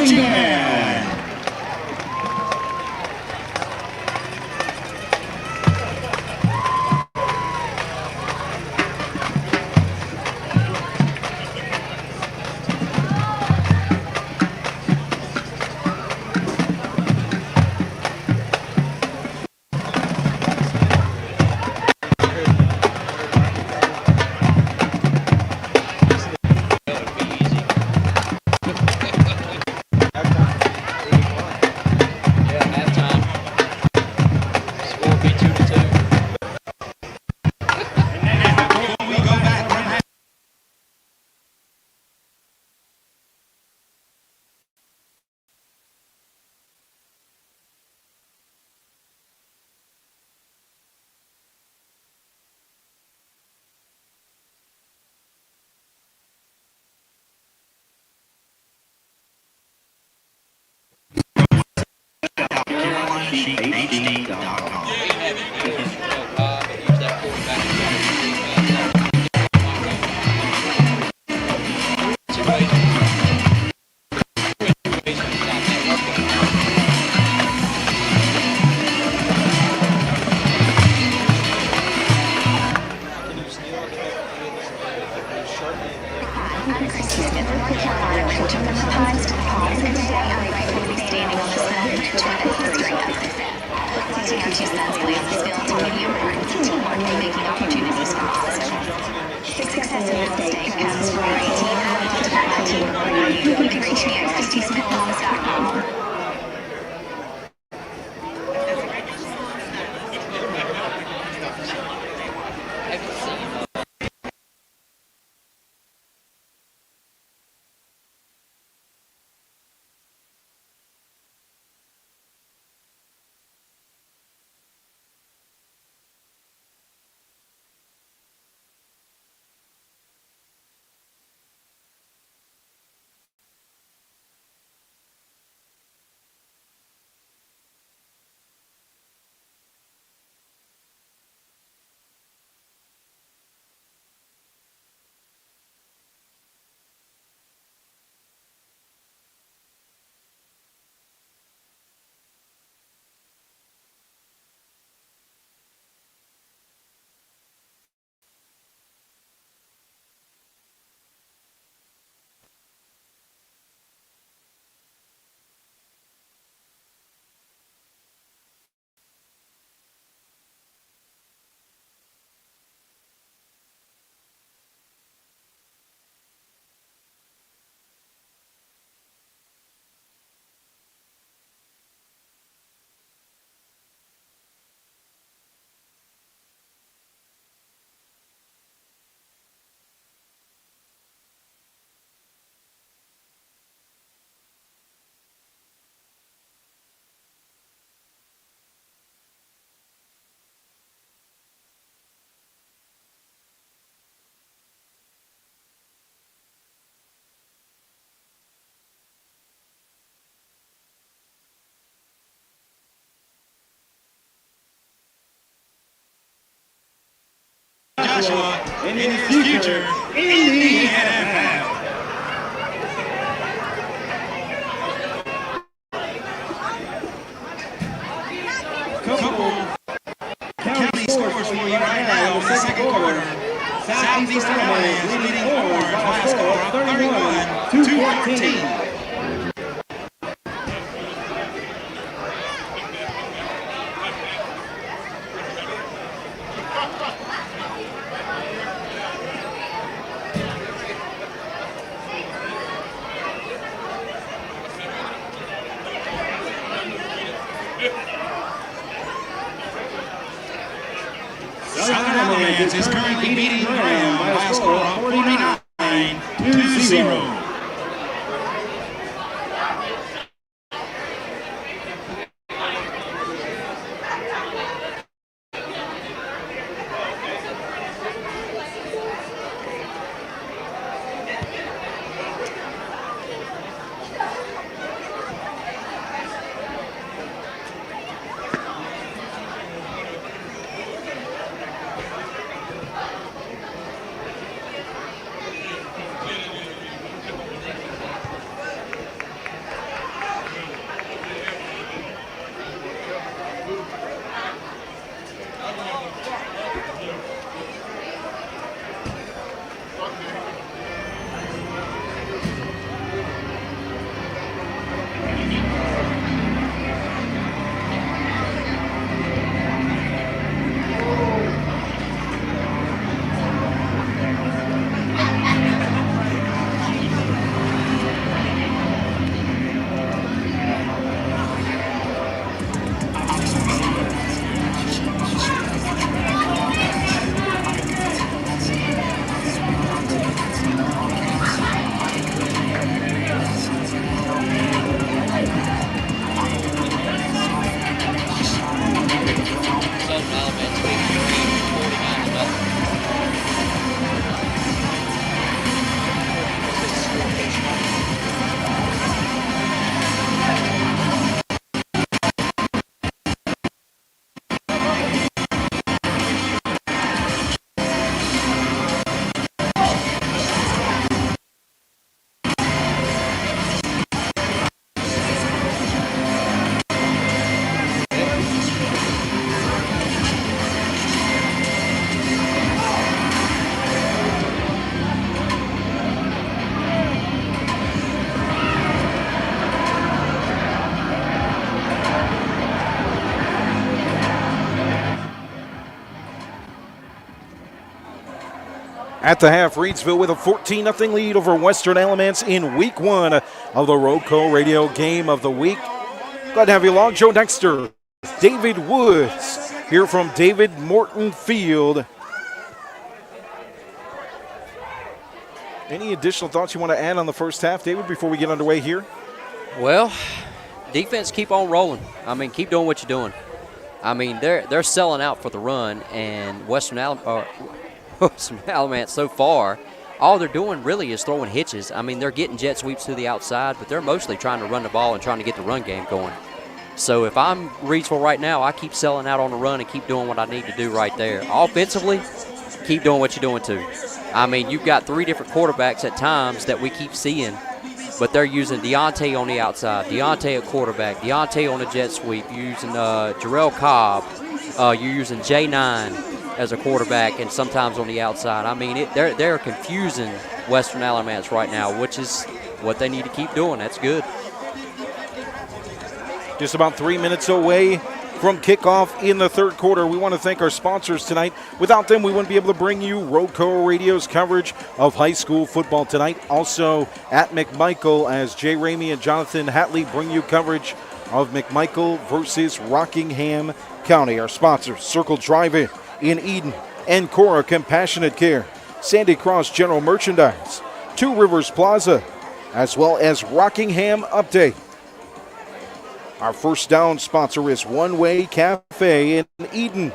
marching band. Joshua in his future in the NFL. County scores for you right now in the second quarter. Southeast Alamance leading Orange by a score of 31-14. Alamance is currently beating Graham by a score of 49-0. At the half, Reidsville with a 14-0 lead over Western Alamance in week 1 of the RoCo Radio Game of the Week. Glad to have you along. Joe Dexter, David Woods, here from David Morton Field. Any additional thoughts you want to add on the first half, David, before we get underway here? Well, defense keep on rolling. I mean, keep doing what you're doing. I mean, they're selling out for the run, and Western Alamance so far, all they're doing really is throwing hitches. I mean, they're getting jet sweeps to the outside, but they're mostly trying to run the ball and trying to get the run game going. So if I'm Reidsville right now, I keep selling out on the run and keep doing what I need to do right there. Offensively, keep doing what you're doing too. I mean, you've got 3 different quarterbacks at times that we keep seeing, but they're using Deontay on the outside, Deontay at quarterback, Deontay on a jet sweep. You're using Jarrell Cobb. You're using J9 as a quarterback and sometimes on the outside. I mean, they're confusing Western Alamance right now, which is what they need to keep doing. That's good. Just about 3 minutes away from kickoff in the third quarter. We want to thank our sponsors tonight. Without them, we wouldn't be able to bring you RoCo Radio's coverage of high school football tonight. Also at McMichael, as Jay Ramey and Jonathan Hatley bring you coverage of McMichael versus Rockingham County. Our sponsors, Circle Drive-In in Eden, Ancora Compassionate Care, Sandy Cross General Merchandise, 2 Rivers Plaza, as well as Rockingham Update. Our first down sponsor is One Way Cafe in Eden.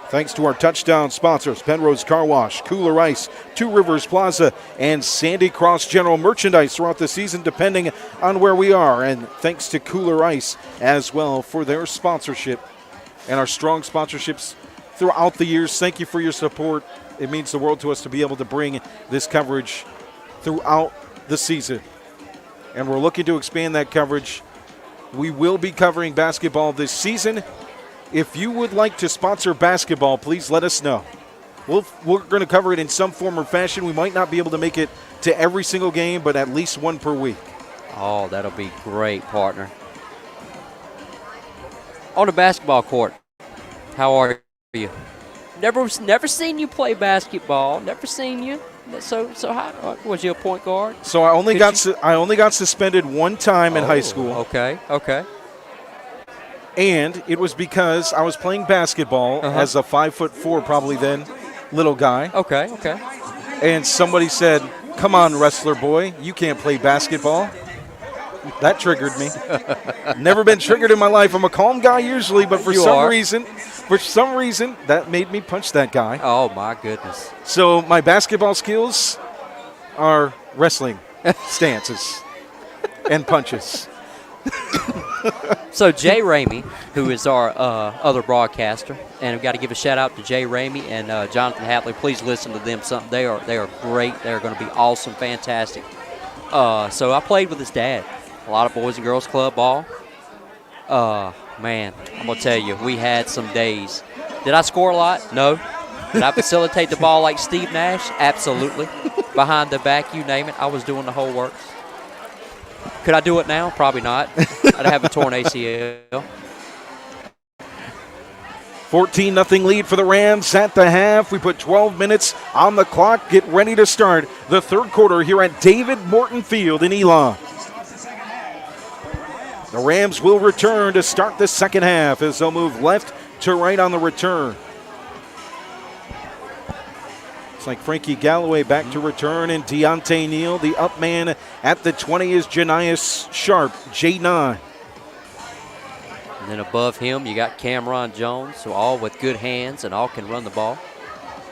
Thanks to our touchdown sponsors, Pennrose Carwash, Kooler Ice, 2 Rivers Plaza, and Sandy Cross General Merchandise throughout the season, depending on where we are. And thanks to Kooler Ice as well for their sponsorship and our strong sponsorships throughout the years. Thank you for your support. It means the world to us to be able to bring this coverage throughout the season. And we're looking to expand that coverage. We will be covering basketball this season. If you would like to sponsor basketball, please let us know. We're going to cover it in some form or fashion. We might not be able to make it to every single game, but at least one per week. Oh, that'll be great, partner. On the basketball court, how are you? Never seen you play basketball. Never seen you. So how was you a point guard? So I only got suspended one time in high school. Okay. And it was because I was playing basketball as a 5'4", probably then, little guy. Okay. And somebody said, "Come on, wrestler boy, you can't play basketball." That triggered me. Never been triggered in my life. I'm a calm guy usually, but for some reason, that made me punch that guy. Oh, my goodness. So my basketball skills are wrestling stances and punches. So Jay Ramey, who is our other broadcaster, and I've got to give a shout out to Jay Ramey and Jonathan Hatley. Please listen to them. They are great. They're going to be awesome, fantastic. So I played with his dad. A lot of Boys and Girls Club ball. Man, I'm going to tell you, we had some days. Did I score a lot? No. Did I facilitate the ball like Steve Nash? Absolutely. Behind the back, you name it, I was doing the whole works. Could I do it now? Probably not. I'd have a torn ACL. 14-0 lead for the Rams at the half. We put 12 minutes on the clock. Get ready to start the third quarter here at David Morton Field in Elon. The Rams will return to start the second half as they'll move left to right on the return. It's like Frankie Galloway back to return, and Deontay Neal, the up man at the 20 is Janias Sharp, J9. And then above him, you got Cameron Jones, so all with good hands and all can run the ball.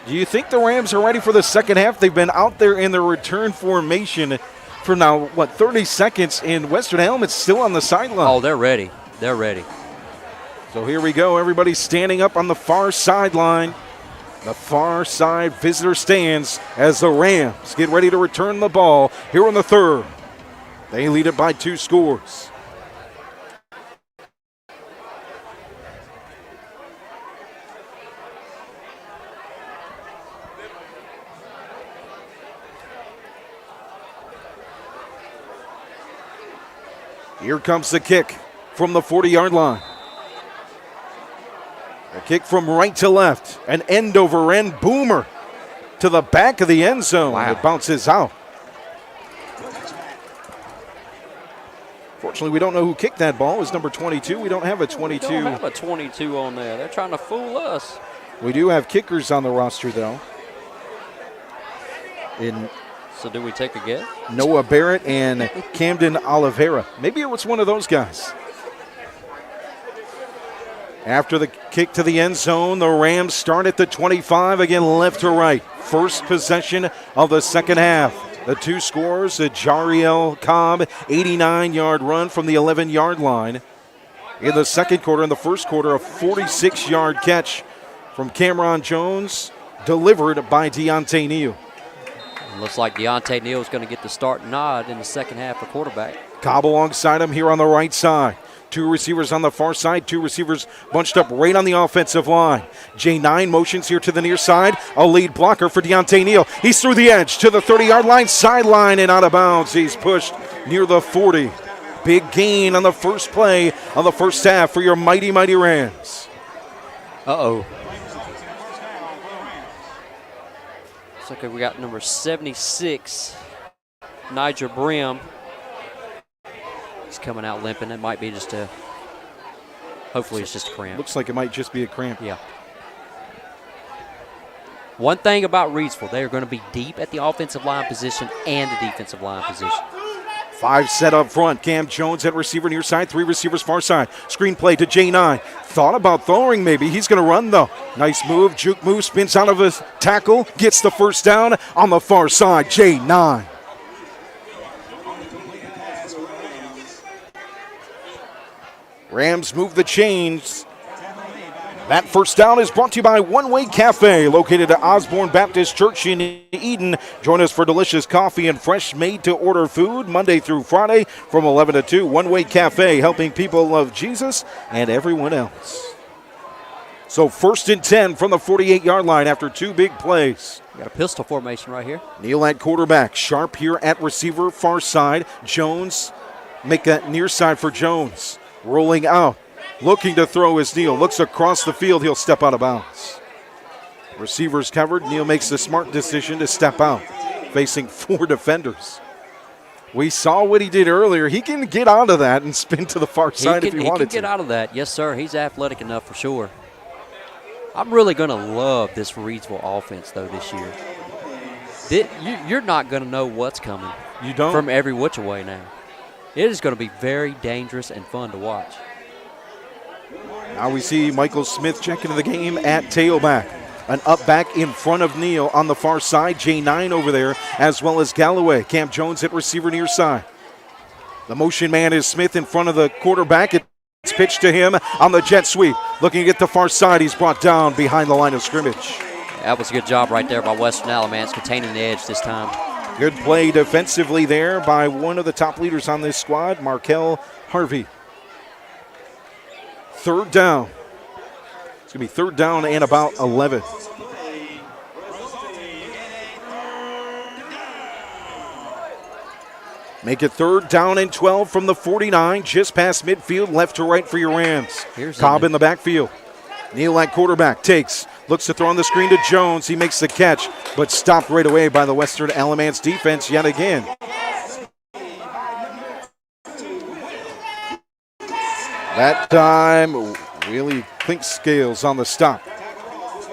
Do you think the Rams are ready for the second half? They've been out there in their return formation for now, 30 seconds, and Western Alamance still on the sideline. Oh, they're ready. They're ready. So here we go. Everybody standing up on the far sideline. The far side visitor stands as the Rams get ready to return the ball here in the third. They lead it by 2 scores. Here comes the kick from the 40-yard line. A kick from right to left, an end-over-end boomer to the back of the end zone. Wow. It bounces out. Fortunately, we don't know who kicked that ball. It was number 22. We don't have a 22. We don't have a 22 on there. They're trying to fool us. We do have kickers on the roster, though. So do we take a guess? Noah Barrett and Camden Oliveira. Maybe it was one of those guys. After the kick to the end zone, the Rams start at the 25, again left to right. First possession of the second half. The two scores, a Jariel Cobb 89-yard run from the 11-yard line. In the second quarter, in the first quarter, a 46-yard catch from Cameron Jones, delivered by Deontay Neal. Looks like Deontay Neal is going to get the start nod in the second half for quarterback. Cobb alongside him here on the right side. Two receivers on the far side, two receivers bunched up right on the offensive line. J9 motions here to the near side. A lead blocker for Deontay Neal. He's through the edge to the 30-yard line, sideline and out of bounds. He's pushed near the 40. Big gain on the first play of the first half for your mighty, mighty Rams. Uh-oh. Looks like we got number 76, Nigel Brim. He's coming out limping. It might be just hopefully it's just a cramp. Looks like it might just be a cramp. Yeah. One thing about Reidsville, they are going to be deep at the offensive line position and the defensive line position. 5 set up front. Cam Jones at receiver near side. 3 receivers far side. Screen play to J9. Thought about throwing maybe. He's going to run though. Nice move. Juke move. Spins out of his tackle. Gets the first down on the far side. J9. Rams move the chains. That first down is brought to you by One Way Cafe, located at Osborne Baptist Church in Eden. Join us for delicious coffee and fresh made-to-order food Monday through Friday from 11 to 2. One Way Cafe, helping people love Jesus and everyone else. So 1st and 10 from the 48-yard line after 2 big plays. We got a pistol formation right here. Neal at quarterback. Sharp here at receiver, far side. Jones, make that near side for Jones. Rolling out. Looking to throw is Neal. Looks across the field. He'll step out of bounds. Receivers covered. Neal makes the smart decision to step out, facing 4 defenders. We saw what he did earlier. He can get out of that and spin to the far side if he wanted to. He can get out of that. Yes, sir. He's athletic enough for sure. I'm really going to love this Reidsville offense, though, this year. You're not going to know what's coming. You don't? From every which way now. It is going to be very dangerous and fun to watch. Now we see Michael Smith check into the game at tailback. An up back in front of Neal on the far side. J9 over there, as well as Galloway. Cam Jones at receiver near side. The motion man is Smith in front of the quarterback. It's pitched to him on the jet sweep. Looking at the far side, he's brought down behind the line of scrimmage. That was a good job right there by Western Alamance, containing the edge this time. Good play defensively there by one of the top leaders on this squad, Markel Harvey. 3rd down. It's going to be 3rd down and about 11. Make it 3rd down and 12 from the 49, just past midfield, left to right for your Rams. Cobb in the backfield. Neal at quarterback, takes, looks to throw on the screen to Jones. He makes the catch, but stopped right away by the Western Alamance defense yet again. That time, Willie Clinkscales on the stop.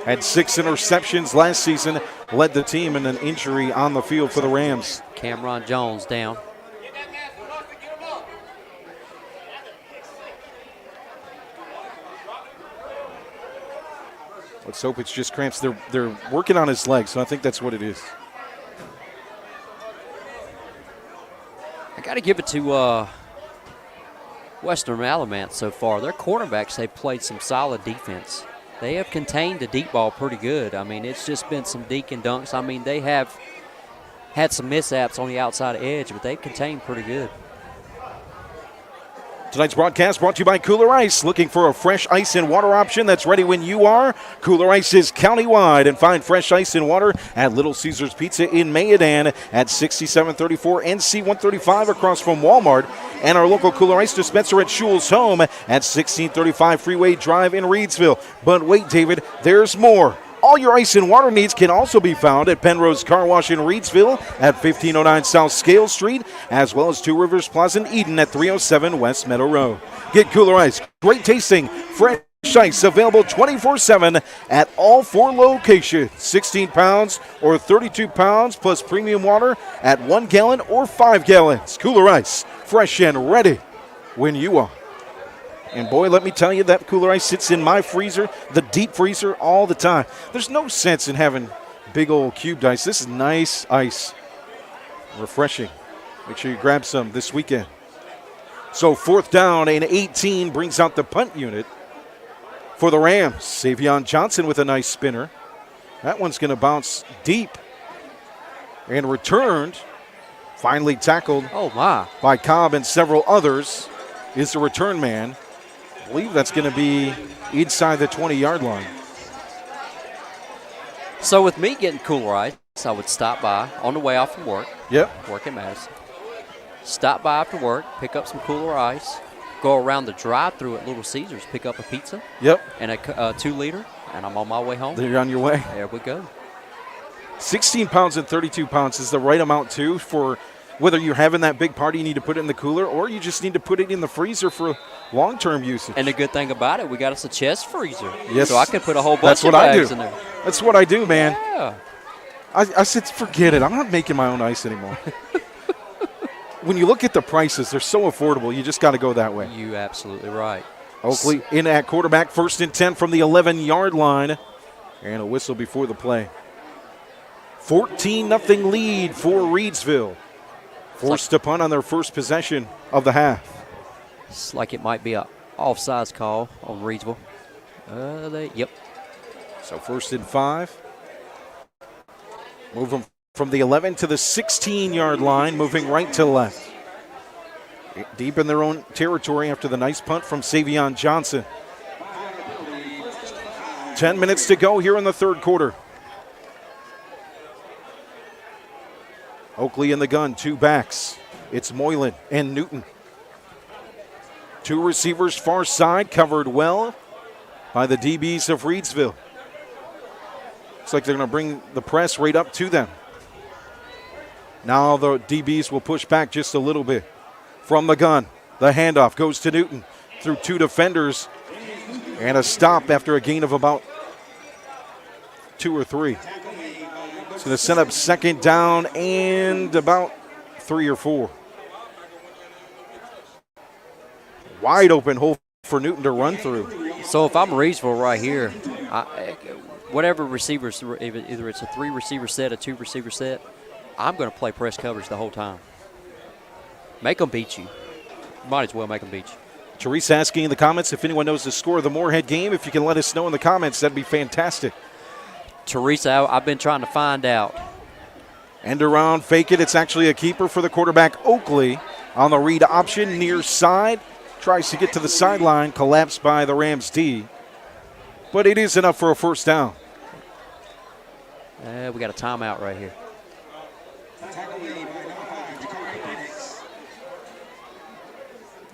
Had 6 interceptions last season, led the team in an injury on the field for the Rams. Cameron Jones down. Let's hope it's just cramps. They're working on his legs, so I think that's what it is. I got to give it to Western Alamance so far. Their cornerbacks, they've played some solid defense. They have contained the deep ball pretty good. I mean, it's just been some deke and dunks. I mean, they have had some mishaps on the outside edge, but they've contained pretty good. Tonight's broadcast brought to you by Kooler Ice. Looking for a fresh ice and water option that's ready when you are? Kooler Ice is countywide, and find fresh ice and water at Little Caesars Pizza in Mayodan at 6734 NC 135 across from Walmart, and our local Kooler Ice dispenser at Schul's Home at 1635 Freeway Drive in Reidsville. But wait, David, there's more. All your ice and water needs can also be found at Pennrose Carwash in Reidsville at 1509 South Scale Street, as well as 2 Rivers Plaza in Eden at 307 West Meadow Road. Get Kooler Ice, great tasting, fresh ice available 24/7 at all 4 locations. 16 pounds or 32 pounds plus premium water at 1 gallon or 5 gallons. Kooler Ice, fresh and ready when you are. And boy, let me tell you, that Kooler Ice sits in my freezer, the deep freezer, all the time. There's no sense in having big old cubed ice. This is nice ice. Refreshing. Make sure you grab some this weekend. So 4th down and 18 brings out the punt unit for the Rams. Savion Johnson with a nice spinner. That one's going to bounce deep. And returned, finally tackled by Cobb and several others, is the return man. I believe that's going to be inside the 20-yard line. So with me getting Kooler Ice, I would stop by on the way off from work. Yep. Work in Madison. Stop by after work, pick up some Kooler Ice, go around the drive-thru at Little Caesars, pick up a pizza. Yep. And a 2-liter, and I'm on my way home. You're on your way. There we go. 16 pounds and 32 pounds is the right amount, too, for whether you're having that big party, you need to put it in the cooler, or you just need to put it in the freezer for long-term usage. And the good thing about it, we got us a chest freezer. Yes. So I could put a whole bunch of bags in there. That's what I do, man. Yeah. I said, forget it. I'm not making my own ice anymore. When you look at the prices, they're so affordable. You just got to go that way. You absolutely right. Oakley in at quarterback, 1st and 10 from the 11-yard line. And a whistle before the play. 14-0 lead for Reidsville. Forced to punt on their first possession of the half. It's like it might be a offsides call on Reidsville. Yep. So 1st and 5. Moving from the 11 to the 16-yard line, moving right to left. Deep in their own territory after the nice punt from Savion Johnson. 10 minutes to go here in the 3rd quarter. Oakley in the gun, 2 backs. It's Moylan and Newton. 2 receivers far side, covered well by the DBs of Reidsville. Looks like they're going to bring the press right up to them. Now the DBs will push back just a little bit. From the gun, the handoff goes to Newton through 2 defenders and a stop after a gain of about 2 or 3. It's going to set up 2nd down and about 3 or 4. Wide open hole for Newton to run through. So if I'm Reidsville right here, whatever receivers, either it's a 3-receiver set, a 2-receiver set, I'm going to play press coverage the whole time. Make them beat you. Might as well make them beat you. Teresa asking in the comments if anyone knows the score of the Moorhead game. If you can let us know in the comments, that'd be fantastic. Teresa, I've been trying to find out. End around, fake it. It's actually a keeper for the quarterback, Oakley, on the read option near side. Tries to get to the sideline, collapsed by the Rams D. But it is enough for a 1st down. We got a timeout right here.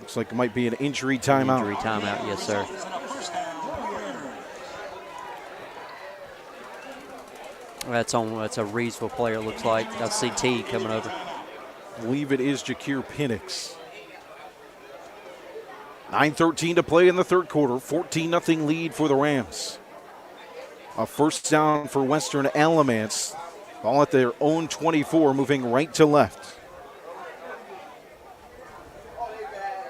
Looks like it might be an injury timeout. Injury timeout, yes, sir. That's a Reidsville player, looks like. That's CT coming over. I believe it is Jakir Penix. 9:13 to play in the 3rd quarter. 14-0 lead for the Rams. A 1st down for Western Alamance. Ball at their own 24, moving right to left.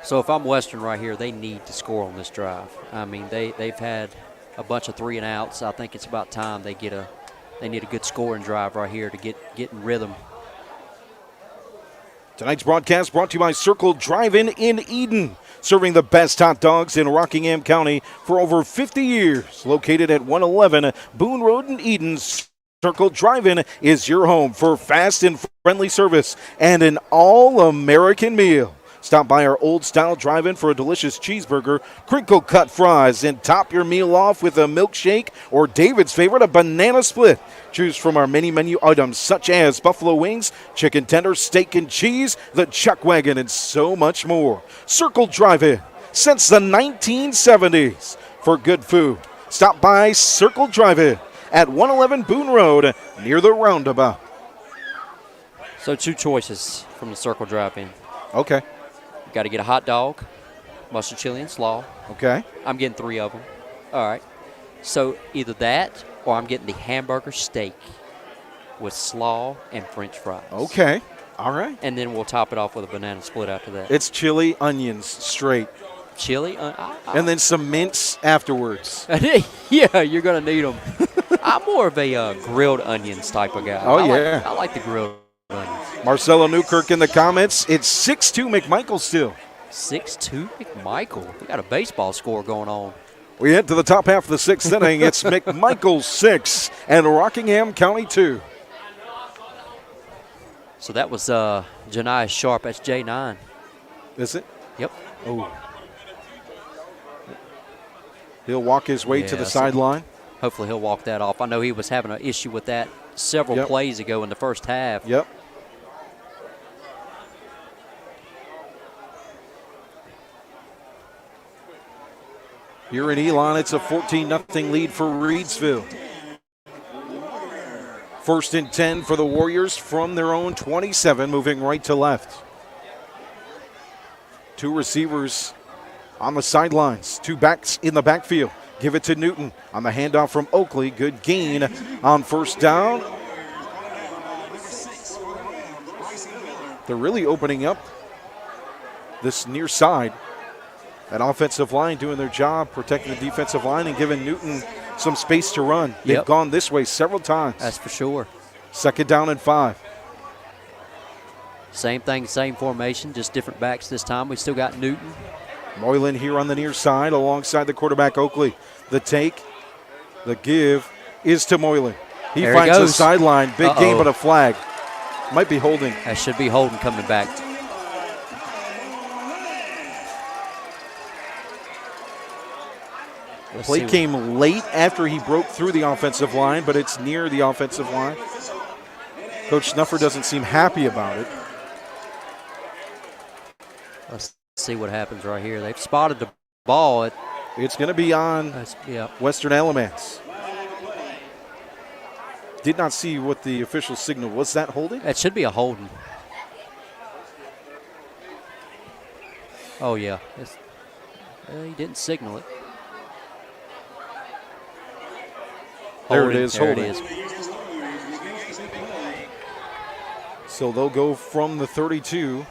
So if I'm Western right here, they need to score on this drive. I mean, they've had a bunch of 3 and outs. I think it's about time they need a good scoring drive right here to get in rhythm. Tonight's broadcast brought to you by Circle Drive-In in Eden, serving the best hot dogs in Rockingham County for over 50 years. Located at 111 Boone Road in Eden, Circle Drive-In is your home for fast and friendly service and an all-American meal. Stop by our old-style drive-in for a delicious cheeseburger, crinkle-cut fries, and top your meal off with a milkshake or David's favorite, a banana split. Choose from our many menu items such as buffalo wings, chicken tenders, steak and cheese, the chuck wagon, and so much more. Circle Drive-In, since the 1970s. For good food, stop by Circle Drive-In at 111 Boone Road near the roundabout. So 2 choices from the Circle Drive-In. Okay. You got to get a hot dog, mustard, chili, and slaw. Okay. I'm getting 3 of them. All right. So either that or I'm getting the hamburger steak with slaw and French fries. Okay. All right. And then we'll top it off with a banana split after that. It's chili, onions, straight. Chili? And then some mince afterwards. Yeah, you're going to need them. I'm more of a grilled onions type of guy. Oh, I like the grilled onions. Marcelo Newkirk in the comments. It's 6-2 McMichael still. 6-2 McMichael. We got a baseball score going on. We head to the top half of the 6th inning. It's McMichael 6 and Rockingham County 2. So that was Janiah Sharp. That's J9. Is it? Yep. Oh. He'll walk his way to the sideline. Hopefully he'll walk that off. I know he was having an issue with that several plays ago in the first half. Yep. Here in Elon, it's a 14-0 lead for Reidsville. 1st and 10 for the Warriors from their own 27, moving right to left. 2 receivers on the sidelines, 2 backs in the backfield. Give it to Newton on the handoff from Oakley. Good gain on 1st down. They're really opening up this near side. That offensive line doing their job, protecting the defensive line and giving Newton some space to run. They've gone this way several times. That's for sure. 2nd down and 5. Same thing, same formation, just different backs this time. We still got Newton. Moylan here on the near side alongside the quarterback Oakley. The take, the give is to Moylan. He there finds the goes. sideline. Big game, but a flag. Might be holding. That should be holding coming back. Play came late after he broke through the offensive line, but it's near the offensive line. Coach Snuffer doesn't seem happy about it. Let's see what happens right here. They've spotted the ball. It's going to be on Western Alamance. Did not see what the official signal was. That holding? That should be a holding. Oh, yeah. He didn't signal it. There it is, holding. There it is. So they'll go from the 32.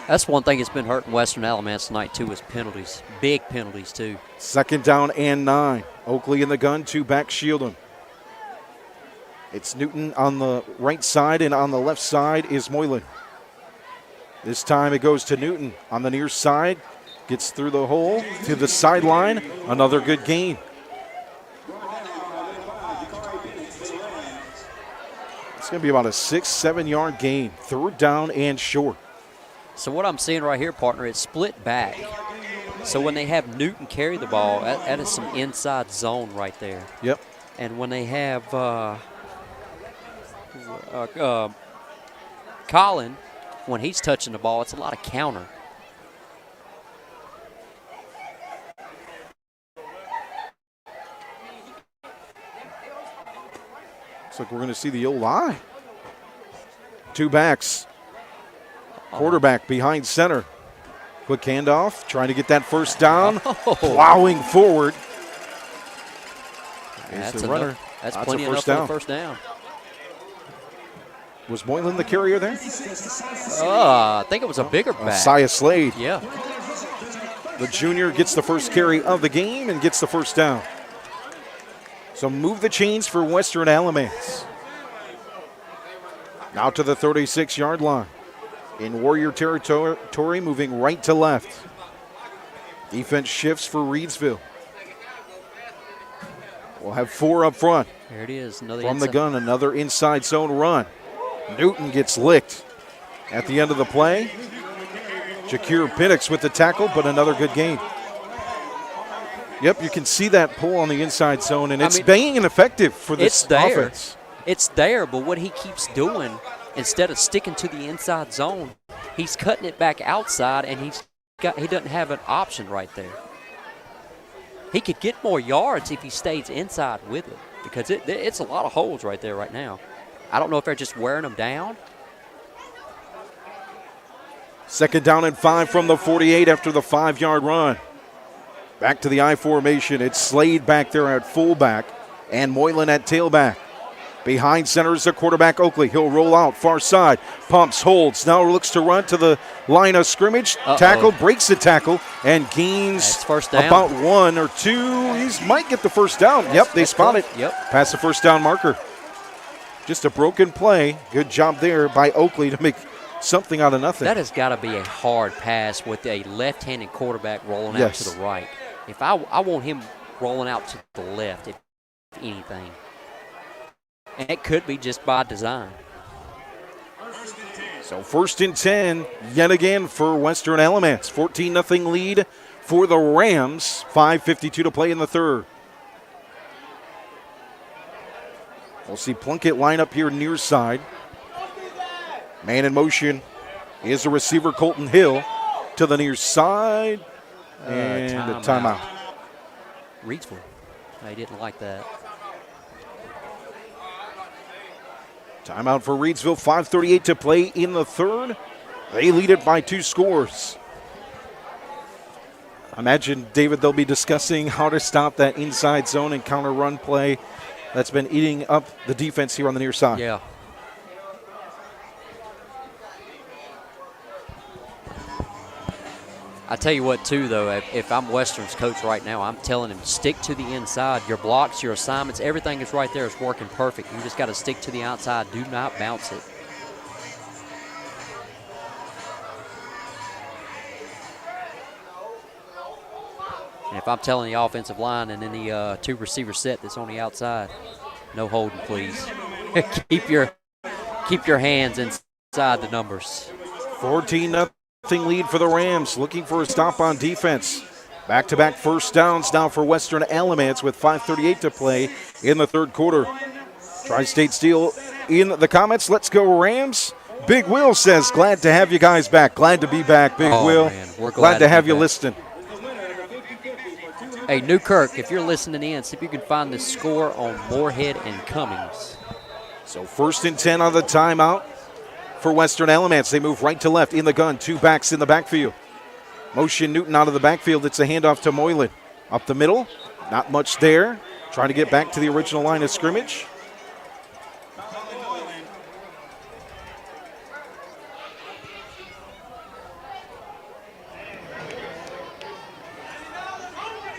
That's one thing that's been hurting Western Alamance tonight, too, is penalties. Big penalties, too. 2nd down and 9. Oakley in the gun, 2 back shield him. It's Newton on the right side, and on the left side is Moylan. This time it goes to Newton on the near side. Gets through the hole to the sideline. Another good gain. It's going to be about a 6-7 yard gain. 3rd down and short. So what I'm seeing right here, partner, it's split back. So when they have Newton carry the ball, that is some inside zone right there. Yep. And when they have Colin, when he's touching the ball, it's a lot of counter. Looks like we're going to see the O-line. 2 backs. Quarterback behind center. Quick handoff, trying to get that 1st down. Plowing forward. That's the runner. That's plenty enough for the 1st down. Was Moylan the carrier there? I think it was a bigger back. Isaiah Slade. Yeah. The junior gets the 1st carry of the game and gets the 1st down. So move the chains for Western Alamance. Now to the 36-yard line. In Warrior territory, moving right to left. Defense shifts for Reidsville. We'll have 4 up front. There it is. Another From the gun, another inside zone run. Newton gets licked at the end of the play. Jakir Penix with the tackle, but another good gain. Yep, you can see that pull on the inside zone, and it's banging and effective for this offense. It's there, but what he keeps doing, instead of sticking to the inside zone, he's cutting it back outside, and he doesn't have an option right there. He could get more yards if he stays inside with it because it's a lot of holes right there right now. I don't know if they're just wearing them down. Second down and 5 from the 48 after the 5-yard run. Back to the I formation. It's Slade back there at fullback and Moylan at tailback. Behind center is the quarterback, Oakley. He'll roll out far side, pumps, holds, now looks to run to the line of scrimmage. Tackle, breaks the tackle, and gains first down. About 1 or 2. He might get the first down. Yep, they spot it. Yep. Past the first down marker. Just a broken play. Good job there by Oakley to make something out of nothing. That has got to be a hard pass with a left-handed quarterback rolling out to the right. If I want him rolling out to the left, if anything. And it could be just by design. So 1st and 10, yet again for Western Alamance. 14-0 lead for the Rams. 5:52 to play in the third. We'll see Plunkett line up here near side. Man in motion is the receiver Colton Hill to the near side. And a timeout. Reidsville. I didn't like that. Timeout for Reidsville, 5:38 to play in the third. They lead it by 2 scores. Imagine, David, they'll be discussing how to stop that inside zone and counter run play that's been eating up the defense here on the near side. Yeah. I tell you what, too, though, if I'm Western's coach right now, I'm telling him stick to the inside. Your blocks, your assignments, everything is right there. It's working perfect. You just got to stick to the outside. Do not bounce it. And if I'm telling the offensive line and then the 2 receiver set that's on the outside, no holding, please. keep your hands inside the numbers. 14-0 lead for the Rams, looking for a stop on defense. Back-to-back first downs now for Western Alamance with 5:38 to play in the third quarter. Tri-State Steel in the comments. Let's go Rams. Big Will says, glad to have you guys back. Glad to be back, Big Will. Man, we're glad to have you listening. Hey, Newkirk, if you're listening in, see if you can find the score on Moorhead and Cummings. So 1st and 10 on the timeout for Western Alamance. They move right to left in the gun. 2 backs in the backfield. Motion Newton out of the backfield. It's a handoff to Moylan. Up the middle. Not much there. Trying to get back to the original line of scrimmage.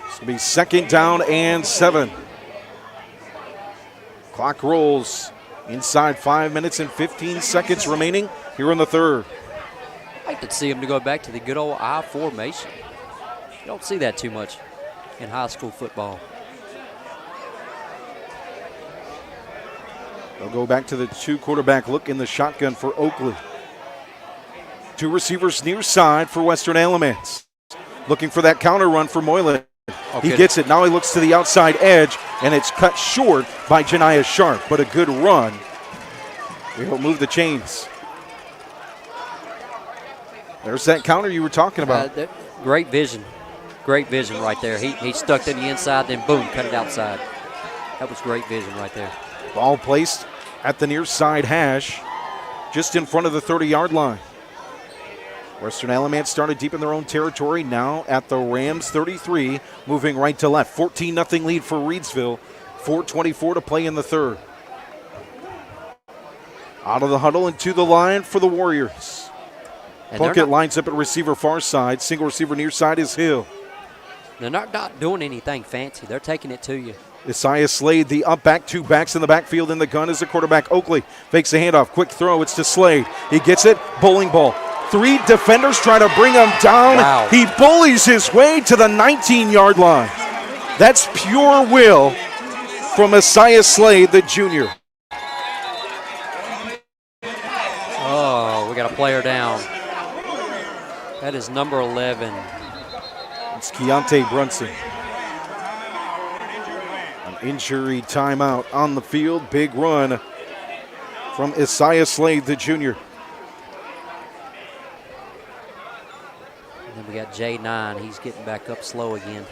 It's going to be 2nd down and 7. Clock rolls. Inside 5 minutes and 15 seconds remaining here in the third. I like to see him to go back to the good old I formation. You don't see that too much in high school football. They'll go back to the 2 quarterback look in the shotgun for Oakley. 2 receivers near side for Western Alamance. Looking for that counter run for Moylan. He gets it. Now he looks to the outside edge, and it's cut short by Janiah Sharp, but a good run. He'll move the chains. There's that counter you were talking about. Great vision. Great vision right there. He stuck to the inside, then boom, cut it outside. That was great vision right there. Ball placed at the near side hash, just in front of the 30-yard line. Western Alamance started deep in their own territory, now at the Rams 33, moving right to left. 14-0 lead for Reidsville, 4:24 to play in the third. Out of the huddle and to the line for the Warriors. Plunkett lines up at receiver far side. Single receiver near side is Hill. They're not doing anything fancy. They're taking it to you. Isaiah Slade, the up back, 2 backs in the backfield. In the gun is the quarterback, Oakley. Fakes the handoff, quick throw, it's to Slade. He gets it, bowling ball. 3 defenders try to bring him down. Wow. He bullies his way to the 19-yard line. That's pure will from Isaiah Slade, the junior. Oh, we got a player down. That is number 11. It's Keontae Brunson. An injury timeout on the field. Big run from Isaiah Slade, the junior. And then we got J9. He's getting back up slow again.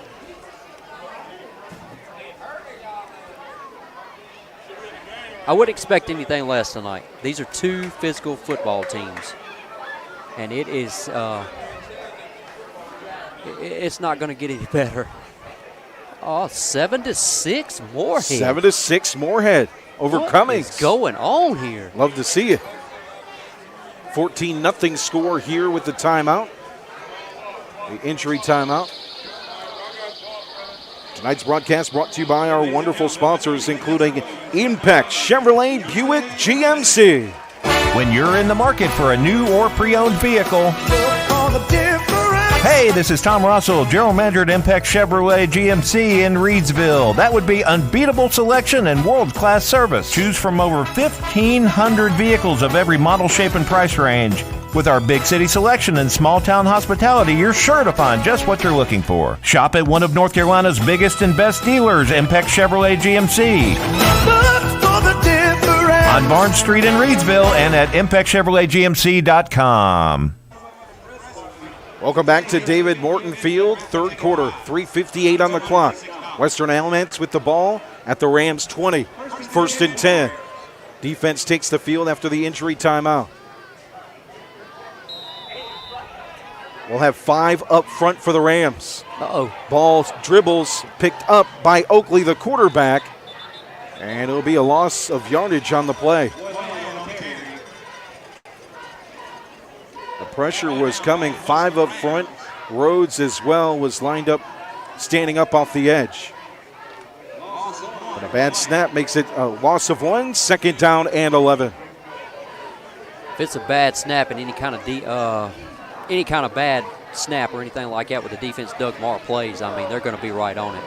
I wouldn't expect anything less tonight. These are two physical football teams, and it is it's not going to get any better. Oh, 7-6 Moorhead. 7-6 Moorhead over Cummings. What is going on here? Love to see it. 14-0 score here with the timeout. The injury timeout. Tonight's broadcast brought to you by our wonderful sponsors, including Impex, Chevrolet, Buick, GMC. When you're in the market for a new or pre-owned vehicle, hey, this is Tom Russell, General Manager at Impex Chevrolet GMC in Reidsville. That would be unbeatable selection and world-class service. Choose from over 1,500 vehicles of every model, shape, and price range. With our big city selection and small town hospitality, you're sure to find just what you're looking for. Shop at one of North Carolina's biggest and best dealers, Impex Chevrolet GMC. On Barnes Street in Reidsville and at ImpexChevroletGMC.com. Welcome back to David Morton Field, third quarter, 3:58 on the clock. Western Alamance with the ball at the Rams 20, 1st and 10. Defense takes the field after the injury timeout. We'll have 5 up front for the Rams. Ball dribbles picked up by Oakley, the quarterback, and it'll be a loss of yardage on the play. The pressure was coming, 5 up front. Rhodes as well was lined up, standing up off the edge. But a bad snap makes it a loss of 1, 2nd down and 11. If it's a bad snap and any kind of bad snap or anything like that with the defense Doug Marr plays, I mean, they're going to be right on it.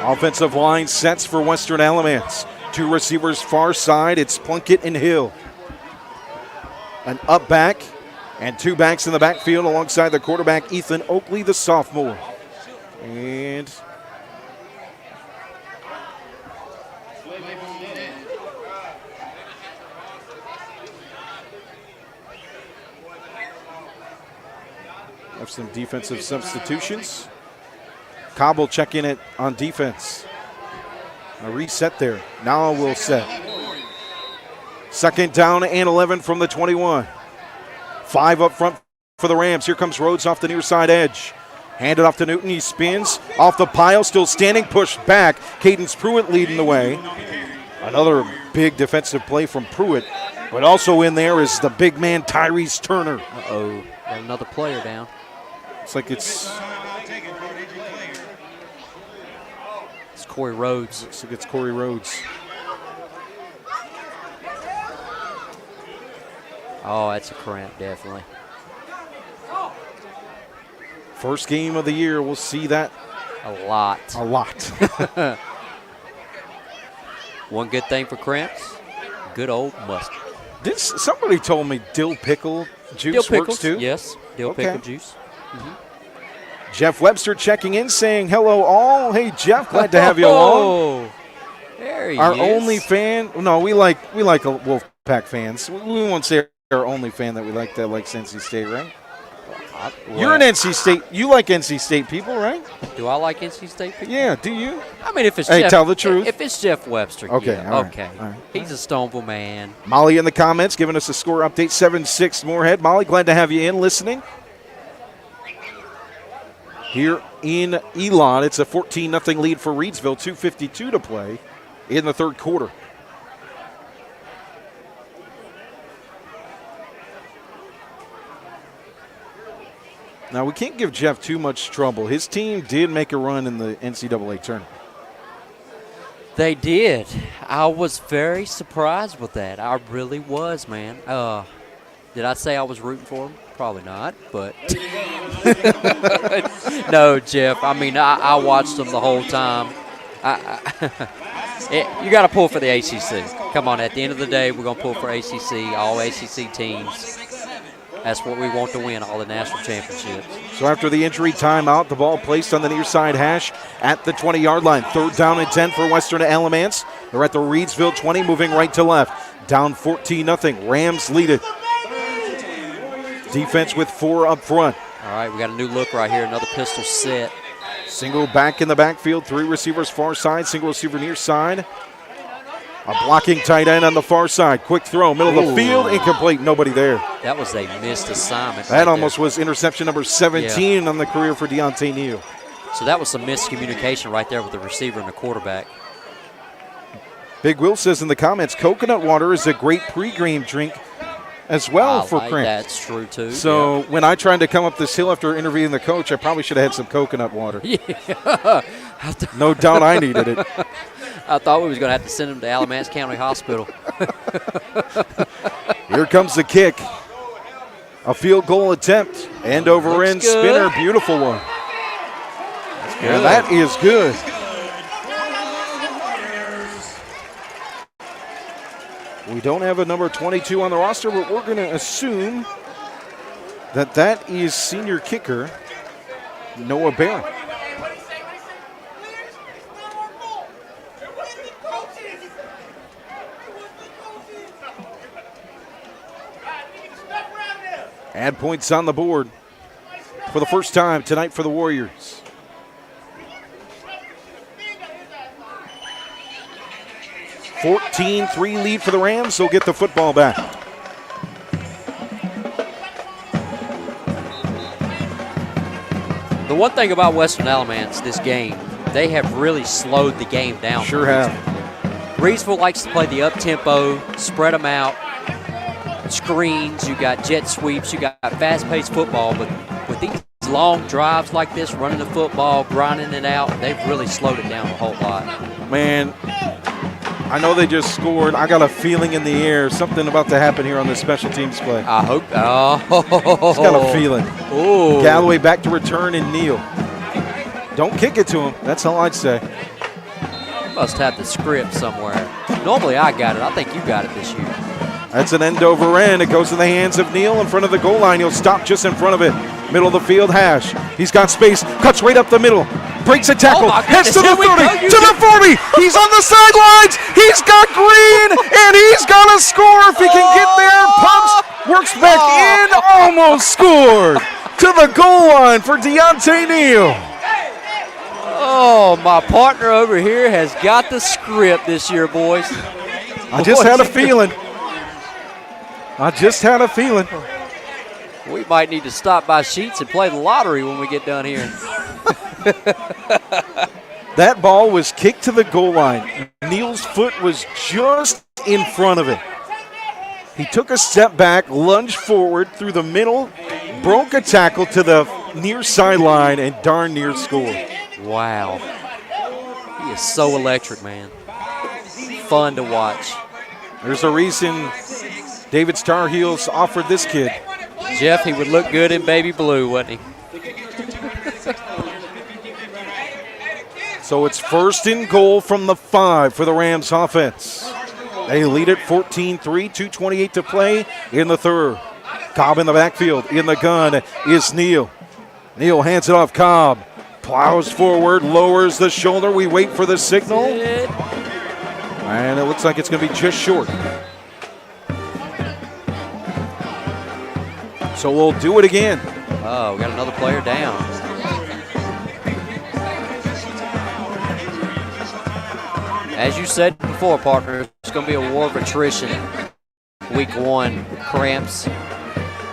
Offensive line sets for Western Alamance. 2 receivers far side. It's Plunkett and Hill. An up back and 2 backs in the backfield alongside the quarterback, Ethan Oakley, the sophomore. And have some defensive substitutions. Cobble checking it on defense. A reset there. Now we'll set. 2nd down and 11 from the 21. 5 up front for the Rams. Here comes Rhodes off the near side edge. Handed off to Newton. He spins off the pile. Still standing. Pushed back. Cadence Pruitt leading the way. Another big defensive play from Pruitt. But also in there is the big man Tyrese Turner. Uh-oh. Got another player down. It's like it's Corey Rhodes. Looks like it's Corey Rhodes. Oh, that's a cramp, definitely. First game of the year, we'll see that a lot. A lot. One good thing for cramps, good old mustard. Somebody told me dill pickle juice works too? Yes, dill pickle juice. Mm-hmm. Jeff Webster checking in, saying hello all. Hey Jeff, glad to have you along. There he Our is. only fan. No, we like Wolfpack fans. We won't say our only fan that we like that likes NC State, right? You're an NC State. You like NC State people, right? Do I like NC State people? Yeah. Do you? I mean, if it's tell the truth. If it's Jeff Webster, okay, yeah, all right, okay. all right. He's a Stoneville man. Molly in the comments giving us a score update. 7-6 Moorhead. Molly, glad to have you in listening. Here in Elon, it's a 14-0 lead for Reidsville. 2:52 to play in the third quarter. Now, we can't give Jeff too much trouble. His team did make a run in the NCAA tournament. They did. I was very surprised with that. I really was, man. Did I say I was rooting for him? Probably not, but no, Jeff. I mean, I watched them the whole time. You got to pull for the ACC. Come on, at the end of the day, we're going to pull for ACC, all ACC teams. That's what we want to win, all the national championships. So after the injury timeout, the ball placed on the near side hash at the 20-yard line. 3rd down and 10 for Western Alamance. They're at the Reidsville 20, moving right to left. Down 14-0. Rams lead it. Defense with 4 up front. All right, we got a new look right here, another pistol set. Single back in the backfield, 3 receivers far side, single receiver near side. A blocking tight end on the far side. Quick throw, middle of the field, incomplete, nobody there. That was a missed assignment. That almost was interception number 17 Yeah. on the career for Deontay Neal. So that was some miscommunication right there with the receiver and the quarterback. Big Will says in the comments, coconut water is a great pregame drink as well for cramps. That's true, too. So when I tried to come up this hill after interviewing the coach, I probably should have had some coconut water. Yeah. No doubt I needed it. I thought we was going to have to send him to Alamance County Hospital. Here comes the kick. A field goal attempt. End over end spinner. Beautiful one. And that is good. We don't have a number 22 on the roster, but we're going to assume that that is senior kicker Noah Barron. Add points on the board for the first time tonight for the Warriors. (14-3) lead for the Rams. They'll get the football back. The one thing about Western Alamance this game, they have really slowed the game down. Sure have. Reidsville likes to play the up-tempo, spread them out, screens, you got jet sweeps, you got fast-paced football, but with these long drives like this, running the football, grinding it out, they've really slowed it down a whole lot. Man, I know they just scored. I got a feeling in the air, something about to happen here on this special teams play. I hope. Oh. Just got a feeling. Ooh. Galloway back to return and Neal. Don't kick it to him. That's all I'd say. Must have the script somewhere. Normally I got it. I think you got it this year. That's an end over end. It goes in the hands of Neal in front of the goal line. He'll stop just in front of it. Middle of the field hash. He's got space. Cuts right up the middle. Breaks a tackle. Heads to the 30. To the 40. He's on the sidelines. He's got green. And he's got to score if he can get there. Pumps. Works back in. Almost scored. To the goal line for Deontay Neal. Oh, my partner over here has got the script this year, boys. I just had a feeling. I just had a feeling. We might need to stop by Sheets and play the lottery when we get done here. That ball was kicked to the goal line. Neal's foot was just in front of it. He took a step back, lunged forward through the middle, broke a tackle to the near sideline, and darn near scored. Wow. He is so electric, man. Fun to watch. There's a reason David's Tar Heels offered this kid. Jeff, he would look good in baby blue, wouldn't he? So it's first and goal from the 5 for the Rams offense. They lead it 14-3, 2:28 to play in the third. Cobb in the backfield. In the gun is Neal. Neal hands it off Cobb. Plows forward, lowers the shoulder. We wait for the signal. And it looks like it's going to be just short. So we'll do it again. Oh, we got another player down. As you said before, partner, it's going to be a war of attrition. Week 1, cramps,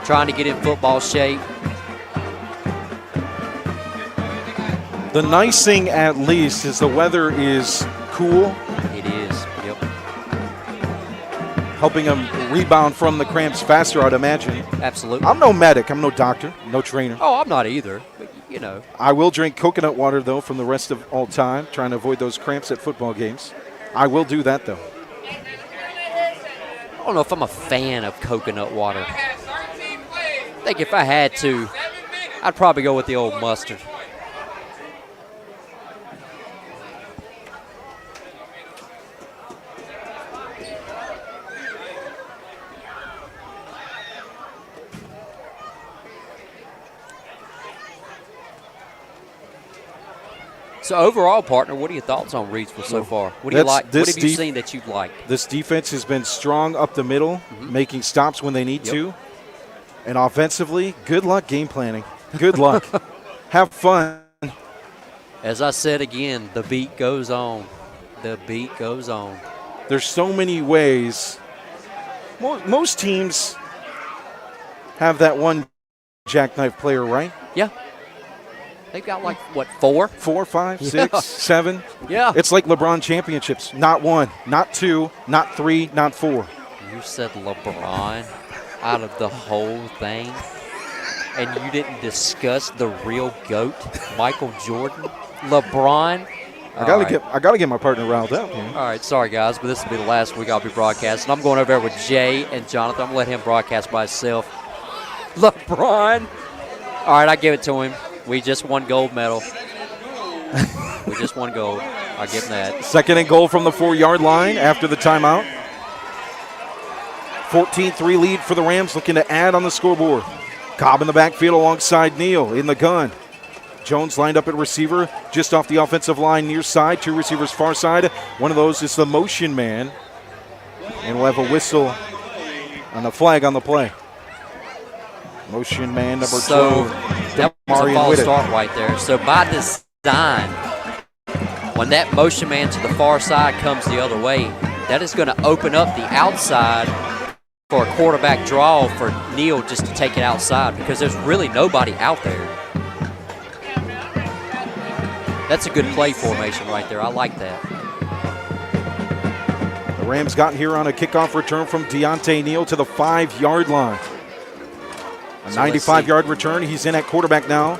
trying to get in football shape. The nice thing, at least, is the weather is cool. It is, yep. Helping them rebound from the cramps faster, I'd imagine. Absolutely. I'm no medic. I'm no doctor, no trainer. Oh, I'm not either, but you know. I will drink coconut water, though, from the rest of all time, trying to avoid those cramps at football games. I will do that, though. I don't know if I'm a fan of coconut water. I think if I had to, I'd probably go with the old mustard. So overall, partner, what are your thoughts on Reidsville so far? What do you like? What have you seen that you've liked? This defense has been strong up the middle, making stops when they need to. And offensively, good luck game planning. Good luck. Have fun. As I said again, the beat goes on. The beat goes on. There's so many ways. Most teams have that one jackknife player, right? Yeah. They've got like, what, 4? 4, 5, Yeah. 6, 7. Yeah. It's like LeBron championships. Not 1, not 2, not 3, not 4. You said LeBron out of the whole thing, and you didn't discuss the real GOAT, Michael Jordan, LeBron. I gotta get my partner riled up. Man. All right, sorry guys, but this will be the last week I'll be broadcasting. I'm going over there with Jay and Jonathan. I'm gonna let him broadcast by himself. LeBron. All right, I give it to him. We just won gold medal. We just won gold. I'll give him that. 2nd and goal from the 4-yard line after the timeout. 14-3 lead for the Rams, looking to add on the scoreboard. Cobb in the backfield alongside Neal in the gun. Jones lined up at receiver just off the offensive line near side. 2 receivers far side. One of those is the motion man. And we'll have a whistle and a flag on the play. Motion man number 12. That was a false start right there. So by design, when that motion man to the far side comes the other way, that is going to open up the outside for a quarterback draw for Neal just to take it outside because there's really nobody out there. That's a good play formation right there. I like that. The Rams got here on a kickoff return from Deontay Neal to the 5-yard line. A 95-yard return. He's in at quarterback now.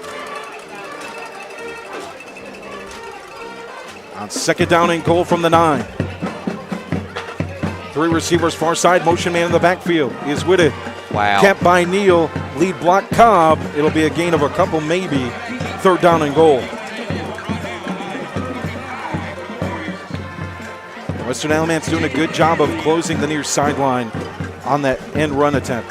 On 2nd down and goal from the 9. 3 receivers far side. Motion man in the backfield is with it. Wow. Kept by Neal. Lead block Cobb. It'll be a gain of a couple maybe. 3rd down and goal. Western Alamance doing a good job of closing the near sideline on that end run attempt.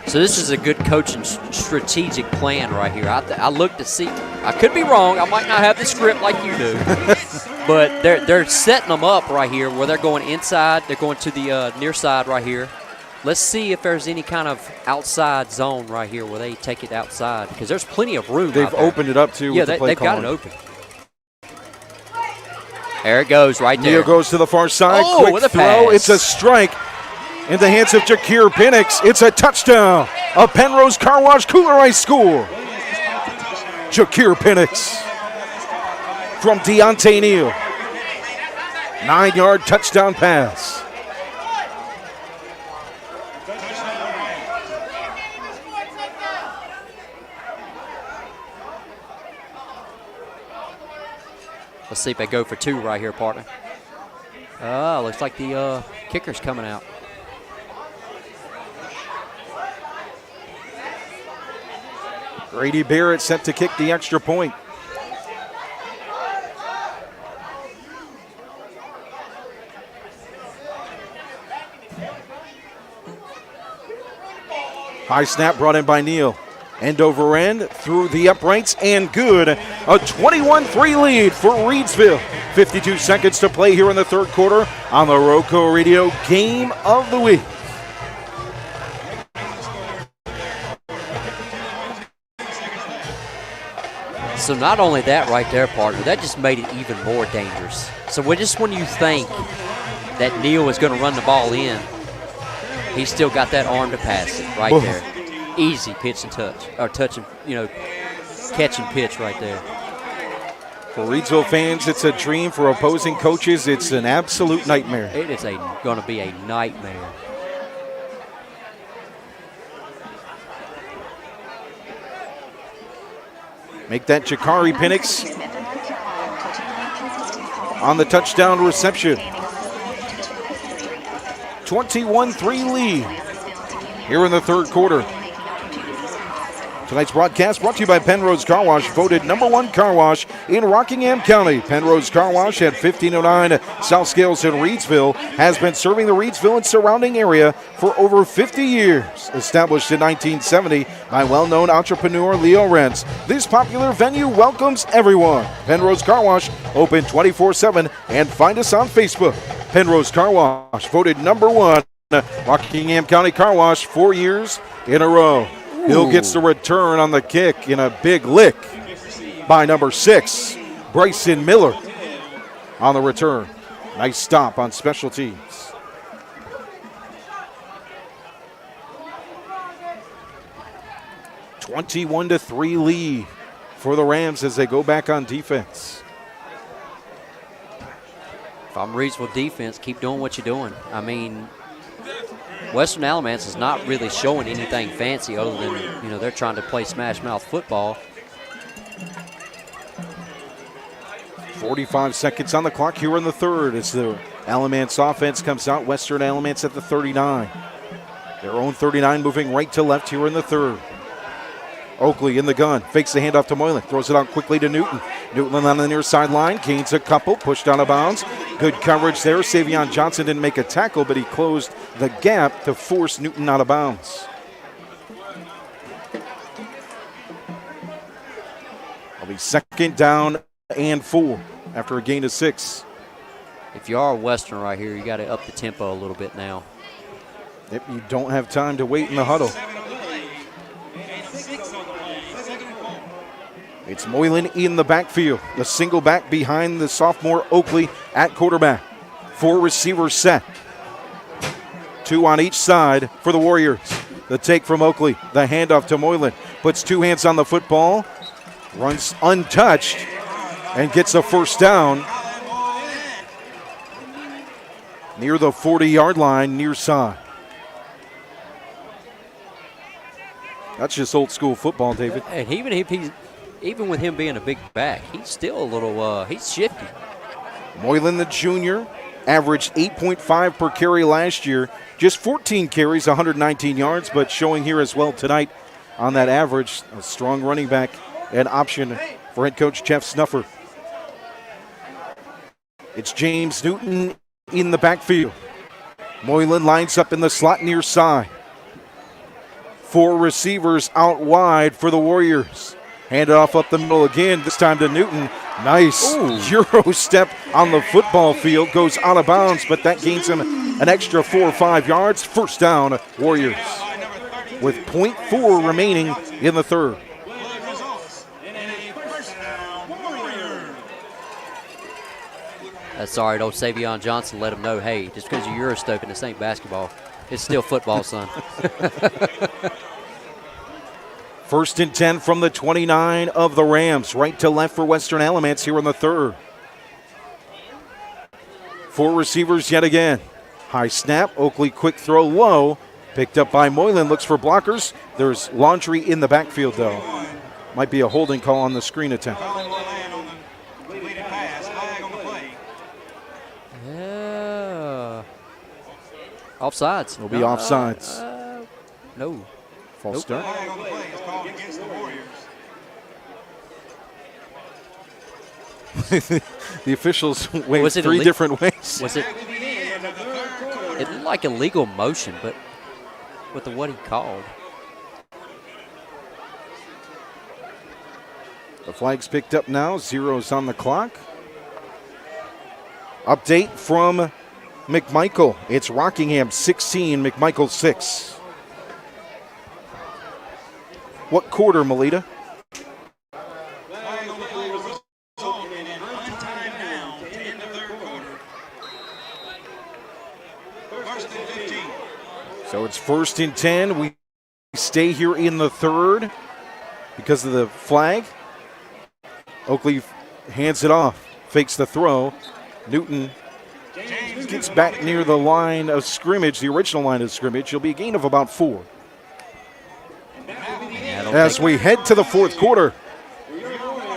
So this is a good coaching strategic plan right here. I look to see. I could be wrong. I might not have the script like you do. But they're setting them up right here where they're going inside. They're going to the near side right here. Let's see if there's any kind of outside zone right here where they take it outside because there's plenty of room. They've opened it up too. Yeah, with the play they've got calling. it open. There it goes right there. Neal goes to the far side. Oh, Quick with a throw. pass. It's a strike in the hands of Jakir Penix. It's a touchdown. A Pennrose Carwash Kooler Ice score. Jakir Penix from Deontay Neal. 9-yard touchdown pass. Let's see if they go for 2 right here, partner. Oh, looks like the kicker's coming out. Grady Barrett set to kick the extra point. High snap brought in by Neal. End over end, through the uprights, and good. A 21-3 lead for Reidsville. 52 seconds to play here in the 3rd quarter on the RoCo Radio Game of the Week. So not only that right there, partner, that just made it even more dangerous. So when you think that Neal is going to run the ball in, he's still got that arm to pass it right there. Easy pitch and touch, or touch and, catch and pitch right there. For Reidsville fans, it's a dream. For opposing coaches, it's an absolute nightmare. It is going to be a nightmare. Make that Jakari Penix on the touchdown reception. 21-3 lead here in the 3rd quarter. Tonight's broadcast brought to you by Pennrose Carwash, voted #1 car wash in Rockingham County. Pennrose Carwash at 1509 South Scales in Reidsville has been serving the Reidsville and surrounding area for over 50 years. Established in 1970 by well-known entrepreneur Leo Rentz, this popular venue welcomes everyone. Pennrose Carwash, open 24/7, and find us on Facebook. Pennrose Carwash, voted #1 Rockingham County Car Wash 4 years in a row. Hill gets the return on the kick in a big lick by number 6, Bryson Miller on the return. Nice stop on special teams. (21-3) lead for the Rams as they go back on defense. If I'm Reidsville defense, keep doing what you're doing. I mean, Western Alamance is not really showing anything fancy other than, they're trying to play smash mouth football. 45 seconds on the clock here in the third as the Alamance offense comes out. Western Alamance at the 39. Their own 39 moving right to left here in the third. Oakley in the gun, fakes the handoff to Moylan, throws it out quickly to Newton. Newton on the near sideline, gains a couple, pushed out of bounds. Good coverage there. Savion Johnson didn't make a tackle, but he closed the gap to force Newton out of bounds. It'll be second down and 4 after a gain of 6. If you are Western right here, you got to up the tempo a little bit now. Yep, you don't have time to wait in the huddle. It's Moylan in the backfield. The single back behind the sophomore Oakley at quarterback. 4 receivers set. 2 on each side for the Warriors. The take from Oakley. The handoff to Moylan. Puts 2 hands on the football. Runs untouched and gets a first down. Near the 40-yard line, near side. That's just old school football, David. And even with him being a big back, he's still a little, he's shifty. Moylan, the junior, averaged 8.5 per carry last year. Just 14 carries, 119 yards, but showing here as well tonight on that average. A strong running back and option for head coach Jeff Snuffer. It's James Newton in the backfield. Moylan lines up in the slot near side. 4 receivers out wide for the Warriors. Hand it off up the middle again, this time to Newton. Nice Euro step on the football field. Goes out of bounds, but that gains him an extra 4 or 5 yards. First down, Warriors. With .4 remaining in the third. That's all right, old Savion Johnson let him know, hey, just because you're Euro stoking, this ain't basketball. It's still football, son. First and 10 from the 29 of the Rams. Right to left for Western Alamance here in the third. 4 receivers yet again. High snap, Oakley quick throw low. Picked up by Moylan, looks for blockers. There's Laundry in the backfield though. Might be a holding call on the screen attempt. Yeah. Offsides. It'll be offsides. No. False start. The officials waved 3 different ways. Was it? It looked like a legal motion, but with what he called. The flag's picked up now. 0's on the clock. Update from McMichael. It's Rockingham 16, McMichael 6. What quarter, Melita? So it's 1st and 10. We stay here in the third because of the flag. Oakley hands it off, fakes the throw. Newton gets back near the line of scrimmage, the original line of scrimmage. It'll be a gain of about 4. As we head to the fourth quarter,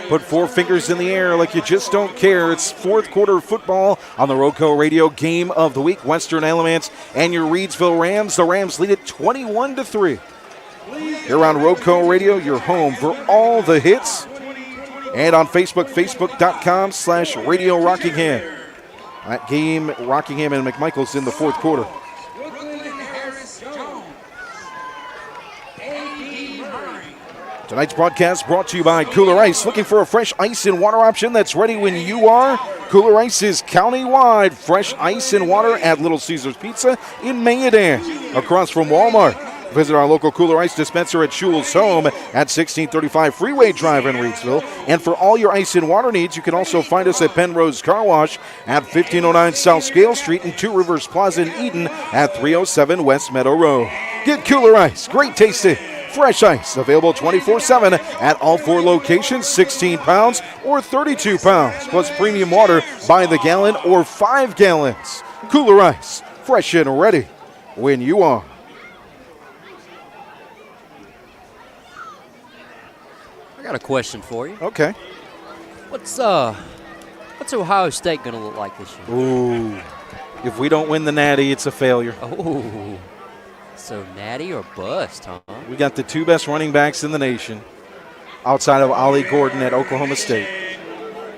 put 4 fingers in the air like you just don't care. It's fourth quarter football on the RoCo Radio Game of the Week. Western Alamance and your Reidsville Rams. The Rams lead it 21-3. Here on RoCo Radio, your home for all the hits. And on Facebook, facebook.com/Radio Rockingham. That game, Rockingham and McMichael's in the fourth quarter. Tonight's broadcast brought to you by Kooler Ice. Looking for a fresh ice and water option that's ready when you are? Kooler Ice is county-wide. Fresh ice and water at Little Caesars Pizza in Mayodan. Across from Walmart. Visit our local Kooler Ice dispenser at Schul's Home at 1635 Freeway Drive in Reidsville. And for all your ice and water needs, you can also find us at Pennrose Carwash at 1509 South Scale Street and 2 Rivers Plaza in Eden at 307 West Meadow Road. Get Kooler Ice, great tasting, fresh ice, available 24/7 at all 4 locations, 16 pounds or 32 pounds, plus premium water by the gallon or 5 gallons. Kooler Ice, fresh and ready when you are. I got a question for you. Okay. What's Ohio State going to look like this year? Ooh. If we don't win the Natty, it's a failure. Oh. So natty or bust, huh? We got the 2 best running backs in the nation outside of Ollie Gordon at Oklahoma State.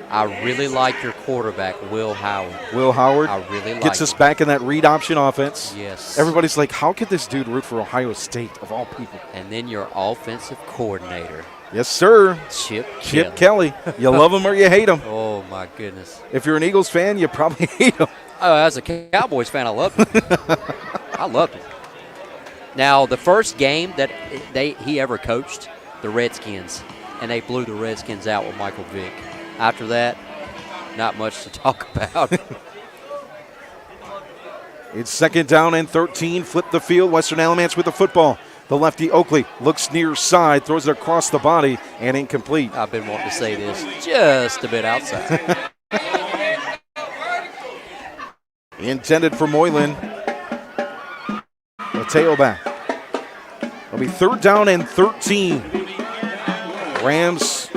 I really like your quarterback, Will Howard. Will Howard I really like gets us him. back in that read option offense. Yes. Everybody's like, how could this dude root for Ohio State, of all people? And then your offensive coordinator, Yes, sir. Chip Kelly. You love him or you hate him. Oh, my goodness. If you're an Eagles fan, you probably hate him. Oh, as a Cowboys fan, I loved it. I loved it. Now, the first game that he ever coached, the Redskins, and they blew the Redskins out with Michael Vick. After that, not much to talk about. It's 2nd down and 13. Flip the field. Western Alamance with the football. The lefty Oakley looks near side, throws it across the body, and incomplete. I've been wanting to say this just a bit outside. Intended for Moylan. The tailback. It'll be 3rd down and 13. Rams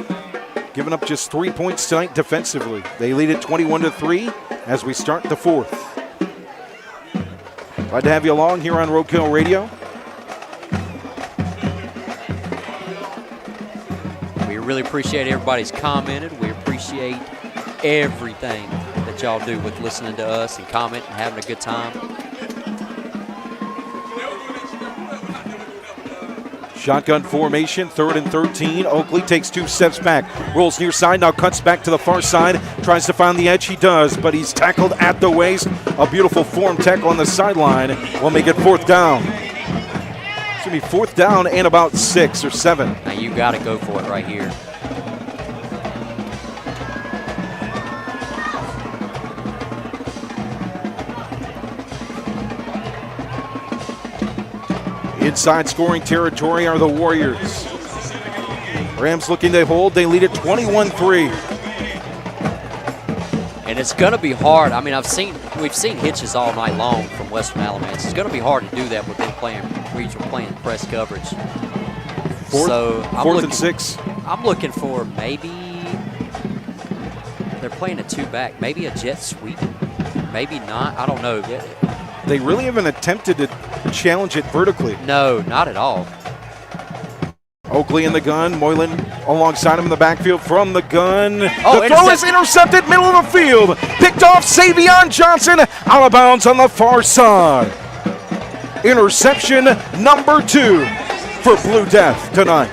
giving up just 3 points tonight defensively. They lead it 21-3 as we start the 4th. Glad to have you along here on RoCo Radio. We really appreciate everybody's commented. We appreciate everything that y'all do with listening to us and commenting and having a good time. Shotgun formation, 3rd and 13. Oakley takes 2 steps back, rolls near side, now cuts back to the far side, tries to find the edge. He does, but he's tackled at the waist. A beautiful form tackle on the sideline will make it 4th down. It's going to be 4th down and about 6 or 7. Now you got to go for it right here. Inside scoring territory are the Warriors. Rams looking to hold. They lead it 21-3. And it's going to be hard. I mean, we've seen hitches all night long from Western Alamance. It's going to be hard to do that with them playing press coverage. Fourth and 6. I'm looking for maybe they're playing a 2-back, maybe a jet sweep, maybe not. I don't know. They really haven't attempted to challenge it vertically. No, not at all. Oakley in the gun. Moylan alongside him in the backfield from the gun. Oh, the throw is intercepted, middle of the field. Picked off Savion Johnson, out of bounds on the far side. Interception number 2 for Blue Death tonight.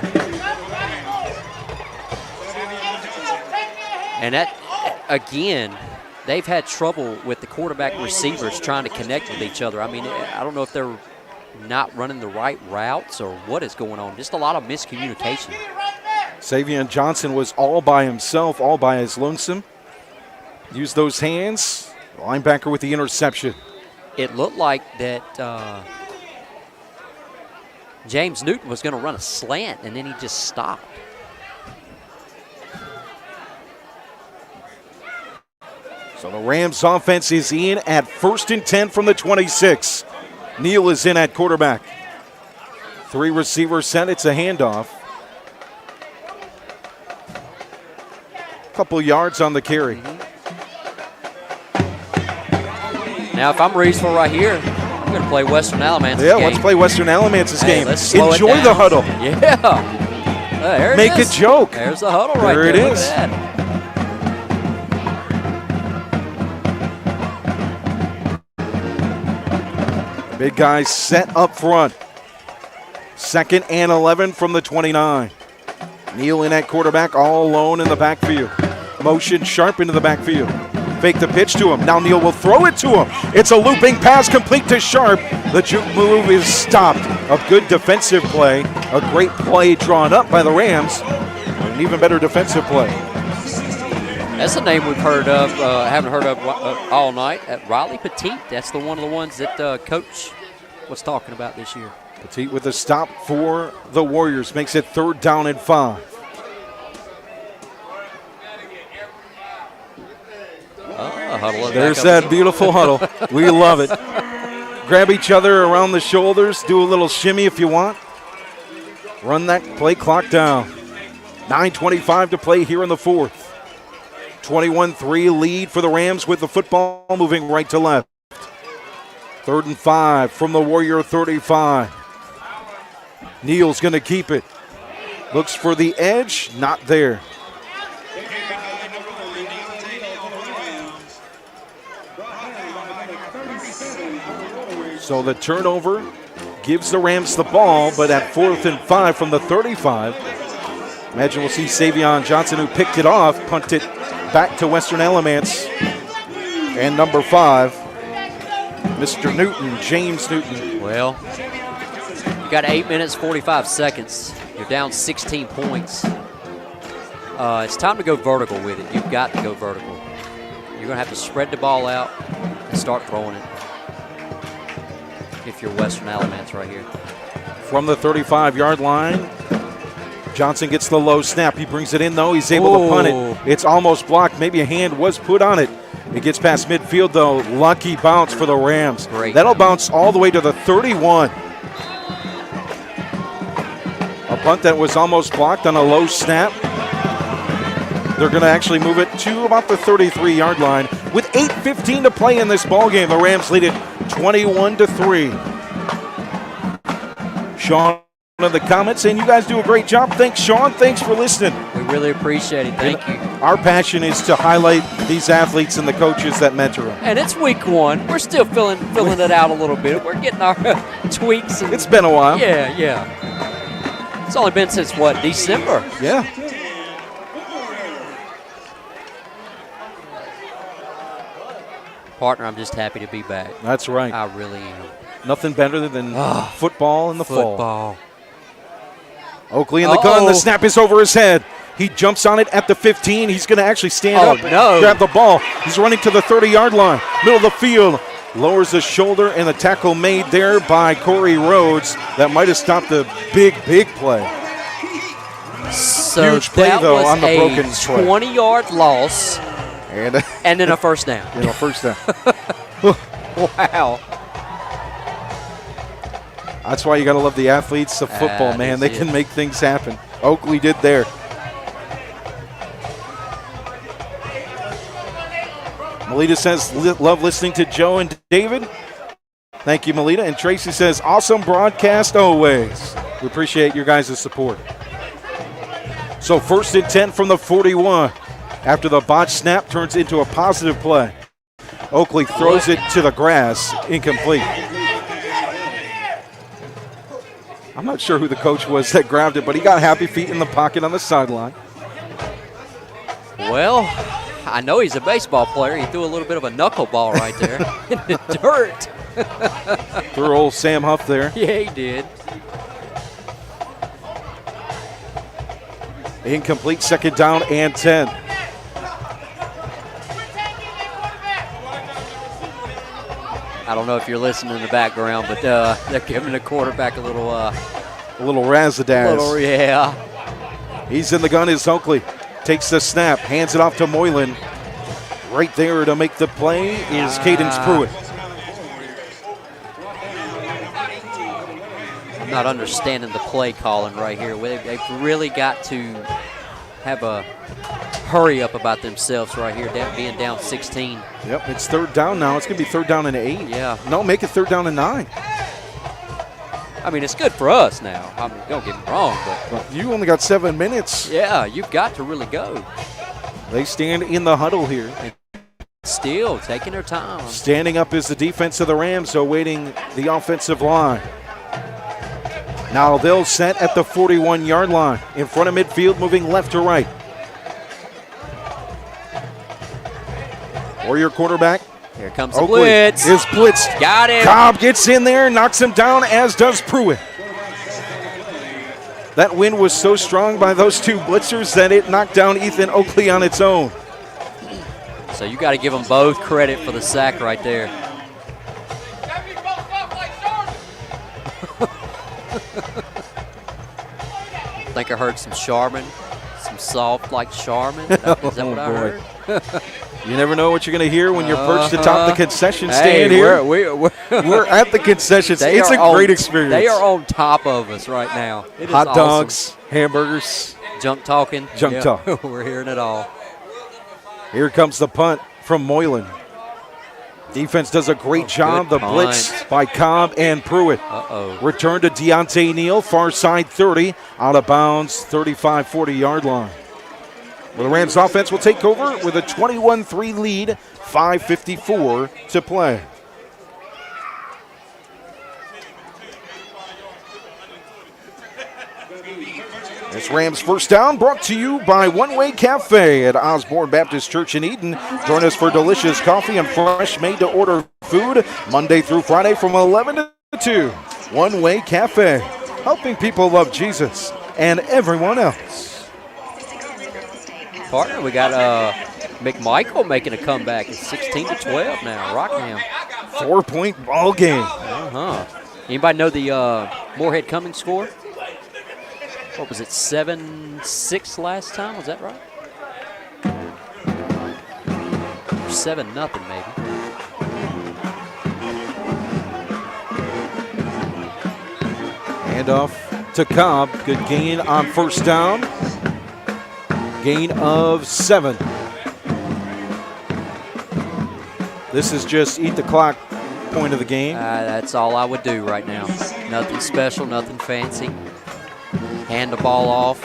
And that, again, they've had trouble with the quarterback receivers trying to connect with each other. I mean, I don't know if they're not running the right routes or what is going on. Just a lot of miscommunication. Savion Johnson was all by himself, all by his lonesome. Used those hands. Linebacker with the interception. It looked like that James Newton was going to run a slant, and then he just stopped. So the Rams offense is in at 1st and 10 from the 26. Neal is in at quarterback. 3 receivers set. It's a handoff. Couple yards on the carry. Now, if I'm Reidsville right here, I'm going to play Western Alamance's game. Let's play Western Alamance's game. Let's slow Enjoy it down. the huddle. Yeah. There it Make is. a joke. There's the huddle right there. there. It Look is. at that. Big guys set up front. 2nd and 11 from the 29. Neal in at quarterback, all alone in the backfield. Motion Sharp into the backfield. Fake the pitch to him. Now Neal will throw it to him. It's a looping pass complete to Sharp. The juke move is stopped of good defensive play, a great play drawn up by the Rams, an even better defensive play. That's a name we've heard of, haven't heard of all night. Riley Petit. That's one of the ones that Coach was talking about this year. Petit with a stop for the Warriors makes it 3rd down and 5. Huddle There's that beautiful huddle. We love it. Grab each other around the shoulders. Do a little shimmy if you want. Run that play clock down. 9:25 to play here in the 4th. 21-3 lead for the Rams with the football moving right to left. 3rd and 5 from the Warrior 35. Neal's going to keep it. Looks for the edge. Not there. So the turnover gives the Rams the ball, but at 4th and 5 from the 35. Imagine we'll see Savion Johnson, who picked it off, punt it back to Western Alamance. And number 5, Mr. Newton, James Newton. Well, you got 8 minutes, 45 seconds. You're down 16 points. It's time to go vertical with it. You've got to go vertical. You're going to have to spread the ball out and start throwing it. If you're Western Alamance right here. From the 35-yard line, Johnson gets the low snap. He brings it in, though. He's able to punt it. It's almost blocked. Maybe a hand was put on it. It gets past midfield, though. Lucky bounce for the Rams. Great. That'll bounce all the way to the 31. A punt that was almost blocked on a low snap. They're going to actually move it to about the 33-yard line. With 8:15 to play in this ballgame, the Rams lead it 21-3. Sean in the comments saying you guys do a great job. Thanks, Sean. Thanks for listening. We really appreciate it. Thank you. Our passion is to highlight these athletes and the coaches that mentor them. And it's week 1. We're still filling it out a little bit. We're getting our tweaks. It's been a while. Yeah. It's only been since, what, December? Yeah. Partner, I'm just happy to be back. That's right. I really am. Nothing better than football in the fall. Football. Oakley in the gun. The snap is over his head. He jumps on it at the 15. He's going to actually stand up, grab the ball. He's running to the 30-yard line, middle of the field. Lowers the shoulder, and the tackle made there by Corey Rhodes. That might have stopped the big play. So huge play, that though, was on the broken a play. 20-yard loss and then a first down. First down. Wow. That's why you got to love the athletes of football, man. They can make things happen. Oakley did there. Melita says, love listening to Joe and David. Thank you, Melita. And Tracy says, awesome broadcast always. We appreciate your guys' support. So 1st and 10 from the 41. After the botch snap turns into a positive play. Oakley throws it to the grass, incomplete. I'm not sure who the coach was that grabbed it, but he got happy feet in the pocket on the sideline. Well, I know he's a baseball player. He threw a little bit of a knuckleball right there in the dirt. Threw old Sam Huff there. Yeah, he did. Incomplete, 2nd down and 10. I don't know if you're listening in the background, but they're giving the quarterback a little razzle-dazzle. Yeah. He's in the gun is Oakley. Takes the snap, hands it off to Moylan. Right there to make the play is Cadence Pruitt. I'm not understanding the play calling right here. They've really got to have a hurry up about themselves right here, being down 16. Yep, it's 3rd down now. It's going to be 3rd down and 8. Yeah. No, make it 3rd down and 9. I mean, it's good for us now. I mean, don't get me wrong, but you only got 7 minutes. Yeah, you've got to really go. They stand in the huddle here. Still taking their time. Standing up is the defense of the Rams, awaiting the offensive line. Now they'll set at the 41-yard line. In front of midfield, moving left to right. Warrior quarterback. Here comes the blitz. Is blitzed. Got him. Cobb gets in there, knocks him down, as does Pruitt. That wind was so strong by those two blitzers that it knocked down Ethan Oakley on its own. So you got to give them both credit for the sack right there. I think I heard some Charmin, some soft like Charmin. Is that what I heard? You never know what you're going to hear when you're perched atop the concession stand hey, here. We're at the concession stand. It's a great experience. They are on top of us right now. It Hot is dogs, awesome. hamburgers. Junk talking. Junk talk. We're hearing it all. Here comes the punt from Moylan. Defense does a great job. The punt. blitz by Cobb and Pruitt. Uh-oh. Return to Deontay Neal, far side 30, out of bounds, 35, 40-yard line. Well, the Rams offense will take over with a 21-3 lead, 5:54 to play. This Rams first down brought to you by One Way Cafe at Osborne Baptist Church in Eden. Join us for delicious coffee and fresh made-to-order food Monday through Friday from 11 to 2. One Way Cafe, helping people love Jesus and everyone else. Partner, we got McMichael making a comeback. It's 16-12 now. Rockingham. 4-point ball game. Anybody know the Moorhead Cummings score? What was it, 7-6 last time? Was that right? 7-0 maybe. Handoff to Cobb. Good gain on first down. Gain of 7. This is just eat the clock point of the game. That's all I would do right now. Nothing special, nothing fancy. Hand the ball off.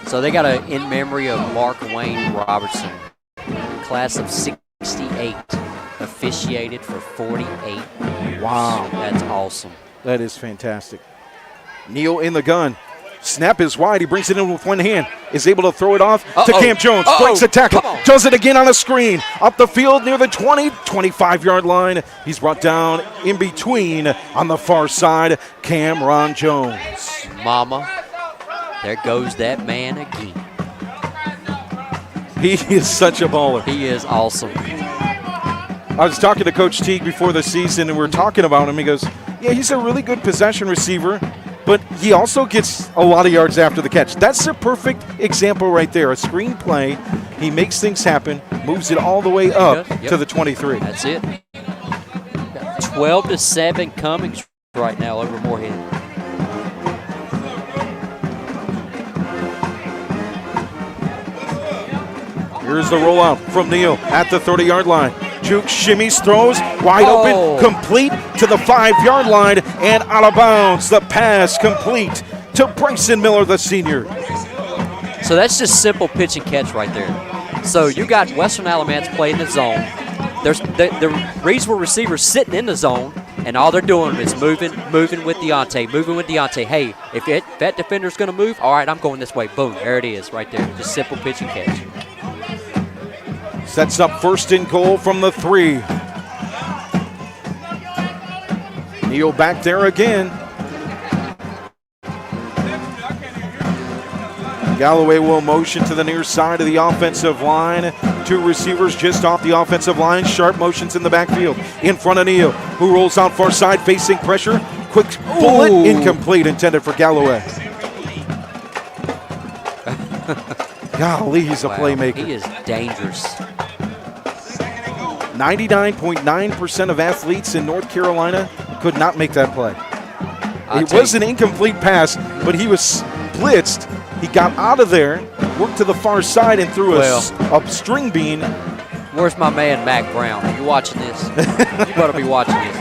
So they got a in memory of Mark Wayne Robertson, class of 68, officiated for 48 years. Wow. That's awesome. That is fantastic. Neal in the gun. Snap is wide. He brings it in with one hand. Is able to throw it off to Cam Jones. Breaks a tackle. Does it again on a screen. Up the field near the 20, 25-yard line. He's brought down in between on the far side. Cameron Jones. Mama, there goes that man again. He is such a baller. He is awesome. I was talking to Coach Teague before the season, and we were talking about him. He goes, yeah, he's a really good possession receiver, but he also gets a lot of yards after the catch. That's a perfect example right there. A screen play. He makes things happen, moves it all the way up to the 23. That's it. 12-7 Cummings right now over Moorhead. Here's the rollout from Neal at the 30-yard line. Juke shimmies, throws, wide open, complete to the 5-yard line, and out of bounds. The pass complete to Bryson Miller, the senior. So that's just simple pitch and catch right there. So you got Western Alamance playing the zone. There's the Reidsville receivers sitting in the zone, and all they're doing is moving with Deontay. Hey, if that defender's going to move, all right, I'm going this way. Boom, there it is right there. Just simple pitch and catch. Sets up first and goal from the 3. Neal back there again. Galloway will motion to the near side of the offensive line. 2 receivers just off the offensive line. Sharp motions in the backfield. In front of Neal, who rolls out far side, facing pressure. Quick bullet, incomplete, intended for Galloway. Golly, he's a playmaker. He is dangerous. 99.9% of athletes in North Carolina could not make that play. It was an incomplete pass, but he was blitzed. He got out of there, worked to the far side, and threw a string bean. Where's my man, Mac Brown? Are you watching this? You better be watching this.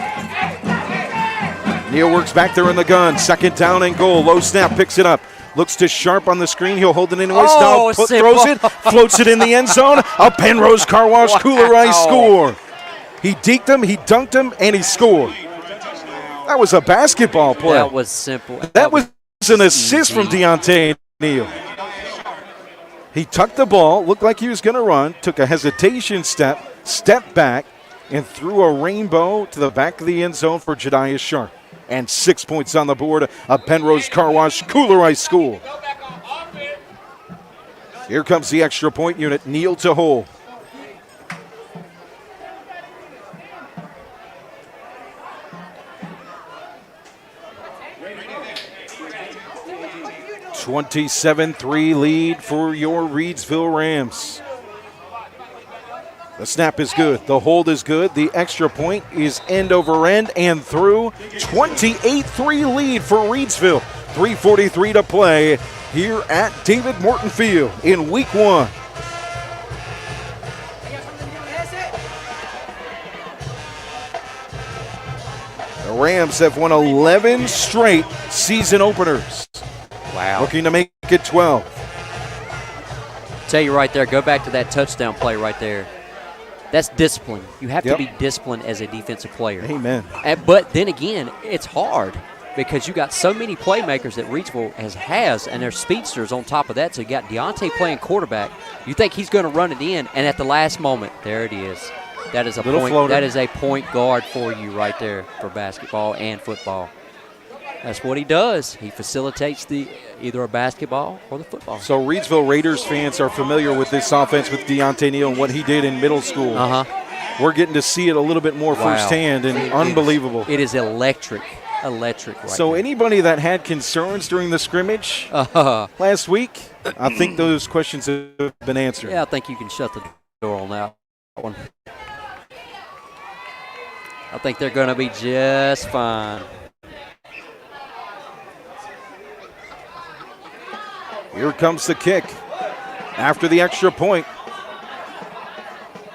Neal works back there in the gun. Second down and goal. Low snap, picks it up. Looks to Sharp on the screen. He'll hold it in. Throws it, floats it in the end zone. A Pennrose Carwash Kooler Ice score. He deked him, he dunked him, and he scored. That was a basketball play. That was simple. That was an assist from Deontay Neal. He tucked the ball, looked like he was going to run, took a hesitation step back, and threw a rainbow to the back of the end zone for Jediah Sharp. And 6 points on the board, a Pennrose Carwash Kooler Ice School. Here comes the extra point unit, Neal to hole. (27-3) lead for your Reidsville Rams. The snap is good. The hold is good. The extra point is end over end and through. 28-3 lead for Reidsville. 3:43 to play here at David Morton Field in week 1. The Rams have won 11 straight season openers. Wow. Looking to make it 12. Tell you right there, go back to that touchdown play right there. That's discipline. You have to be disciplined as a defensive player. Amen. But then again, it's hard because you got so many playmakers that Reidsville has, and they're speedsters on top of that. So you got Deontay playing quarterback. You think he's going to run it in, and at the last moment, there it is. That is a Little point. floater. That is a point guard for you right there for basketball and football. That's what he does. He facilitates either a basketball or the football. So Reidsville Raiders fans are familiar with this offense with Deontay Neal and what he did in middle school. We're getting to see it a little bit more firsthand, and unbelievable. It is electric. Electric right So now. anybody that had concerns during the scrimmage last week, I think those questions have been answered. Yeah, I think you can shut the door on that one. I think they're going to be just fine. Here comes the kick after the extra point.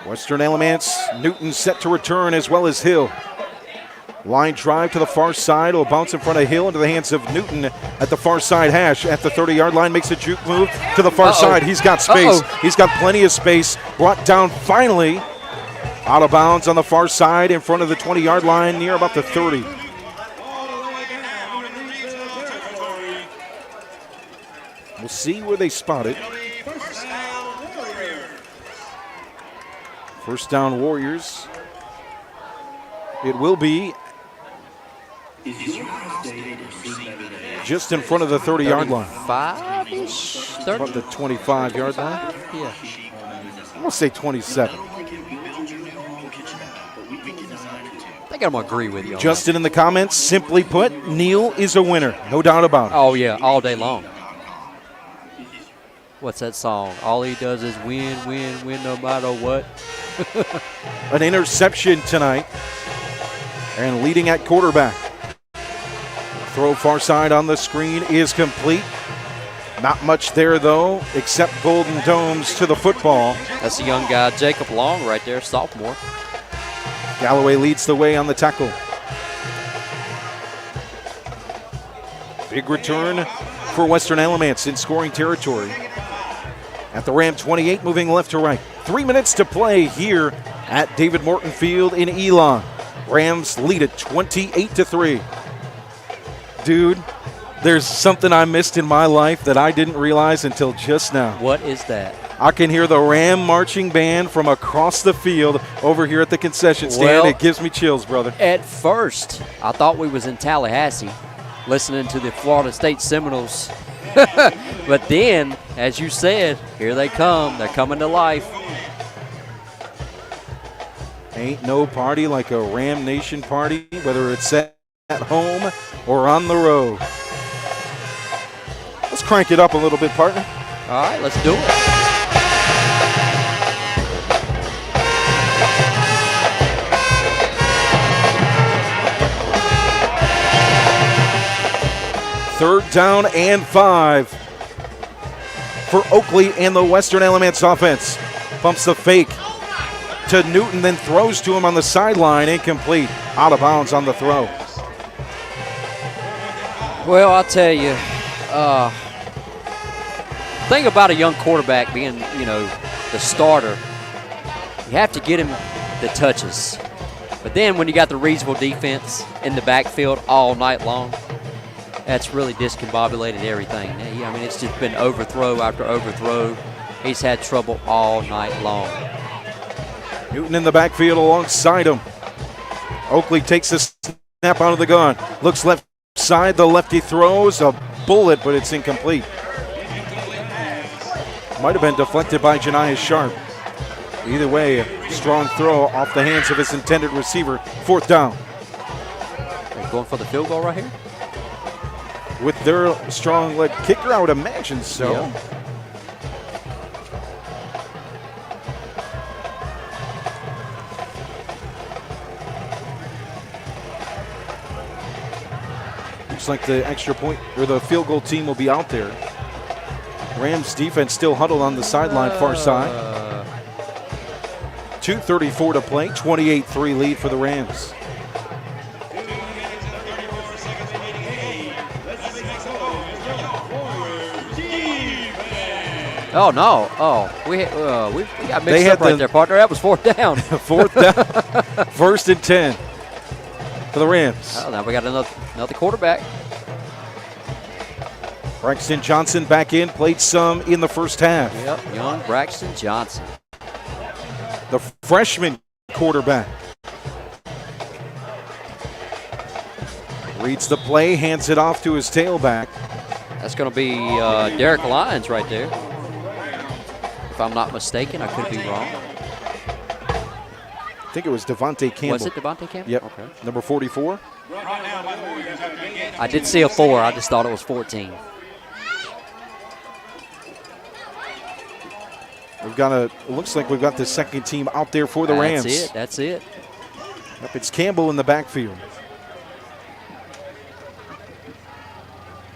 Western Alamance, Newton set to return as well as Hill. Line drive to the far side. Will bounce in front of Hill into the hands of Newton at the far side hash. At the 30-yard line, makes a juke move to the far side. He's got space. He's got plenty of space. Brought down finally. Out of bounds on the far side in front of the 20-yard line near about the 30. We'll see where they spot it. First down Warriors. It will be just in front of the 30-yard line. 5-ish? 30? About the 25-yard line? Yeah. I'm going to say 27. I think I'm going to agree with you on Justin in the comments, simply put, Neal is a winner. No doubt about it. Oh, yeah, all day long. What's that song? All he does is win, win, win no matter what. An interception tonight. And leading at quarterback. Throw far side on the screen is complete. Not much there, though, except Golden Domes to the football. That's a young guy, Jacob Long, right there, sophomore. Galloway leads the way on the tackle. Big return for Western Alamance in scoring territory. At the Ram 28, moving left to right. 3 minutes to play here at David Morton Field in Elon. Rams lead it 28-3. Dude, there's something I missed in my life that I didn't realize until just now. What is that? I can hear the Ram marching band from across the field over here at the concession stand. Well, it gives me chills, brother. At first, I thought we was in Tallahassee listening to the Florida State Seminoles. But then, as you said, here they come. They're coming to life. Ain't no party like a Ram Nation party, whether it's at home or on the road. Let's crank it up a little bit, partner. All right, let's do it. Third down and 5 for Oakley and the Western Alamance offense. Pumps the fake to Newton, then throws to him on the sideline. Incomplete. Out of bounds on the throw. Well, I'll tell you, thing about a young quarterback being, the starter, you have to get him the touches. But then when you got the Reidsville defense in the backfield all night long, that's really discombobulated everything. I mean, it's just been overthrow after overthrow. He's had trouble all night long. Newton in the backfield alongside him. Oakley takes the snap out of the gun. Looks left side. The lefty throws a bullet, but it's incomplete. Might have been deflected by Janiah Sharp. Either way, a strong throw off the hands of his intended receiver. 4th down. They're going for the field goal right here? With their strong leg kicker, I would imagine so. Yeah. Looks like the extra point or the field goal team will be out there. Rams defense still huddled on the sideline, far side. 2:34 to play, 28-3 lead for the Rams. Oh, no. Oh, we got mixed up right there, partner. That was 4th down. 4th down. 1st and 10 for the Rams. Oh, now we got another quarterback. Braxton Johnson back in, played some in the first half. Yep, young Braxton Johnson. The freshman quarterback. Reads the play, hands it off to his tailback. That's going to be Derek Lyons right there. If I'm not mistaken, I could be wrong. I think it was Devontae Campbell. Was it Devontae Campbell? Yep. Okay. Number 44. I did see a 4. I just thought it was 14. It looks like we've got the second team out there for the Rams. That's it. Yep, it's Campbell in the backfield.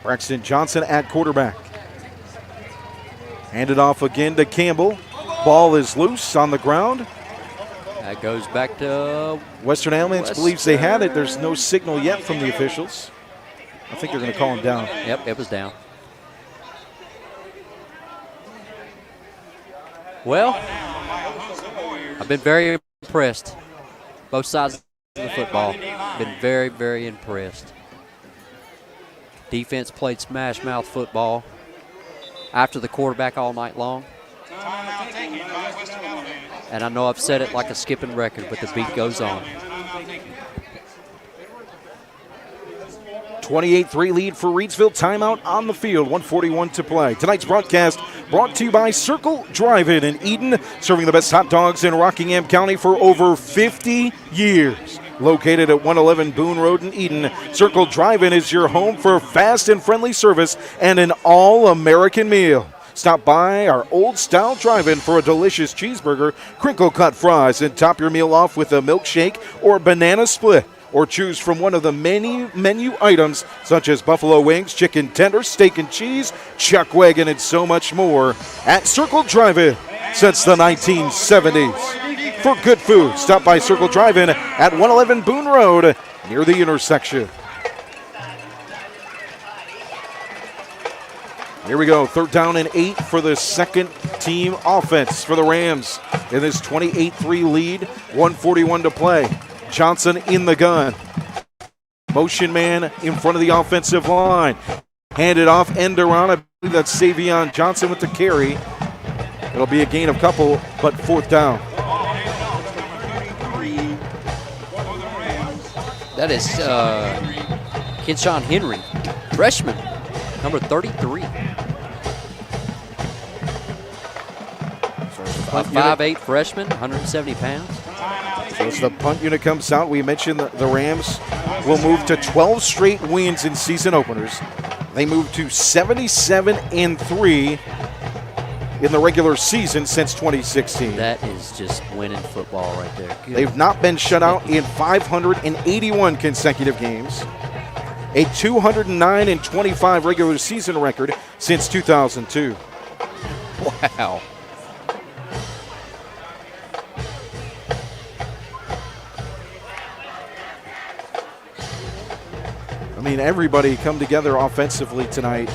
Braxton Johnson at quarterback. Handed off again to Campbell. Ball is loose on the ground. That goes back to Western Alamance believes they had it. There's no signal yet from the officials. I think they're going to call him down. Yep, it was down. Well, I've been very impressed. Both sides of the football. Been very, very impressed. Defense played smash mouth football after the quarterback all night long. And I know I've said it like a skipping record, but the beat goes on. 28-3 lead for Reidsville. Timeout on the field. 1:41 to play. Tonight's broadcast brought to you by Circle Drive-In in Eden, serving the best hot dogs in Rockingham County for over 50 years. Located at 111 Boone Road in Eden, Circle Drive-In is your home for fast and friendly service and an all-American meal. Stop by our old-style drive-in for a delicious cheeseburger, crinkle-cut fries, and top your meal off with a milkshake or banana split. Or choose from one of the many menu items such as buffalo wings, chicken tenders, steak and cheese, chuck wagon, and so much more at Circle Drive-In since the 1970s. For good food, stop by Circle Drive-In at 111 Boone Road near the intersection. Here we go, 3rd down and 8 for the second team offense for the Rams in this 28-3 lead, 1:41 to play. Johnson in the gun. Motion man in front of the offensive line. Handed off, end around. I believe that's Savion Johnson with the carry. It'll be a gain of couple, but 4th down. That is Kenshawn Henry, freshman, number 33. A 5'8" freshman, 170 pounds. So as the punt unit comes out, we mentioned that the Rams will move to 12 straight wins in season openers. They moved to 77-3 in the regular season since 2016. That is just winning football right there. Good. They've not been shut out in 581 consecutive games. A 209-25 regular season record since 2002. Wow. I mean, everybody come together offensively tonight.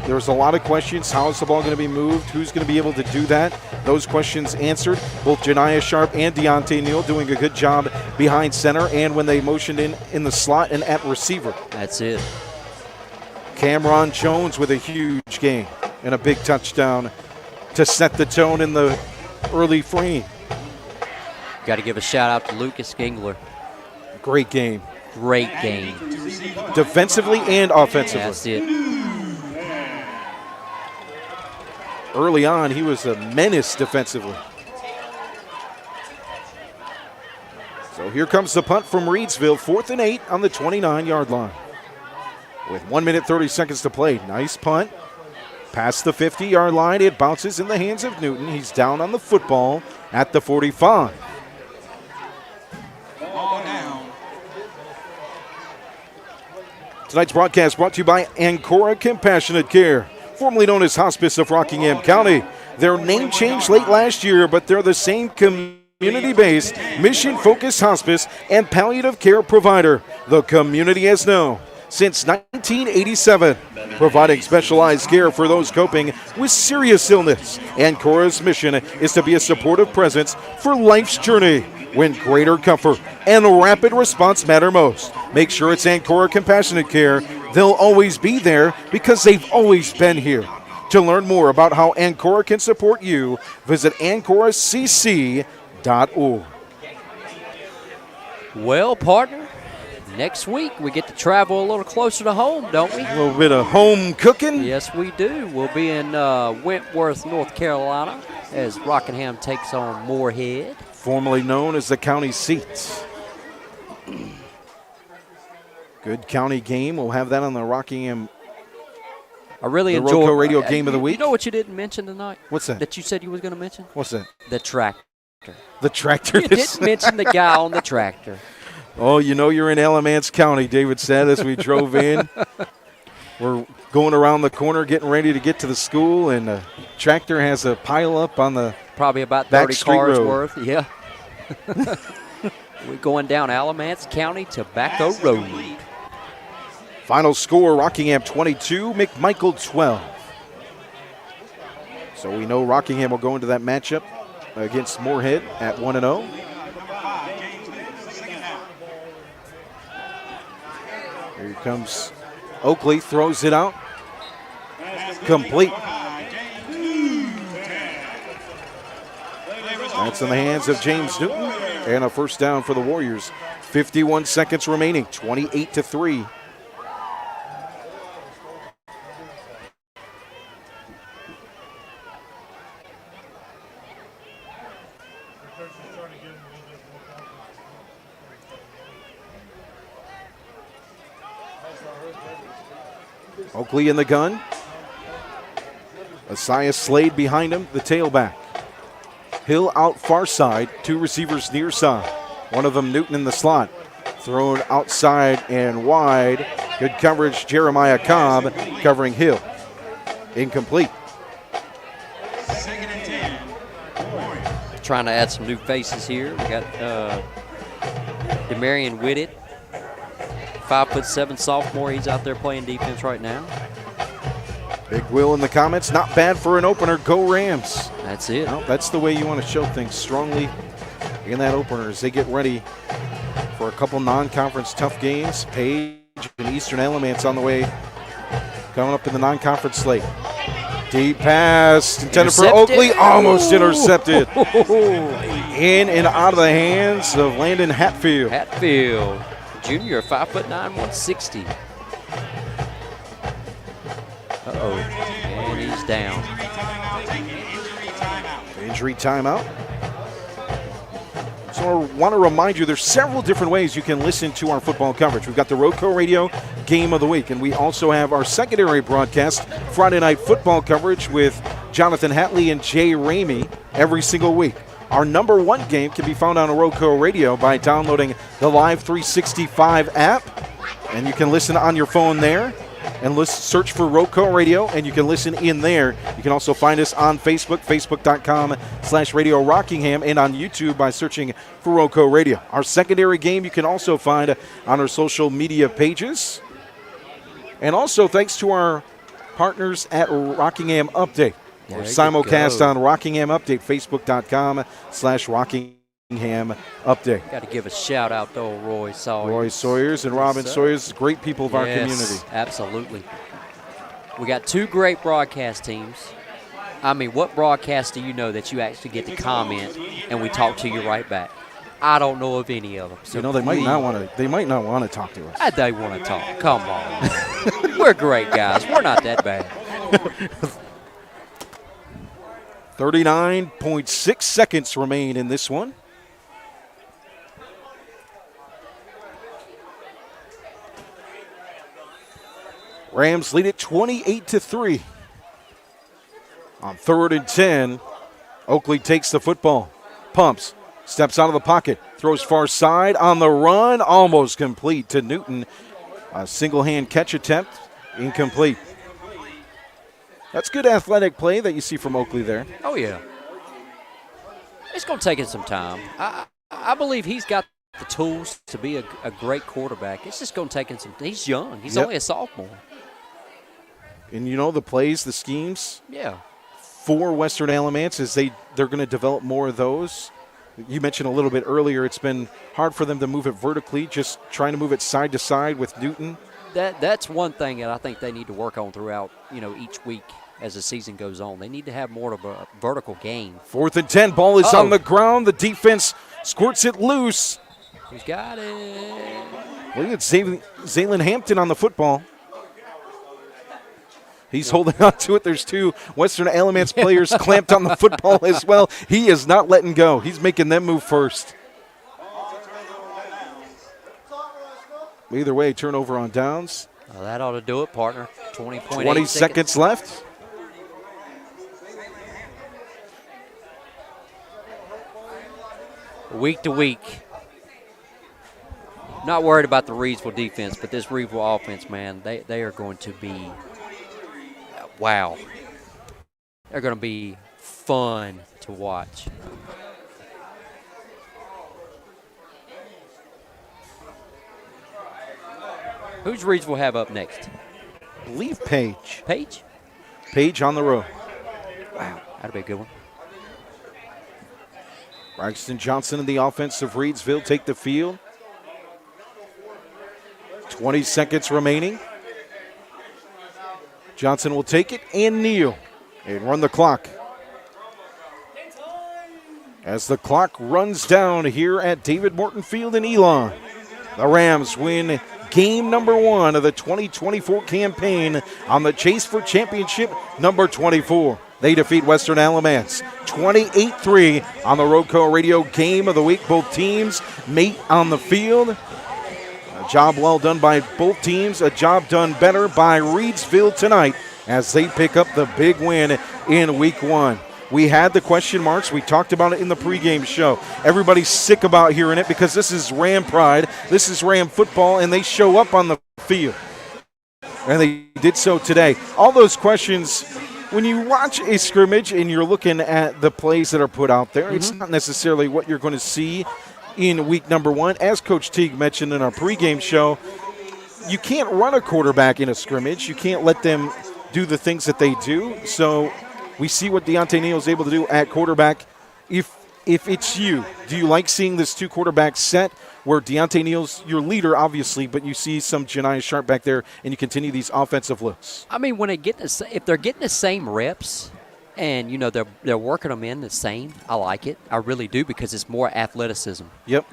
There's a lot of questions. How is the ball going to be moved? Who's going to be able to do that? Those questions answered. Both Janiah Sharp and Deontay Neal doing a good job behind center and when they motioned in the slot and at receiver. That's it. Cameron Jones with a huge game and a big touchdown to set the tone in the early frame. Got to give a shout out to Lucas Gingler. Great game. Great game. Defensively and offensively. That's it. Early on, he was a menace defensively. So here comes the punt from Reidsville, 4th and 8 on the 29-yard line. With 1 minute 30 seconds to play. Nice punt. Past the 50-yard line, it bounces in the hands of Newton. He's down on the football at the 45. Tonight's broadcast brought to you by Ancora Compassionate Care, formerly known as Hospice of Rockingham County. Their name changed late last year, but they're the same community-based, mission-focused hospice and palliative care provider the community has known since 1987, providing specialized care for those coping with serious illness. Ancora's mission is to be a supportive presence for life's journey when greater comfort and rapid response matter most. Make sure it's Ancora Compassionate Care. They'll always be there because they've always been here. To learn more about how Ancora can support you, visit AncoraCC.org. Well, partner, next week we get to travel a little closer to home, don't we? A little bit of home cooking. Yes, we do. We'll be in Wentworth, North Carolina, as Rockingham takes on Moorhead. Formerly known as the county seat. Good county game. We'll have that on the Rockingham. I really the enjoy RoCo Radio Game of the Week. You know what you didn't mention tonight? What's that? That you said you was going to mention? What's that? The tractor. The tractor. You didn't mention the guy on the tractor. Oh, you know you're in Alamance County, David said as we drove in. We're going around the corner, getting ready to get to the school, and the tractor has a pile up on the probably about 30 cars worth. Yeah. We're going down Alamance County Tobacco Road. Final score, Rockingham 22, McMichael 12. So we know Rockingham will go into that matchup against Moorhead at 1-0. Here comes Oakley, throws it out. Complete. That's in the hands of James Newton. And a first down for the Warriors. 51 seconds remaining, 28-3. Oakley in the gun. Asiah Slade behind him, the tailback. Hill out far side, two receivers near side. One of them Newton in the slot. Thrown outside and wide. Good coverage, Jeremiah Cobb covering Hill. Incomplete. Trying to add some new faces here. We got Demarion Whitted, 5'7" sophomore. He's out there playing defense right now. Big Will in the comments. Not bad for an opener. Go Rams. That's it. Well, that's the way you want to show things strongly in that opener as they get ready for a couple non-conference tough games. Page and Eastern Alamance on the way, coming up in the non-conference slate. Deep pass intended for Oakley, almost intercepted. In and out of the hands of Landon Hatfield. Hatfield, junior, 5'9", 160. Uh-oh, and he's down. Injury timeout. So I want to remind you there's several different ways you can listen to our football coverage. We've got the RoCo Radio Game of the Week, and we also have our secondary broadcast, Friday Night Football coverage with Jonathan Hatley and Jay Ramey every single week. Our number one game can be found on RoCo Radio by downloading the Live 365 app, and you can listen on your phone there. And search for RoCo Radio, and you can listen in there. You can also find us on Facebook, facebook.com/Radio Rockingham, and on YouTube by searching for RoCo Radio. Our secondary game you can also find on our social media pages. And also thanks to our partners at Rockingham Update. Or simulcast on Rockingham Update, facebook.com/Rockingham Update. Got to give a shout out to old Roy Sawyers. Roy Sawyers and Robin Sawyers, great people of our community. Absolutely. We got two great broadcast teams. I mean, what broadcast do you know that you actually get to comment and we talk to you right back? I don't know of any of them. So they might not want to. They might not want to talk to us. They want to talk. Come on. We're great guys. We're not that bad. 39.6 seconds remain in this one. Rams lead it 28-3. On 3rd and 10, Oakley takes the football, pumps, steps out of the pocket, throws far side on the run, almost complete to Newton. A single-hand catch attempt, incomplete. That's good athletic play that you see from Oakley there. Oh, yeah. It's going to take him some time. I believe he's got the tools to be a great quarterback. It's just going to take him some – he's young. He's only a sophomore. And the plays, the schemes. Yeah. For Western Alamance is they're going to develop more of those. You mentioned a little bit earlier it's been hard for them to move it vertically, just trying to move it side to side with Newton. That's one thing that I think they need to work on throughout, each week as the season goes on. They need to have more of a vertical game. 4th and 10, ball is on the ground. The defense squirts it loose. Who's got it? Look at Zaylen Hampton on the football. He's holding on to it. There's 2 Western Alamance players clamped on the football as well. He is not letting go. He's making them move first. Either way, turnover on downs. Well, that ought to do it, partner. 20.8 20 seconds left. Week to week. Not worried about the Reidsville defense, but this Reidsville offense, man, they are going to be – wow. They're going to be fun to watch. Who's Reidsville have up next? I believe Page. Page? Page on the road. Wow, that'd be a good one. Braxton Johnson and the offense of Reidsville take the field. 20 seconds remaining. Johnson will take it and kneel and run the clock. As the clock runs down here at David Morton Field in Elon, the Rams win game number 1 of the 2024 campaign on the chase for championship number 24. They defeat Western Alamance 28-3 on the RoCo Radio game of the week. Both teams mate on the field. A job well done by both teams. A job done better by Reidsville tonight as they pick up the big win in week 1. We had the question marks. We talked about it in the pregame show. Everybody's sick about hearing it because this is Ram pride. This is Ram football, and they show up on the field. And they did so today. All those questions, when you watch a scrimmage and you're looking at the plays that are put out there, it's not necessarily what you're going to see in week number 1. As Coach Teague mentioned in our pregame show, you can't run a quarterback in a scrimmage. You can't let them do the things that they do. So we see what Deontay Neal is able to do at quarterback. If it's you, do you like seeing this 2 quarterback set where Deontay Neal's your leader, obviously, but you see some Janiah Sharp back there and you continue these offensive looks? I mean, when if they're getting the same reps and, they're working them in the same, I like it. I really do because it's more athleticism. Yep.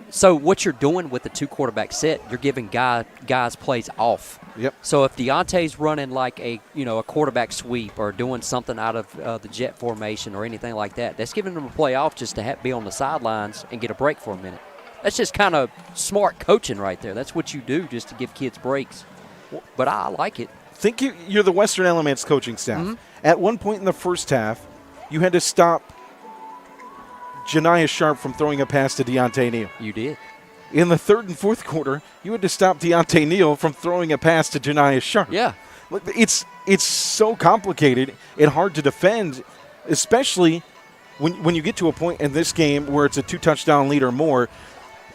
So what you're doing with the 2 quarterback set, you're giving guys plays off. Yep. So if Deontay's running like a quarterback sweep or doing something out of the jet formation or anything like that, that's giving them a play off just to be on the sidelines and get a break for a minute. That's just kind of smart coaching right there. That's what you do just to give kids breaks. But I like it. Think you're the Western Alamance coaching staff. At one point in the first half, you had to stop Janiah Sharp from throwing a pass to Deontay Neal. You did. In the 3rd and 4th quarter, you had to stop Deontay Neal from throwing a pass to Janiah Sharp. Yeah. It's so complicated and hard to defend, especially when you get to a point in this game where it's a 2-touchdown lead or more.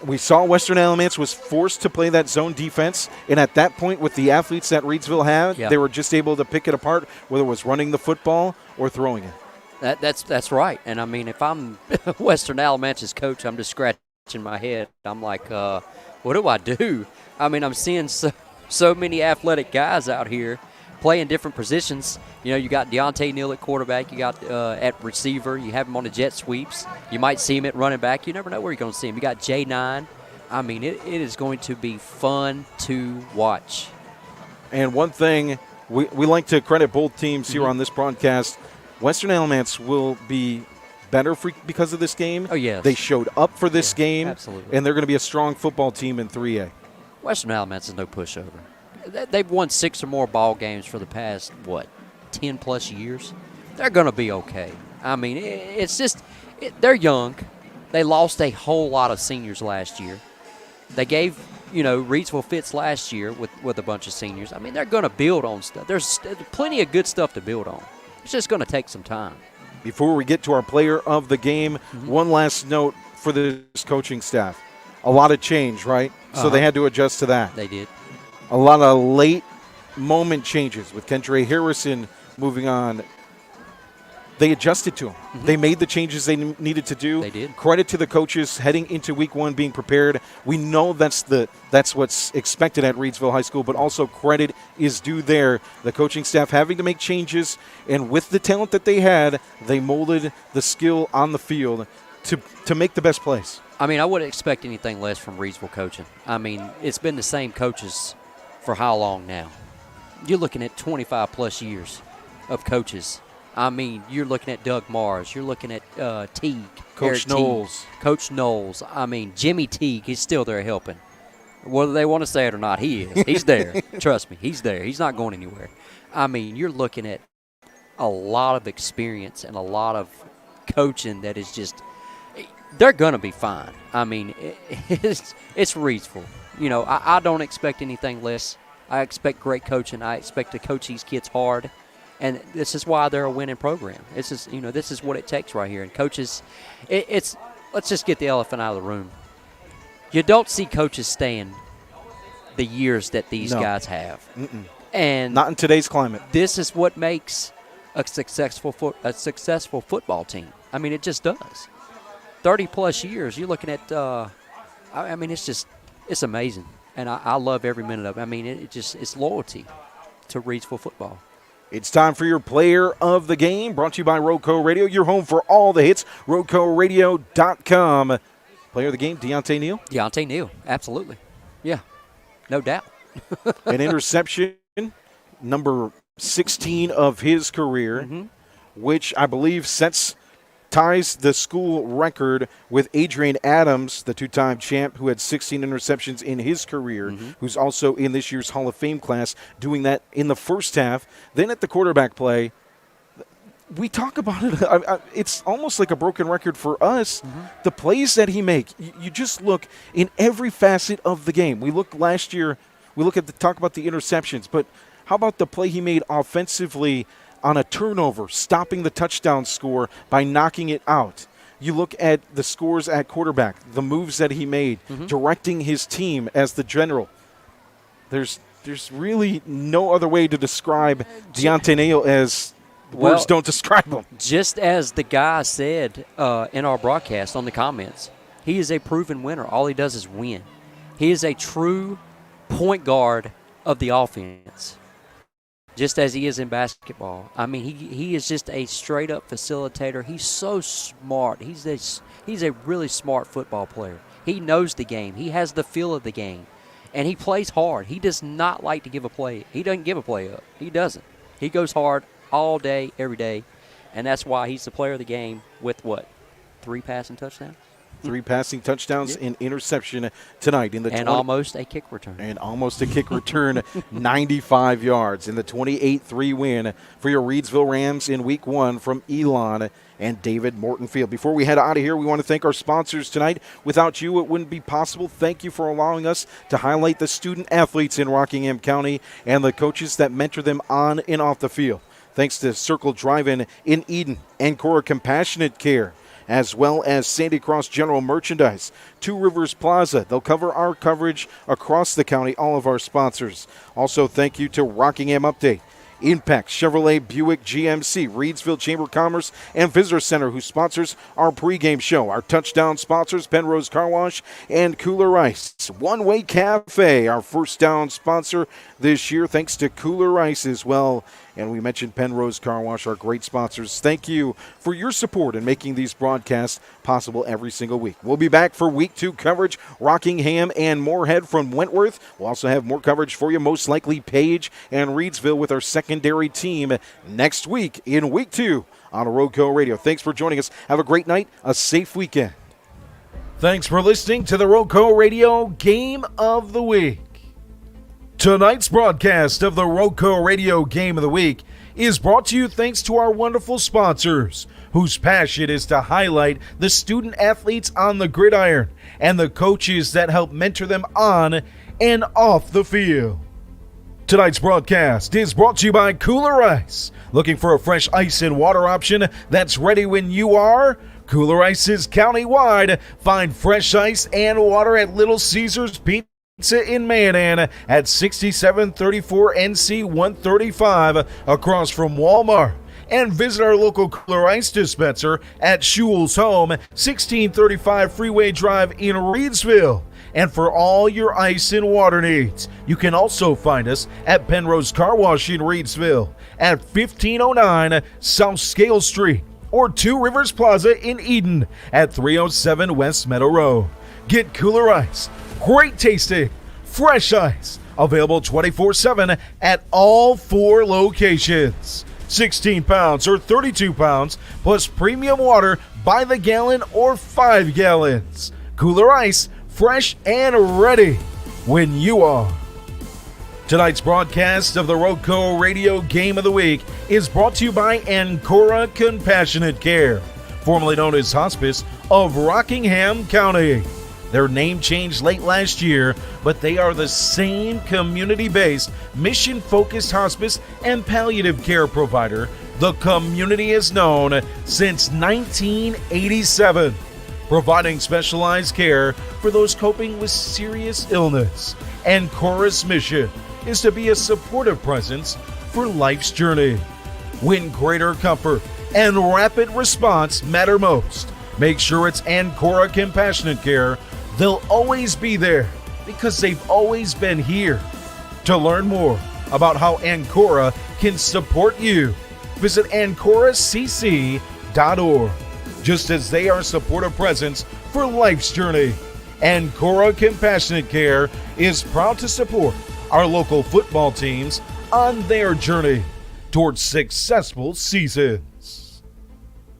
We saw Western Alamance was forced to play that zone defense, and at that point with the athletes that Reidsville had, they were just able to pick it apart, whether it was running the football or throwing it. That's right. And, I mean, if I'm Western Alamance's coach, I'm just scratching my head. I'm like, what do I do? I mean, I'm seeing so many athletic guys out here playing different positions. You got Deontay Neal at quarterback. You got at receiver. You have him on the jet sweeps. You might see him at running back. You never know where you're going to see him. You got J9. I mean, it is going to be fun to watch. And one thing, we like to credit both teams here on this broadcast. Western Alamance will be better because of this game. Oh, yes. They showed up for this game. Absolutely. And they're going to be a strong football team in 3A. Western Alamance is no pushover. They've won 6 or more ball games for the past, 10-plus years. They're going to be okay. I mean, it's just they're young. They lost a whole lot of seniors last year. They gave, Reidsville fits last year with a bunch of seniors. I mean, they're going to build on stuff. There's plenty of good stuff to build on. It's just going to take some time. Before we get to our player of the game, one last note for this coaching staff. A lot of change, right? So they had to adjust to that. They did. A lot of late moment changes with Kendra Harrison moving on. They adjusted to him. They made the changes they needed to do. They did. Credit to the coaches heading into week 1 being prepared. We know that's what's expected at Reidsville High School, but also credit is due there. The coaching staff having to make changes, and with the talent that they had, they molded the skill on the field to make the best plays. I mean, I wouldn't expect anything less from Reidsville coaching. I mean, it's been the same coaches for how long now? You're looking at 25-plus years of coaches. I mean, you're looking at Doug Mars. You're looking at Teague. Coach Knowles. Coach Knowles. I mean, Jimmy Teague, he's still there helping. Whether they want to say it or not, he is. He's there. Trust me, he's there. He's not going anywhere. I mean, you're looking at a lot of experience and a lot of coaching that is just – they're going to be fine. I mean, it's Reidsville. I don't expect anything less. I expect great coaching. I expect to coach these kids hard. And this is why they're a winning program. This is what it takes right here. And coaches, let's just get the elephant out of the room. You don't see coaches staying the years that these guys have. And not in today's climate. This is what makes a successful football team. I mean, it just does. 30-plus years, you're looking at, I mean, it's amazing. And I love every minute of it. I mean, it's loyalty to Reidsville football. It's time for your player of the game, brought to you by RoCo Radio, your home for all the hits, RoCoRadio.com. Player of the game, Deontay Neal? Deontay Neal, absolutely. Yeah, no doubt. An interception, number 16 of his career, which I believe ties the school record with Adrian Adams, the two-time champ who had 16 interceptions in his career, who's also in this year's Hall of Fame class, doing that in the first half. Then at the quarterback play, we talk about it. It's almost like a broken record for us. The plays that he makes, you just look in every facet of the game. We look last year, talk about the interceptions, but how about the play he made offensively on a turnover, stopping the touchdown score by knocking it out? You look at the scores at quarterback, the moves that he made, directing his team as the general. There's really no other way to describe Deontay Neal as words don't describe him. Just as the guy said in our broadcast on the comments, he is a proven winner. All he does is win. He is a true point guard of the offense, just as he is in basketball. I mean, he is just a straight-up facilitator. He's so smart. He's a really smart football player. He knows the game. He has the feel of the game, and he plays hard. He does not like to give a play. He doesn't give a play up. He doesn't. He goes hard all day, every day, and that's why he's the player of the game with, 3 passing touchdowns? 3 passing touchdowns and interception tonight. Almost a kick return. 95 yards in the 28-3 win for your Reidsville Rams in Week 1 from Elon and David Morton Field. Before we head out of here, we want to thank our sponsors tonight. Without you, it wouldn't be possible. Thank you for allowing us to highlight the student-athletes in Rockingham County and the coaches that mentor them on and off the field. Thanks to Circle Drive-In in Eden, Ancora Compassionate Care, as well as Sandy Cross General Merchandise, 2 Rivers Plaza. They'll cover our coverage across the county, all of our sponsors. Also, thank you to Rockingham Update, Impex, Chevrolet, Buick, GMC, Reidsville Chamber of Commerce, and Visitor Center, who sponsors our pregame show. Our touchdown sponsors, Pennrose Carwash and Kooler Ice. One Way Cafe, our first down sponsor this year, thanks to Kooler Ice as well. And we mentioned Pennrose Carwash, our great sponsors. Thank you for your support in making these broadcasts possible every single week. We'll be back for Week 2 coverage, Rockingham and Moorhead from Wentworth. We'll also have more coverage for you, most likely Page and Reidsville with our secondary team next week in Week 2 on RoCo Radio. Thanks for joining us. Have a great night, a safe weekend. Thanks for listening to the RoCo Radio Game of the Week. Tonight's broadcast of the RoCo Radio Game of the Week is brought to you thanks to our wonderful sponsors, whose passion is to highlight the student athletes on the gridiron and the coaches that help mentor them on and off the field. Tonight's broadcast is brought to you by Kooler Ice. Looking for a fresh ice and water option that's ready when you are? Kooler Ice is county-wide. Find fresh ice and water at Little Caesars Pizza in Mandan at 6734 NC 135 across from Walmart. And visit our local Kooler Ice dispenser at Shuel's Home, 1635 Freeway Drive in Reidsville. And for all your ice and water needs, you can also find us at Pennrose Carwash in Reidsville at 1509 South Scale Street or 2 Rivers Plaza in Eden at 307 West Meadow Road. Get Kooler Ice. Great tasting, fresh ice, available 24/7 at all 4 locations. 16 pounds or 32 pounds, plus premium water by the gallon or 5 gallons. Kooler Ice, fresh and ready when you are. Tonight's broadcast of the RoCo Radio Game of the Week is brought to you by Ancora Compassionate Care, formerly known as Hospice of Rockingham County. Their name changed late last year, but they are the same community-based, mission-focused hospice and palliative care provider the community has known since 1987, providing specialized care for those coping with serious illness. Ancora's mission is to be a supportive presence for life's journey. When greater comfort and rapid response matter most, make sure it's Ancora Compassionate Care. They'll always be there because they've always been here. To learn more about how Ancora can support you, visit AncoraCC.org. Just as they are a supportive presence for life's journey, Ancora Compassionate Care is proud to support our local football teams on their journey towards successful seasons.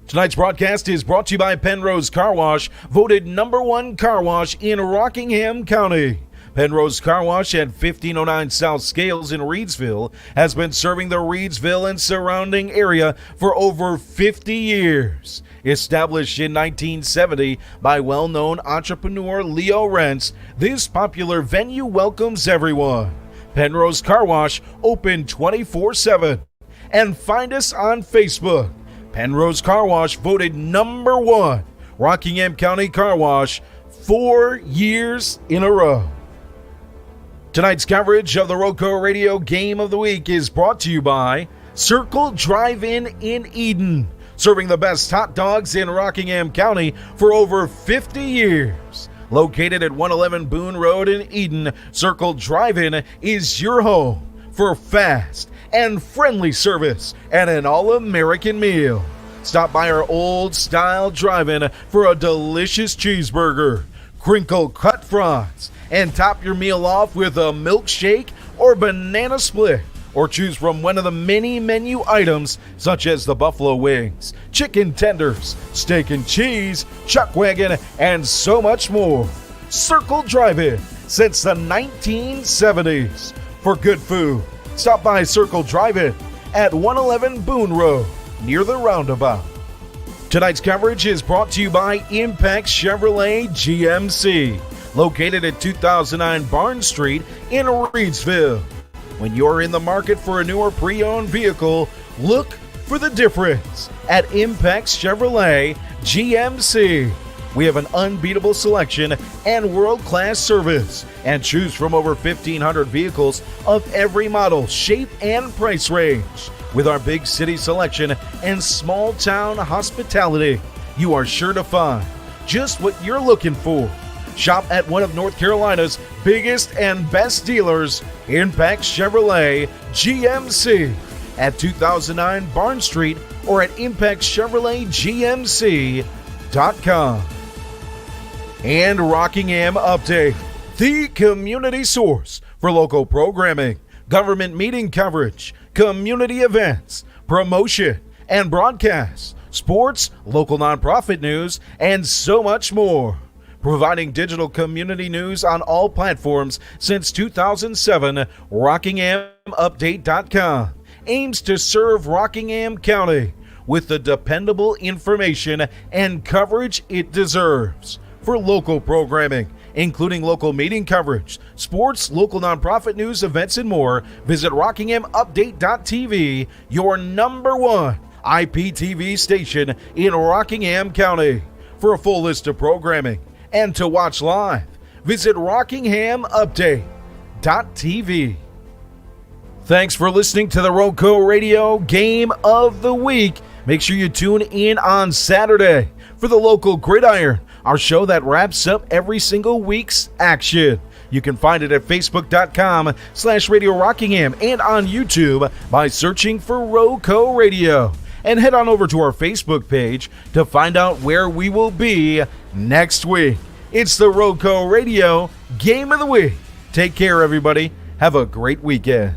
Tonight's broadcast is brought to you by Pennrose Carwash, voted #1 car wash in Rockingham County. Pennrose Carwash at 1509 South Scales in Reidsville has been serving the Reidsville and surrounding area for over 50 years. Established in 1970 by well-known entrepreneur Leo Rentz, this popular venue welcomes everyone. Pennrose Carwash, open 24/7. And find us on Facebook. Pennrose Carwash, voted #1 Rockingham County Car Wash 4 years in a row. Tonight's coverage of the RoCo Radio Game of the Week is brought to you by Circle Drive-In in Eden, serving the best hot dogs in Rockingham County for over 50 years. Located at 111 Boone Road in Eden, Circle Drive-In is your home for fast and friendly service and an all-American meal. Stop by our old-style drive-in for a delicious cheeseburger, crinkle-cut fries, and top your meal off with a milkshake or banana split, or choose from one of the many menu items such as the buffalo wings, chicken tenders, steak and cheese, chuck wagon, and so much more. Circle Drive-In since the 1970s. For good food, stop by Circle Drive-In at 111 Boone Road, near the roundabout. Tonight's coverage is brought to you by Impex Chevrolet GMC, located at 2009 Barnes Street in Reidsville. When you're in the market for a newer pre-owned vehicle, look for the difference at Impex Chevrolet GMC. We have an unbeatable selection and world-class service, and choose from over 1,500 vehicles of every model, shape, and price range. With our big city selection and small-town hospitality, you are sure to find just what you're looking for. Shop at one of North Carolina's biggest and best dealers, Impex Chevrolet GMC, at 2009 Barn Street or at ImpexChevroletGMC.com. And Rockingham Update, the community source for local programming, government meeting coverage, community events, promotion and broadcasts, sports, local nonprofit news, and so much more. Providing digital community news on all platforms since 2007, RockinghamUpdate.com aims to serve Rockingham County with the dependable information and coverage it deserves. For local programming, including local meeting coverage, sports, local nonprofit news, events, and more, visit RockinghamUpdate.tv, your #1 IPTV station in Rockingham County. For a full list of programming and to watch live, visit RockinghamUpdate.tv. Thanks for listening to the RoCo Radio Game of the Week. Make sure you tune in on Saturday for the local Gridiron, our show that wraps up every single week's action. You can find it at Facebook.com/Radio Rockingham and on YouTube by searching for RoCo Radio. And head on over to our Facebook page to find out where we will be next week. It's the RoCo Radio Game of the Week. Take care, everybody. Have a great weekend.